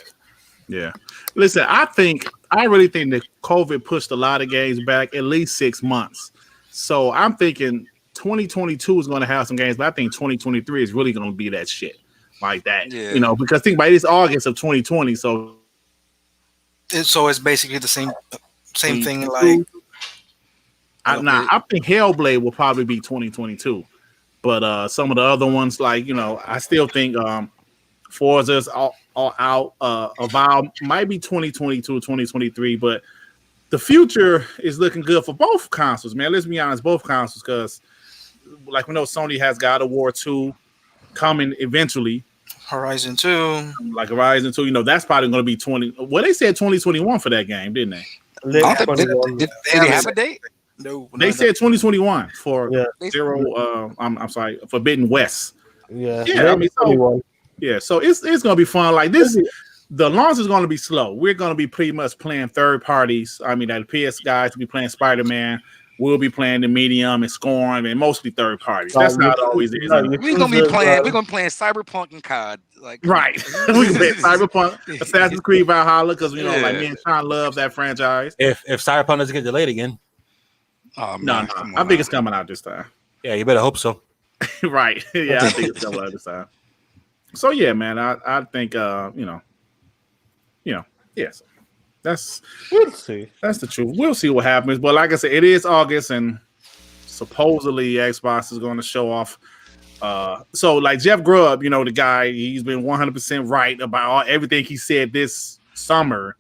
S1: Yeah. Listen, I really think that COVID pushed a lot of games back at least 6 months. So I'm thinking 2022 is going to have some games, but I think 2023 is really going to be that shit like that. Yeah. Because think about it, it's August of 2020. So
S6: it's basically the same thing.
S1: I think Hellblade will probably be 2022, but some of the other ones, I still think Forza's all out. Avowed might be 2022, 2023, but the future is looking good for both consoles, man. Let's be honest, both consoles, because we know Sony has God of War 2 coming eventually.
S6: Horizon 2.
S1: Horizon 2, that's probably going to be they said 2021 for that game, didn't they?
S3: Did they have a date?
S6: No,
S1: They said 2021 for
S2: Yeah.
S1: Zero. I'm sorry, Forbidden West.
S2: Yeah.
S1: Yeah, I mean, so it's gonna be fun. Like this, the launch is gonna be slow. We're gonna be pretty much playing third parties. I mean, the PS guys will be playing Spider-Man. We'll be playing the medium and Scorn and mostly third parties. That's how it always is.
S3: We're gonna be playing. We're gonna play Cyberpunk and COD. Like
S1: right. We can play Cyberpunk, Assassin's Creed Valhalla, because you know, like me and Sean love that franchise.
S5: If Cyberpunk doesn't get delayed again,
S1: no, I think it's coming out this time.
S5: Yeah, you better hope so.
S1: Right. Yeah, I think it's coming out this time. So yeah, man, I think yes.
S2: We'll see.
S1: That's the truth. We'll see what happens. But like I said, it is August, and supposedly Xbox is going to show off. So like Jeff Grubb, you know, the guy, he's been 100% right about everything he said this summer.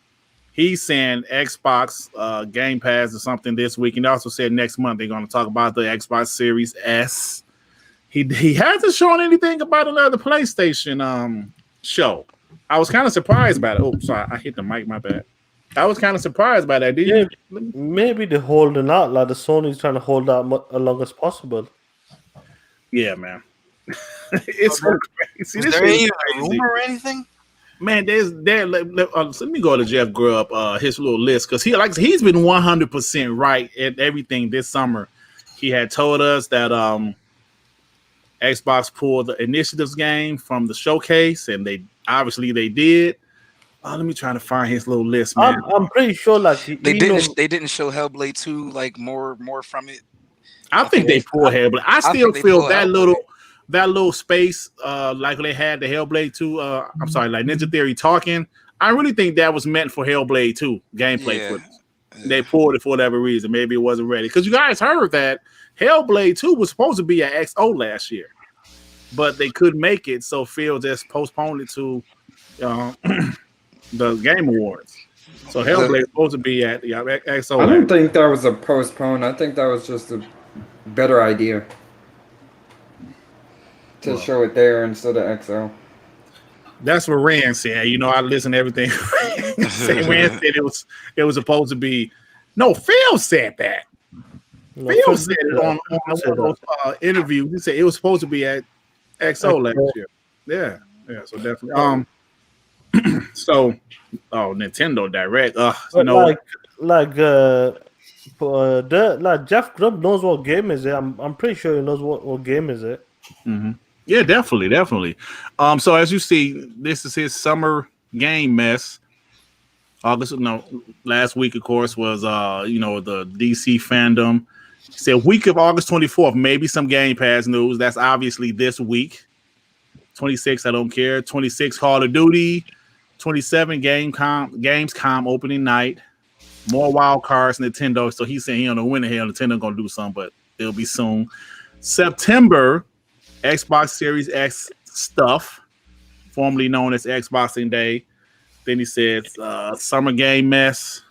S1: He's saying Xbox Game Pass or something this week, and he also said next month they're going to talk about the Xbox Series S. He hasn't shown anything about another PlayStation show. I was kind of surprised about it. Oh, sorry, I hit the mic. My bad. I was kind of surprised by that.
S2: Maybe they're holding out, like the Sony's trying to hold out as long as possible.
S1: Yeah, man. It's so crazy.
S6: Is there any rumor or anything?
S1: Man, let me go to Jeff Grubb, his little list, because he's been 100% right at everything this summer. He had told us that Xbox pulled the Initiatives game from the showcase, and they did. Let me try to find his little list, man.
S2: I'm pretty sure, like
S3: they didn't show Hellblade 2, like more from it.
S1: I think they pulled Hellblade. I still feel that little space, like they had the Hellblade 2. I'm sorry, like Ninja Theory talking. I really think that was meant for Hellblade 2 gameplay footage. They pulled it for whatever reason. Maybe it wasn't ready, because you guys heard that Hellblade 2 was supposed to be at XO last year, but they couldn't make it, so Phil just postponed it to the Game Awards. So Hellblade is supposed to be at XO.
S4: I don't think that was a postpone. I think that was just a better idea to show it there instead of XO.
S1: That's what Rand said. You know, I listen to everything. Rand said it was supposed to be. No, Phil said that.
S2: No,
S1: Phil said it on one of those interviews. He said it was supposed to be at XO last year. Yeah. So definitely. So, Nintendo Direct. You know,
S2: like Jeff Grubb knows what game is it. I'm pretty sure he knows what game is it.
S1: Mm-hmm. Yeah, definitely. So as you see, this is his summer game mess. Last week, of course, was the DC fandom. He said week of August 24th, maybe some Game Pass news. That's obviously this week. 26, I don't care. 26, Call of Duty. 27, Gamescom opening night. More wild cards, Nintendo. So he's saying he don't know when the hell Nintendo gonna do something, but it'll be soon. September, Xbox Series X stuff, formerly known as Xboxing Day. Then he said Summer Game Mess,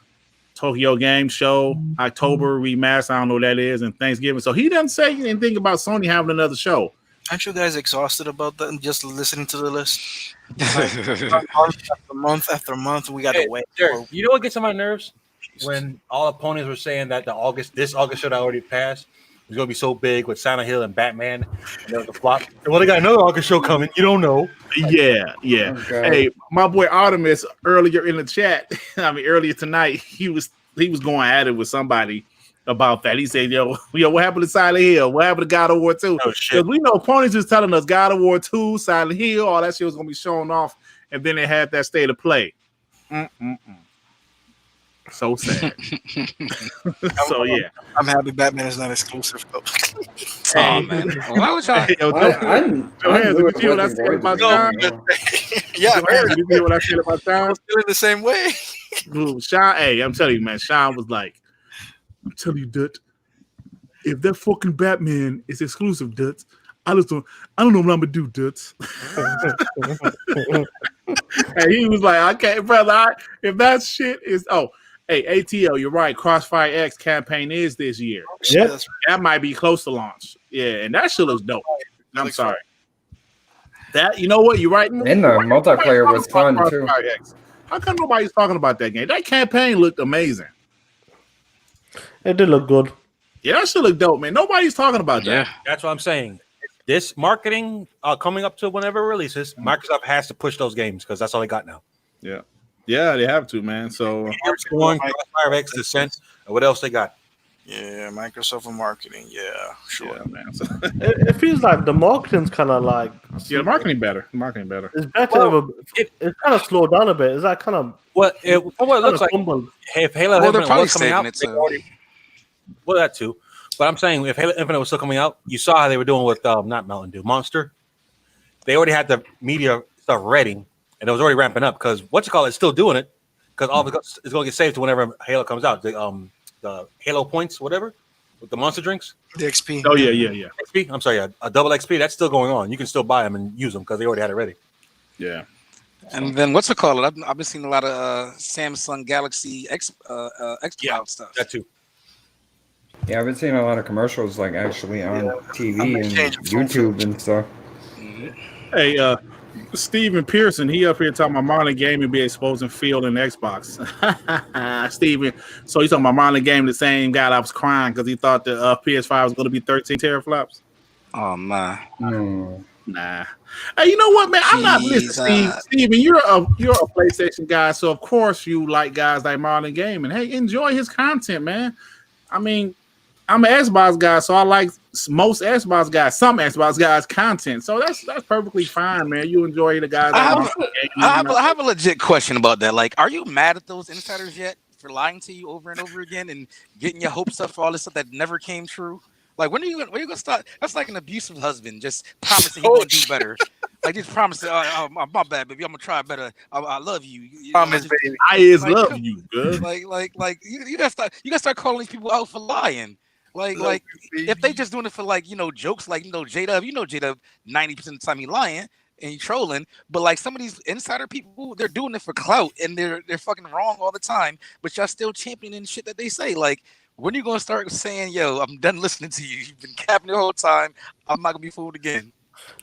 S1: Tokyo Game Show, October Remaster, I don't know what that is, and Thanksgiving. So he doesn't say anything about Sony having another show.
S6: Aren't you guys exhausted about that and just listening to the list? month after month, we got to wait.
S5: You know what gets on my nerves? When all opponents were saying that this August show that already passed was going to be so big with Silent Hill and Batman, and there was a flop. Well, they got another August show coming. You don't know.
S1: Yeah. Okay. Hey, my boy Artemis earlier in the chat, earlier tonight, he was going at it with somebody about that. He said, yo, what happened to Silent Hill? What happened to God of War 2? Because we know opponents was telling us God of War 2, Silent Hill, all that shit was going to be shown off, and then they had that state of play. So sad. So yeah,
S6: I'm happy Batman is not exclusive though.
S3: Oh man, why was y'all?
S1: Did you hear what I said about Sean?
S6: Yeah,
S1: did you hear what I said about Sean?
S6: I'm feeling the same way.
S1: Sean, I'm telling you, man. Sean was like, I'm telling you, Dut, if that fucking Batman is exclusive, Dut, I don't know what I'm gonna do, Dut. And he was like, okay, brother, if that shit is hey, ATL, you're right. Crossfire X campaign is this year.
S2: Yeah,
S1: that might be close to launch. Yeah, and that shit looks dope. I'm sorry. That, you know what? You're right.
S4: And the multiplayer was fun too.
S1: X. How come nobody's talking about that game? That campaign looked amazing.
S2: It did look good.
S1: Yeah, that should look dope, man. Nobody's talking about that.
S3: Yeah.
S5: That's what I'm saying. This marketing coming up to whenever it releases, Microsoft has to push those games because that's all they got now.
S1: Yeah, they have to, man. So
S5: Fire Descent, and what else they got?
S6: Yeah, Microsoft and marketing. Yeah, sure.
S1: yeah, man. So,
S2: It feels like the marketing's kind of like
S1: the marketing better.
S2: It's better.
S5: Well,
S2: it's kind of slowed down a bit. Is that kind of
S5: What it looks like? If Halo
S3: Well, they're
S5: Infinite
S3: probably
S5: was coming
S3: saving
S5: out,
S3: it,
S5: they
S3: too.
S5: already- well, that too. But I'm saying if Halo Infinite was still coming out, you saw how they were doing with not Mountain Dew, Monster. They already had the media stuff ready, and it was already ramping up because it's still doing it because all of it's going to get saved to whenever Halo comes out. The Halo points, whatever, with the Monster drinks.
S6: The XP.
S1: oh yeah.
S5: XP. I'm sorry, a double XP. That's still going on. You can still buy them and use them because they already had it ready.
S1: Yeah.
S3: And then what's it called? I've been seeing a lot of Samsung Galaxy xCloud stuff.
S5: That too.
S4: Yeah, I've been seeing a lot of commercials like actually on TV and
S6: changing phones.
S4: YouTube and stuff.
S1: Hey, Steven Pearson, he up here talking about modern gaming be exposing field and Xbox. Steven, so you talking about modern gaming, the same guy that was crying because he thought the PS5 was going to be 13 teraflops?
S3: Oh man.
S4: No.
S1: Nah. Hey, you know what, man? I'm not listening. Steven, you're a PlayStation guy, so of course you like guys like modern gaming. Hey, enjoy his content, man. I mean, I'm an Xbox guy, so I like some Xbox guys' content. So that's perfectly fine, man. You enjoy the guys.
S3: I have a legit question about that. Like, are you mad at those insiders yet for lying to you over and over again and getting your hopes up for all this stuff that never came true? Like, when are you gonna start? That's like an abusive husband just promising he's gonna do better. Like, just promising, my bad, baby, I'm gonna try better. I love you.
S6: Promise, baby.
S1: I love you, good.
S3: Like you gotta start calling these people out for lying. Like if they just doing it for jokes, J-Dub, 90% of the time he lying and he trolling, but like some of these insider people, they're doing it for clout and they're fucking wrong all the time, but y'all still championing shit that they say. Like, when are you gonna start saying, yo, I'm done listening to you? You've been capping the whole time. I'm not gonna be fooled again.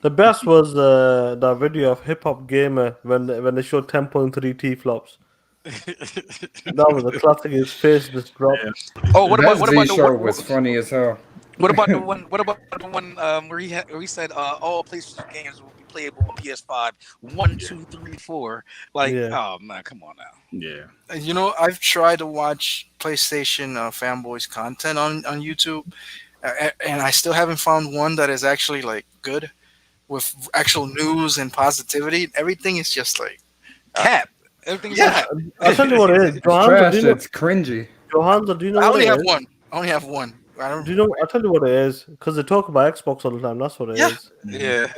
S2: the best was the video of Hip Hop Gamer when they showed 10.3 T flops. That was a classic. His face just dropped.
S1: Yeah.
S3: Oh, what about
S4: Z
S3: the
S4: show
S3: one?
S4: was funny as hell.
S3: What about the one? What about the one where he said all PlayStation games will be playable on PS5? 1, 2, 3, 4. Like, oh man, come on now.
S1: Yeah.
S6: You know, I've tried to watch PlayStation fanboys content on YouTube, and I still haven't found one that is actually like good with actual news and positivity. Everything is just like
S3: Cap. Everything is
S6: Yeah.
S2: I'll tell you what it is.
S4: It's trash. It's cringy.
S2: Johanna, do you know
S6: I
S2: what
S6: only
S2: it
S6: have
S2: is?
S6: one. I only have one. I don't.
S2: Do you know? I'll tell you what it is. Because they talk about Xbox all the time. That's what it is.
S6: Yeah.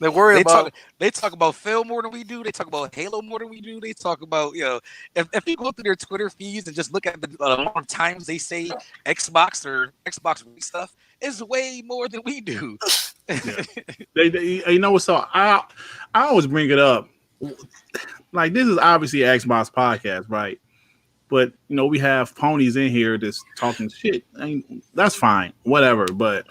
S6: They're worried about.
S3: They talk about Phil more than we do. They talk about Halo more than we do. They talk about, if you go through their Twitter feeds and just look at the amount of times they say Xbox or Xbox stuff, it's way more than we do.
S1: Yeah. They so I always bring it up. Like, this is obviously an Xbox podcast, right? But we have ponies in here that's talking shit. I mean, that's fine, whatever. But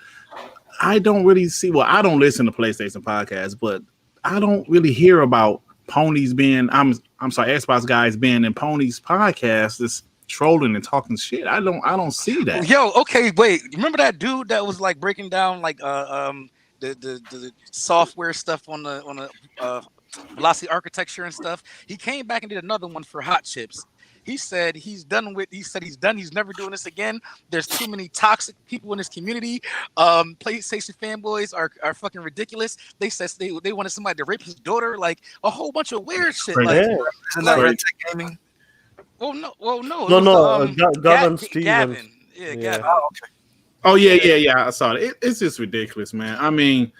S1: I don't really see. Well, I don't listen to PlayStation podcasts, but I don't really hear about ponies being. I'm sorry, Xbox guys being in ponies podcasts, just trolling and talking shit. I don't see that.
S3: Yo, okay, wait. Remember that dude that was like breaking down like the software stuff on the Velocity architecture and stuff? He came back and did another one for Hot Chips. He said he's done. He's never doing this again. There's too many toxic people in this community. PlayStation fanboys are fucking ridiculous. They said they wanted somebody to rape his daughter, like a whole bunch of weird shit. Like,
S6: Isn't that Red Tech Gaming?
S3: well, no.
S2: Gavin Stevens.
S3: Gavin. Yeah, Gavin.
S6: Oh, okay.
S1: Oh yeah. I saw it. It's just ridiculous, man. I mean,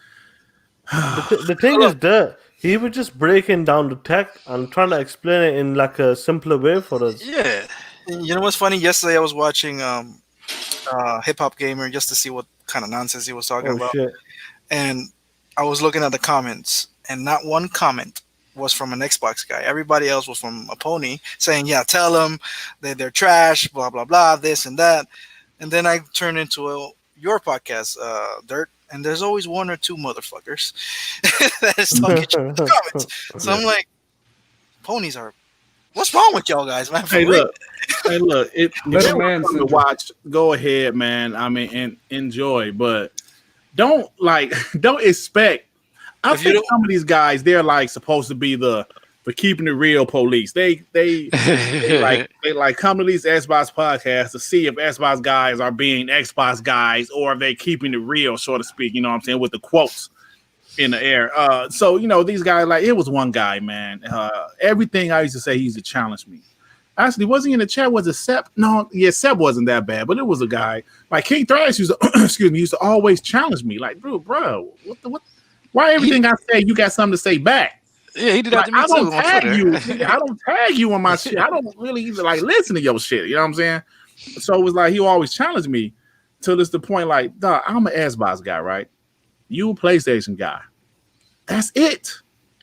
S2: The thing is that he was just breaking down the tech and trying to explain it in like a simpler way for us.
S6: Yeah. You know what's funny? Yesterday I was watching Hip Hop Gamer just to see what kind of nonsense he was talking about.
S2: Shit.
S6: And I was looking at the comments, and not one comment was from an Xbox guy. Everybody else was from a pony saying, yeah, tell them that they're trash, blah, blah, blah, this and that. And then I turned into your podcast, Dirt, and there's always one or two motherfuckers that is talking shit in the comments. So I'm like, ponies are, what's wrong with y'all guys, man?
S1: hey, look, Hey, look, if
S4: Little
S1: you
S4: man
S1: want to
S4: syndrome.
S1: watch, go ahead, man. I mean, and enjoy, but don't expect. I
S6: If you
S1: think
S6: don't-
S1: some of these guys, they're like supposed to be the keeping it real police. They like come to these Xbox podcasts to see if Xbox guys are being Xbox guys or if they keeping it real, so to speak. You know what I'm saying, with the quotes in the air. So these guys, like, it was one guy, man. Everything I used to say, he used to challenge me. Actually, wasn't he in the chat? Was it Sep? No, yeah, Sep wasn't that bad, but it was a guy like King Thrash used to used to always challenge me. Like, bro, what? Why everything I say you got something to say back?
S3: Yeah, he did that
S1: Like,
S3: to me
S1: I don't
S3: too on
S1: tag
S3: Twitter.
S1: you. Nigga, I don't tag you on my shit. I don't really even like listen to your shit. You know what I'm saying? So it was like he always challenged me till it's the point like, dog, I'm an Xbox guy, right? You a PlayStation guy. That's it.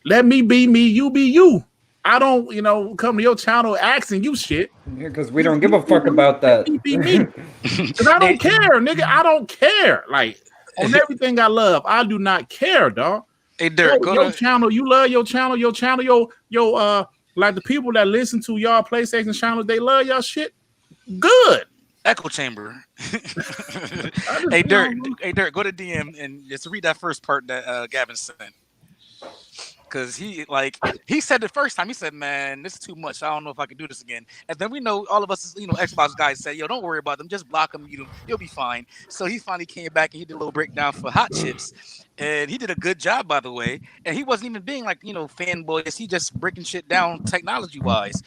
S1: Let me be me, you be you. I don't, come to your channel asking you shit.
S4: Yeah, because we don't give a fuck about that.
S1: Be me. Because I don't care, nigga. I don't care. Like, on everything I love, I do not care, dog.
S3: Hey, Dirk,
S1: Your channel, you love your channel, like the people that listen to y'all PlayStation channels, they love y'all shit. Good.
S3: Echo chamber. Hey, Dirk, go to DM and just read that first part that Gavin sent. Because he said the first time, he said, man, this is too much. I don't know if I can do this again. And then we know all of us, Xbox guys say, yo, don't worry about them. Just block them. You'll be fine. So he finally came back and he did a little breakdown for Hot Chips. And he did a good job, by the way. And he wasn't even being like, fanboys. He just breaking shit down technology-wise.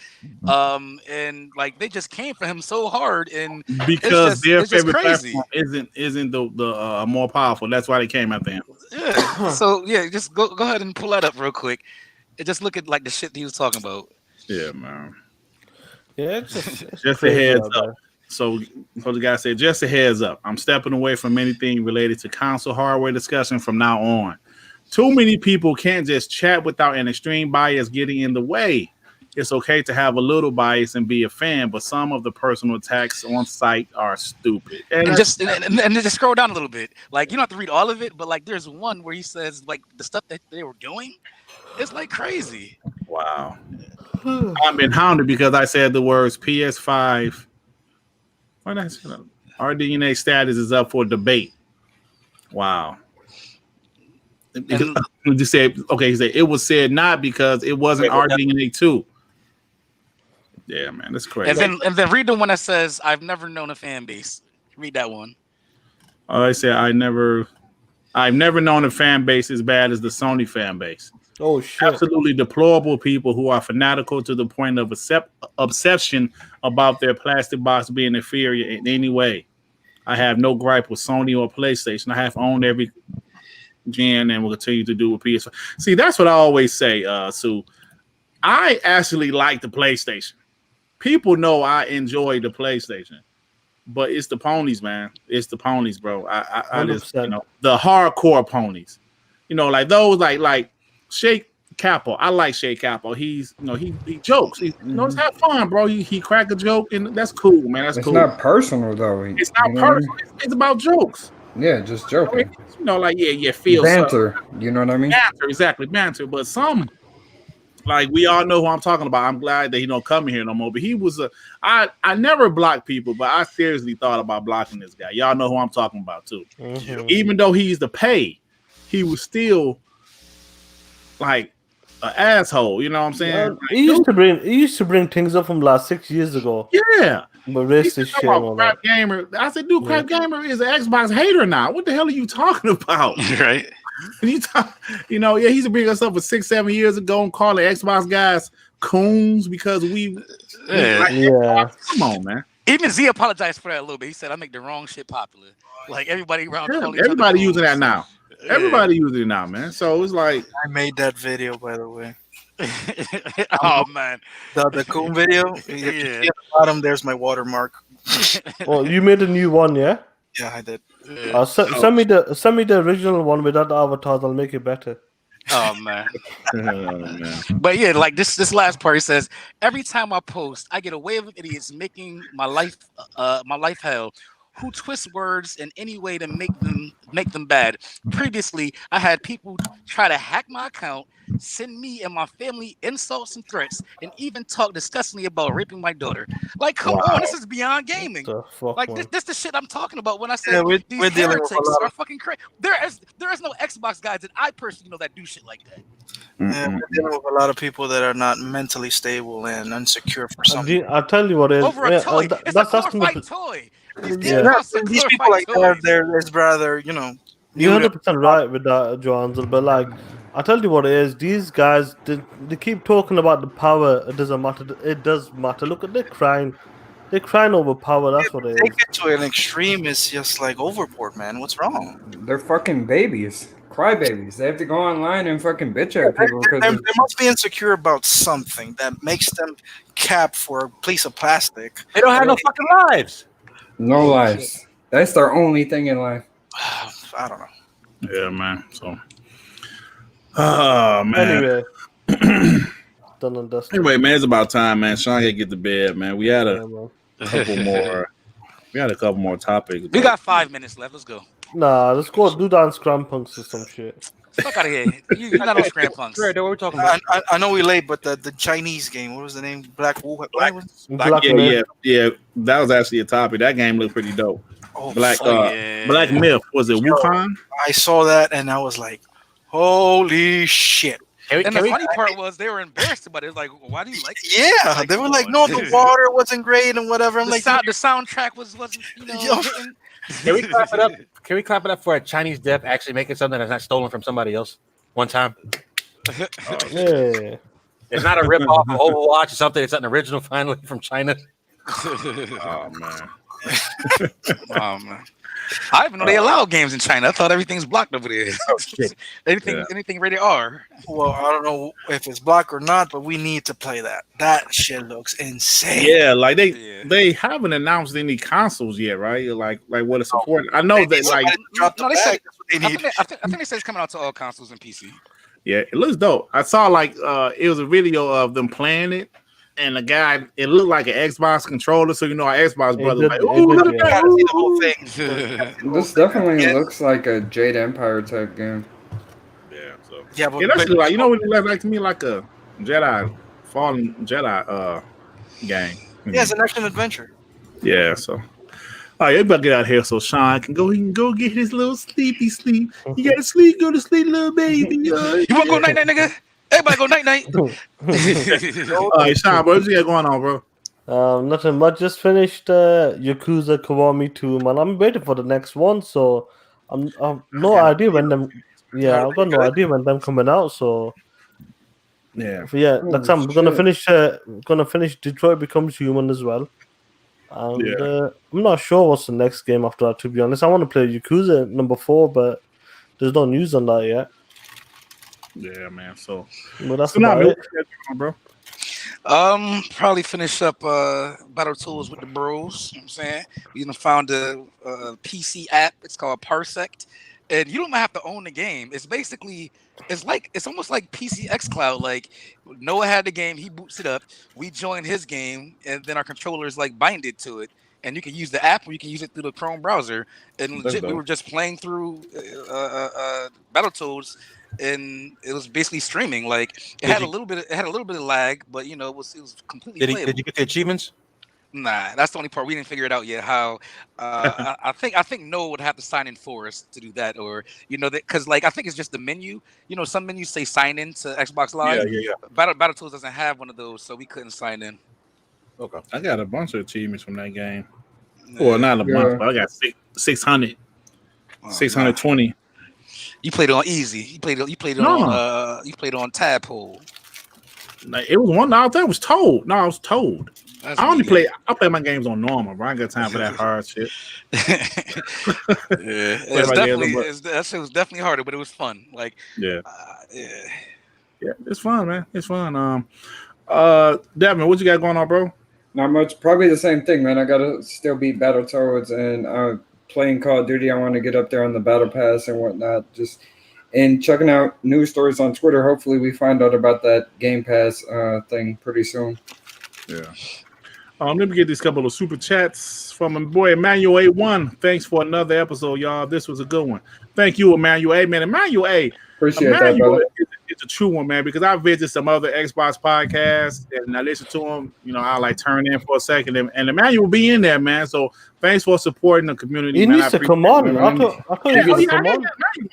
S3: And like they just came for him so hard. And
S1: because their favorite
S3: crazy.
S1: platform isn't the more powerful. That's why they came after him.
S3: Yeah. So yeah, just go ahead and pull that up real quick. And just look at like the shit he was talking about.
S1: Yeah, man.
S2: Yeah, it's
S1: just a heads up. So the guy said, just a heads up. I'm stepping away from anything related to console hardware discussion from now on. Too many people can't just chat without an extreme bias getting in the way. It's okay to have a little bias and be a fan, but some of the personal attacks on site are stupid.
S3: And just scroll down a little bit. Like, you don't have to read all of it, but like there's one where he says like the stuff that they were doing, it's like crazy.
S1: Wow. I've been hounded because I said the words PS5. Our DNA status is up for debate. Wow. He said it was said not because it wasn't our DNA too. Yeah, man, that's crazy.
S3: And then read the one that says, I've never known a fan base. Read that one.
S1: Oh, I said I've never known a fan base as bad as the Sony fan base.
S2: Oh shit!
S1: Absolutely deplorable people who are fanatical to the point of obsession about their plastic box being inferior in any way. I have no gripe with Sony or PlayStation. I have owned every gen and will continue to do with PS5. See, that's what I always say, Sue. I actually like the PlayStation. People know I enjoy the PlayStation, but it's the ponies, man. It's the ponies, bro. I just, the hardcore ponies. Like those, like Shake Capo. I like Shake Capo. He's, he jokes. He just have fun, bro. He crack a joke, and that's cool, man. That's cool.
S4: It's not personal though.
S1: It's not personal. It's about jokes.
S4: Yeah, just joking.
S1: Feel
S4: banter. You know what I mean?
S1: Banter, exactly, banter. But some, like, we all know who I'm talking about. I'm glad that he don't come here no more. But he was I never blocked people, but I seriously thought about blocking this guy. Y'all know who I'm talking about too. Mm-hmm. Even though he's the pay, he was still like an asshole. You know what I'm saying?
S2: Yeah,
S1: like,
S2: he used to bring things up from last 6 years ago.
S1: Yeah.
S2: But racist shit.
S1: Crap gamer. I said, dude, crap gamer is an Xbox hater now. What the hell are you talking about?
S3: Right.
S1: He used to bring us up for 6-7 years ago and calling Xbox guys coons because we come on, man.
S3: Even Z apologized for that a little bit. He said I make the wrong shit popular. Like everybody around.
S1: Everybody using that now. Yeah. Everybody using it now, man. So it's like
S6: I made that video, by the way.
S3: Oh man,
S6: the coon video. Yeah. At the bottom, there's my watermark.
S2: Well, you made a new one, yeah?
S6: Yeah, I did.
S2: Send me the original one without the avatars. I'll make it better.
S3: Oh man. But yeah, like this last part, he says, every time I post, I get a wave of idiots making my life hell, who twist words in any way to make them bad. Previously, I had people try to hack my account, send me and my family insults and threats, and even talk disgustingly about raping my daughter. Like, come on, this is beyond gaming. Like, this the shit I'm talking about when I say these heretics are fucking crazy. There is no Xbox guys that I personally know that do shit like that.
S6: Yeah, we're dealing with a lot of people that are not mentally stable and insecure for something.
S2: I'll tell you what it is.
S3: Over a toy. It's a glorified toy.
S6: These people like that, there's rather, you know.
S2: You're 100% right with that, Johansson, but like, I'll tell you what it is. These guys, they keep talking about the power. It doesn't matter. It does matter. Look at they're crying. They're crying over power. That's what it is.
S6: Take it to an extreme is just like overboard, man. What's wrong?
S4: They're fucking babies. Crybabies. They have to go online and fucking bitch at people.
S6: They must be insecure about something that makes them cap for a piece of plastic.
S5: They don't have no fucking lives.
S4: No lives. That's their only thing in life.
S6: I don't know.
S1: Yeah, man. So, oh man. Anyway, man, it's about time, man. Sean gotta get to bed, man. We had a couple more. We had a couple more topics.
S3: We got 5 minutes left. Let's go.
S2: Nah, let's go do that on Scram Punks or some shit.
S3: Fuck out of here. You're not on Scram Punks.
S5: Right, what are we talking about?
S6: I know we late, but the Chinese game, what was the name? Black.
S1: Yeah. That was actually a topic. That game looked pretty dope.
S6: Oh,
S1: Black Myth. Was it Wuhan?
S6: I saw that and I was like, holy shit.
S3: And the funny part was they were embarrassed about it. Like, why do you like it?
S6: Yeah,
S3: like,
S6: they were like, no, the water wasn't great and whatever. I'm
S3: the
S6: like,
S3: soundtrack wasn't, you know.
S5: Can we clap it up? Can we clap it up for a Chinese dev actually making something that's not stolen from somebody else one time?
S2: Yeah.
S5: It's not a rip-off of Overwatch or something. It's an original finally from China.
S1: Oh, man.
S3: Oh, man. I even know they allow games in China. I thought everything's blocked over there.
S5: Oh, shit.
S3: Anything rated R.
S6: Well, I don't know if it's blocked or not, but we need to play that. That shit looks insane.
S1: Yeah, like they haven't announced any consoles yet, right? Like what is support? I know that like
S3: no, they said I think they said it's coming out to all consoles and PC.
S1: Yeah, it looks dope. I saw like it was a video of them playing it. And the guy, it looked like an Xbox controller, so you know our Xbox brother like, oh, look at that,
S6: see the whole thing.
S4: This definitely looks like a Jade Empire type game.
S1: Yeah, but that's like, you know what it looks like to me, like a Fallen Jedi game.
S6: Yeah, it's an action adventure.
S1: Yeah, so all right, you better get out of here so Sean can go get his little sleepy sleep. You gotta sleep, go to sleep, little baby. You
S3: wanna go night night, nigga? Everybody go night night.
S1: All right, Sean, what you got going on, bro?
S2: Nothing much. Just finished Yakuza Kiwami 2, man. I'm waiting for the next one, so I've no idea when them. Yeah, I've got no idea when them coming out. So next time I'm gonna finish Detroit Becomes Human as well. And I'm not sure what's the next game after that. To be honest, I want to play Yakuza number 4, but there's no news on that yet.
S1: Yeah, man. So
S2: that's about it,
S1: bro.
S3: Probably finish up Battle Tools with the bros. You know what I'm saying? We found a PC app. It's called Parsect, and you don't have to own the game. It's basically it's almost like PC xCloud. Like Noah had the game, he boots it up. We join his game, and then our controllers like bind it to it. And you can use the app, or you can use it through the Chrome browser. And legit, we were just playing through Battletoads, and it was basically streaming. Like it had a little bit of lag, but you know, it was completely.
S5: Did you get the achievements?
S3: Nah, that's the only part we didn't figure it out yet. How I think Noah would have to sign in for us to do that, or you know, because like I think it's just the menu. You know, some menus say sign in to Xbox Live.
S5: Yeah.
S3: Battletoads doesn't have one of those, so we couldn't sign in.
S5: Okay.
S1: I got a bunch of achievements from that game. Well, not a bunch, but I got 600, 620.
S3: You played it on easy. You played it on Tadpole.
S1: Like, it was one. I think it was Toad. No, I was Toad. I play my games on normal, bro. I ain't got time for that hard shit.
S3: That shit was definitely harder, but it was fun. Like
S1: yeah, it's fun, man. It's fun. Devin, what you got going on, bro?
S4: Not much. Probably the same thing, man. I gotta still beat Battletoads and playing Call of Duty. I want to get up there on the Battle Pass and whatnot. And checking out news stories on Twitter. Hopefully, we find out about that Gamepass thing pretty soon.
S1: Yeah. Let me get these couple of super chats from my boy Emmanuel A1. Thanks for another episode, y'all. This was a good one. Thank you, Emmanuel A. Man, Emmanuel A.
S4: Appreciate that, brother.
S1: It's a true one, man, because I visit some other Xbox podcasts and I listen to them. You know, I like turn in for a second, and Emmanuel will be in there, man. So thanks for supporting the community.
S2: He
S1: man.
S2: needs to come on. I thought he was come on.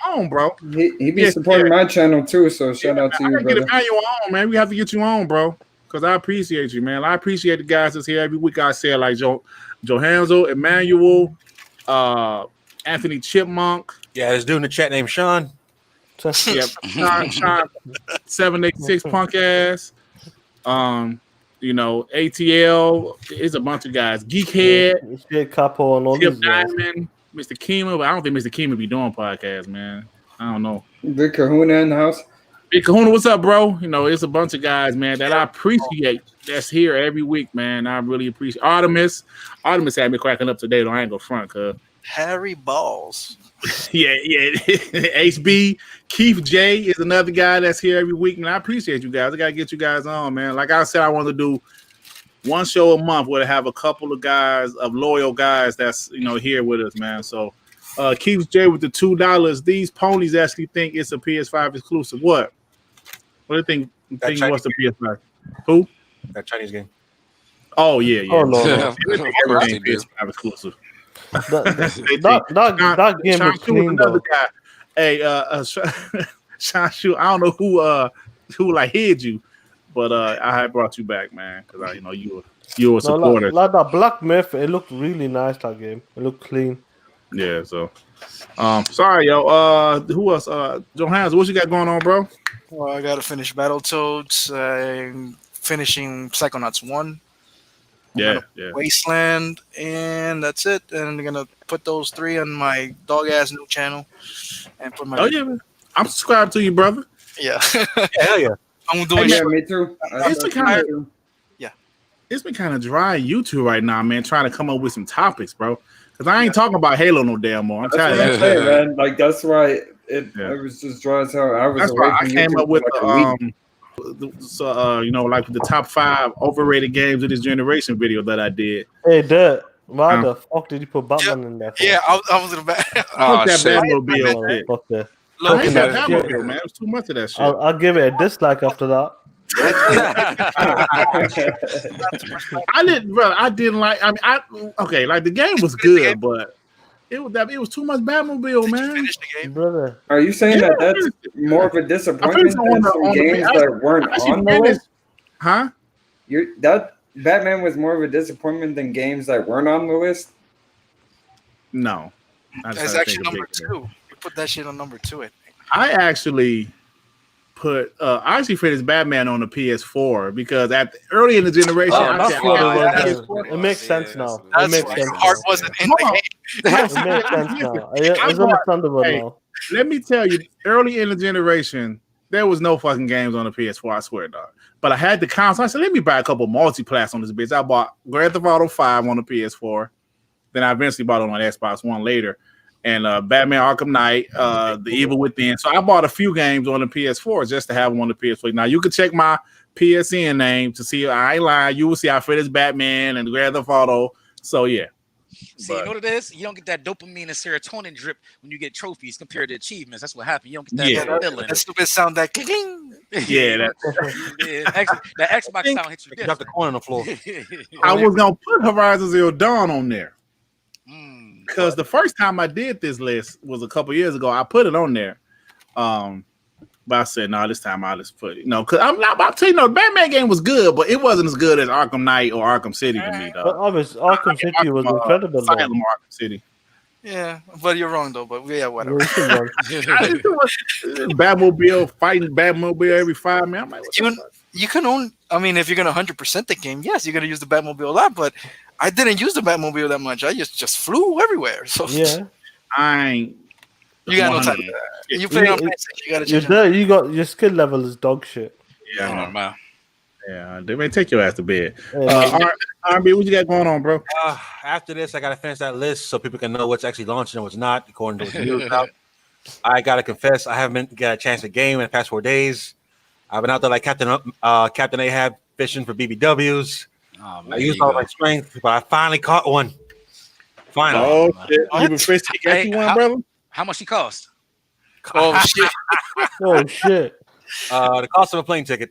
S1: On, bro.
S4: He be supporting my channel too, so shout out to you, brother.
S1: Get Emmanuel on, man. We have to get you on, bro, because I appreciate you, man. I appreciate the guys that's here every week. I say like Johanzo, Emmanuel, Anthony Chipmunk.
S5: Yeah, this dude in the chat named Sean.
S1: Yep, Sean 786 punk ass. You know, ATL is a bunch of guys. Geekhead,
S2: Capo, and all
S1: Tip
S2: these guys.
S1: Diamond, Mr. Kima, but I don't think Mr. Kima be doing podcasts, man. I don't know.
S4: Big Kahuna in the house.
S1: Big Kahuna, what's up, bro? You know, it's a bunch of guys, man, that I appreciate that's here every week, man. I really appreciate Artemis had me cracking up today, though. I ain't gonna front, cuz.
S6: Harry Balls.
S1: Yeah. HB Keith J is another guy that's here every week, and I appreciate you guys. I gotta get you guys on, man. Like I said, I want to do one show a month where I have a couple of guys, of loyal guys that's here with us, man. So Keith J with the $2. These ponies actually think it's a PS5 exclusive. What do you think? What's the PS5? Who?
S5: That Chinese game.
S1: Oh yeah.
S2: Oh no.
S1: Everything PS5 exclusive.
S2: That game was clean though.
S1: Guy. Hey, Sean Shu, I don't know who like hid you, but I had brought you back, man, because I you were a supporter.
S2: Like that Black Myth, it looked really nice. That game, it looked clean.
S1: Yeah. So, sorry, yo. Who else? Johannes, what you got going on, bro?
S6: Well, I gotta finish Battletoads. I'm finishing Psychonauts 1.
S1: Yeah.
S6: Wasteland, and that's it. And I'm gonna put those 3 on my dog ass new channel, and put my.
S1: Oh yeah, man. I'm subscribed to you, brother.
S6: Yeah.
S5: Hell yeah.
S6: I'm doing.
S4: Yeah, me too.
S1: It's been kind of dry on YouTube right now, man. Trying to come up with some topics, bro. Because I ain't talking about Halo no damn more. I'm telling you,
S4: man. Like that's why it was just dry as hell.
S1: That's why I came up with like the top 5 overrated games of this generation video that I did.
S2: Hey, Dirt, why the fuck did you put Batman in there?
S6: Yeah, I was in the back.
S1: Fuck that Batmobile shit.
S2: Fuck that.
S1: I hate that Batmobile, man. It was too much of that shit.
S2: I'll give it a dislike after that.
S1: I didn't like. I mean, like the game was good, but it was too much Batmobile, man.
S2: Brother,
S4: are you saying that's more of a disappointment than some games that weren't on the list?
S1: Huh?
S4: That Batman was more of a disappointment than games that weren't on the list?
S1: No,
S6: that's actually number 2. You put that shit on number 2. I think.
S1: I actually finished Batman on the PS4 because early in the generation,
S2: it makes sense now.
S6: It makes sense. Heart wasn't in the game.
S2: It makes sense now. It's understandable now.
S1: Let me tell you, early in the generation, there was no fucking games on the PS4. I swear, dog. But I had the console. I said, let me buy a couple multiplats on this bitch. I bought Grand Theft Auto 5 on the PS4. Then I eventually bought it on Xbox One later. And Batman Arkham Knight, The Evil Within. So I bought a few games on the PS4 just to have them on the PS4. Now, you can check my PSN name to see. I ain't lying. You will see I finished Batman and Grand Theft Auto. So, yeah.
S3: See, you know what it is? You don't get that dopamine and serotonin drip when you get trophies compared to achievements. That's what happened. You don't get that feeling.
S6: That stupid sound, that cling.
S1: Yeah,
S3: that Xbox sound hits you.
S5: You got the coin on the floor.
S1: I was going to put Horizon Zero Dawn on there. Because the first time I did this list was a couple years ago. I put it on there. But I said, no, this time I'll just put it. Because I'm not about to tell you, the Batman game was good, but it wasn't as good as Arkham Knight or Arkham City to me, though.
S2: Arkham City was incredible.
S1: Asylum Arkham City.
S6: Yeah, but you're wrong, though. But yeah, whatever.
S1: Batmobile, fighting Batmobile every 5 minutes. I'm like,
S6: you can own, I mean, if you're going to 100% the game, yes, you're going to use the Batmobile a lot, but I didn't use the Batmobile that much. I just flew everywhere. So
S2: yeah,
S6: you got no time. You play on PlayStation. You got to change.
S2: You got your skill level is dog shit.
S1: Yeah, man. Yeah, they may take your ass to bed. R&B, what you got going on, bro?
S5: After this, I gotta finish that list so people can know what's actually launching and what's not, according to what's news out. I gotta confess, I haven't got a chance to game in the past 4 days. I've been out there like Captain Ahab fishing for BBWs. I used all my strength, but I finally caught one. Finally.
S1: Oh shit! You been fishing? Got you one, brother?
S3: How much he cost?
S6: Oh shit!
S2: Oh shit!
S5: The cost of a plane ticket.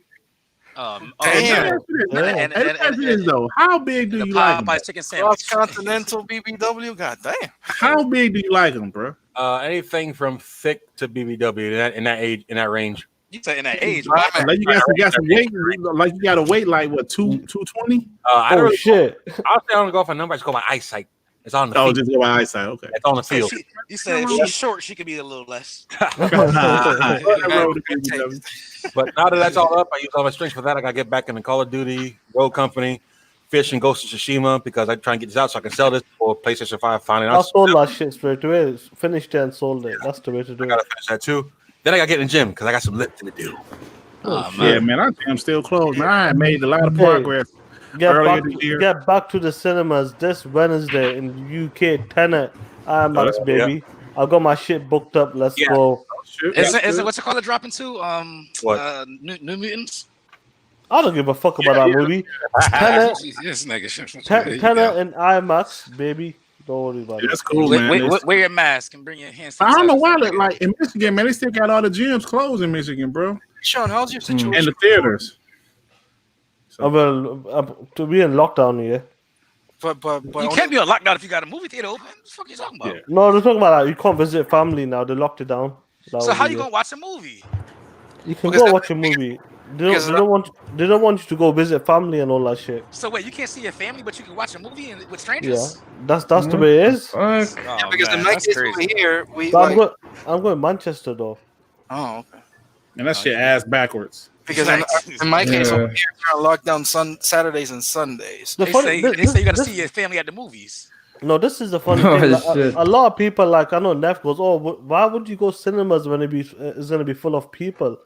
S6: Damn.
S1: And though, how big do you like them?
S3: Popeye's chicken sandwich.
S6: Cross-continental BBW. God damn.
S1: How big do you like them, bro?
S5: Anything from thick to BBW in that age, in that range.
S3: You say in that age,
S1: Like you got some weight, like you got to wait like what 220?
S5: I don't
S2: shit!
S5: I'll say I don't go off a number. I just go by eyesight. It's on the field.
S1: Just go by eyesight. Okay.
S5: It's on the field.
S3: You said if she's short, she could be a little less.
S5: But now that that's all up, I use all my strength for that. I got to get back in the Call of Duty, Road Company, Fish, and Ghost of Tsushima because I try and get this out so I can sell this for PlayStation 5. Finally,
S2: I sold that shit straight away. Finished it and sold it. That's the way to do it.
S5: I got to finish that too. Then I got to get in the gym because I got some lifting to do.
S1: Yeah, man, I think I'm still close. Man, I made a lot of progress.
S2: Get back to the cinemas this Wednesday in UK. Tenet IMAX, baby. I got my shit booked up. Let's go.
S3: Is it what's it called? Dropping to New Mutants.
S2: I don't give a fuck about that movie. Tenet in IMAX, baby. Don't worry about it.
S1: That's cool, man.
S3: Wear your mask and bring your hands.
S1: I don't know why, like in Michigan, man, they still got all the gyms closed in Michigan, bro.
S6: Sean, how's your situation?
S1: And the theaters.
S2: To be in lockdown here.
S6: But
S3: you can't be on lockdown if you got a movie theater open. What the fuck are you talking about?
S1: Yeah.
S2: No, they're talking about that. You can't visit family now. They locked it down.
S3: So how you gonna watch a movie?
S2: You can go watch a movie. They don't want you to go visit family and all that shit.
S3: So wait, you can't see your family, but you can watch a movie with strangers?
S2: Yeah, that's the way it is.
S6: Because in my case over here,
S2: I'm going Manchester though.
S6: Oh, okay.
S1: And that shit ass backwards.
S6: Because in my case over here, we're on lockdown Saturdays and Sundays.
S3: They say you gotta see your family at the movies.
S2: No, this is the funny thing. Like, a lot of people, like I know, Neff goes, "Oh, why would you go cinemas when it's gonna be full of people?"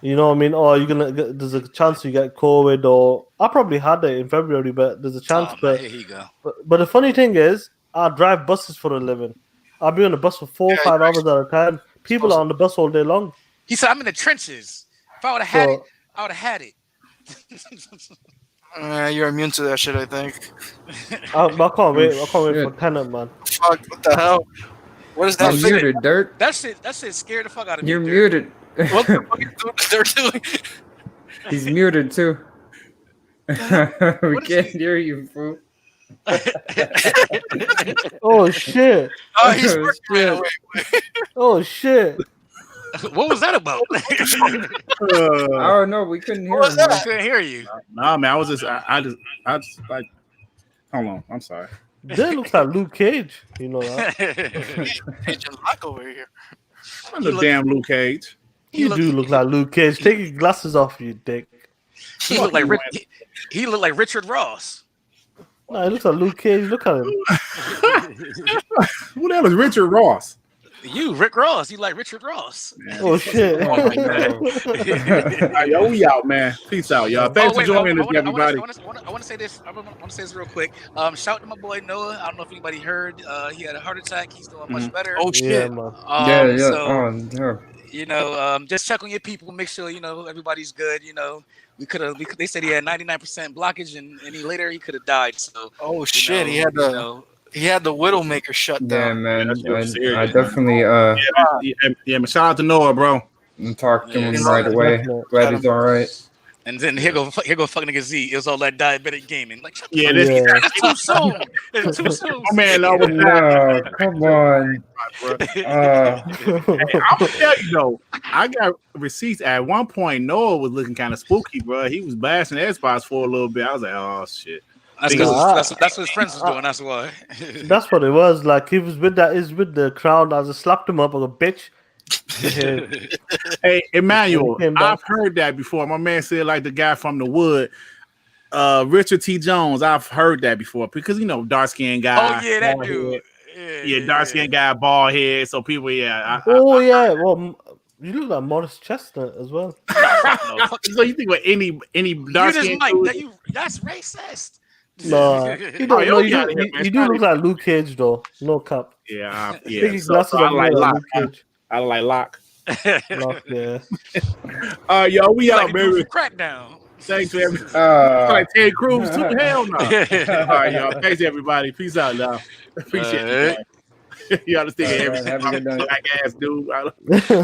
S2: You know what I mean? Or there's a chance you get COVID, or I probably had it in February, but there's a chance.
S3: Here you go.
S2: But the funny thing is, I drive buses for a living. I'll be on the bus for 4 or 5 hours at a time. People are on the bus all day long.
S3: He said, "I'm in the trenches. If I would have had it, I would have had it."
S6: You're immune to that shit, I think.
S2: I can't wait. I can't wait for Tenet, man.
S6: Fuck! What the hell? What is that?
S4: You're muted, Dirt.
S3: That shit scared the fuck out of me.
S4: You're muted.
S6: What the fuck is Dirt doing?
S4: He's muted too. We can't hear you, fool.
S2: Oh shit!
S6: Oh, he's working.
S2: Oh shit!
S3: What was that about?
S4: Oh no, we couldn't hear him.
S3: I couldn't hear you.
S1: Nah, man, I just like. Hold on, I'm sorry.
S2: That looks like Luke Cage. You know that?
S6: Agent Lock over here.
S1: I'm the damn Luke Cage.
S2: You do look like Luke Cage. Take your glasses off, you dick.
S3: He looked like Richard Ross.
S2: No, it looks like Luke Cage. Look at him.
S1: Who the hell is Richard Ross?
S3: You, Rick Ross. You like Richard Ross.
S2: Oh shit!
S1: Yo, we out, man. Peace out, y'all. Thanks for joining us, everybody.
S3: I want to say this. I want to say this real quick. Shout out to my boy Noah. I don't know if anybody heard. He had a heart attack. He's doing much better.
S6: Oh shit!
S2: Yeah,
S3: So, you know, just check on your people. Make sure everybody's good. You know, they said he had 99% blockage, and later he could have died. So.
S6: Oh shit! He had the Widowmaker shut down.
S4: Yeah, man. I definitely
S1: yeah, man. Shout out to Noah, bro.
S4: And talk to him right away. Glad he's all right.
S3: And then here go fucking nigga Z. It was all that diabetic gaming. Like,
S1: it's
S3: too soon. It's too soon.
S1: Oh man, no,
S4: come on.
S1: Hey, I'm gonna tell you though, I got receipts. At one point, Noah was looking kind of spooky, bro. He was bashing Xbox for a little bit. I was like, oh shit.
S3: That's what his friends was doing. That's why.
S2: That's what it was. Like he was with the crowd. I just slapped him up like a bitch.
S1: Hey, Emmanuel, I've heard that before. My man said like the guy from the wood, Richard T. Jones. I've heard that before because dark skinned guy.
S3: Oh yeah, that dude.
S1: Yeah, dark skinned guy, bald head. So people,
S2: Well, you look like Morris Chestnut as well.
S1: So you think with any dark skinned dude?
S3: That's racist.
S2: No, you do look like Luke Cage though. No cap.
S1: Yeah. I like Locke.
S2: Locke, yeah.
S1: Yo, we out, baby.
S3: Crackdown.
S1: Thanks for everything. Like Ted Cruz too. Hell no. All right, y'all. Thanks everybody. Peace out, y'all. Appreciate it. You got to think of
S4: Have a good
S1: everything.
S4: night.
S1: Black ass dude.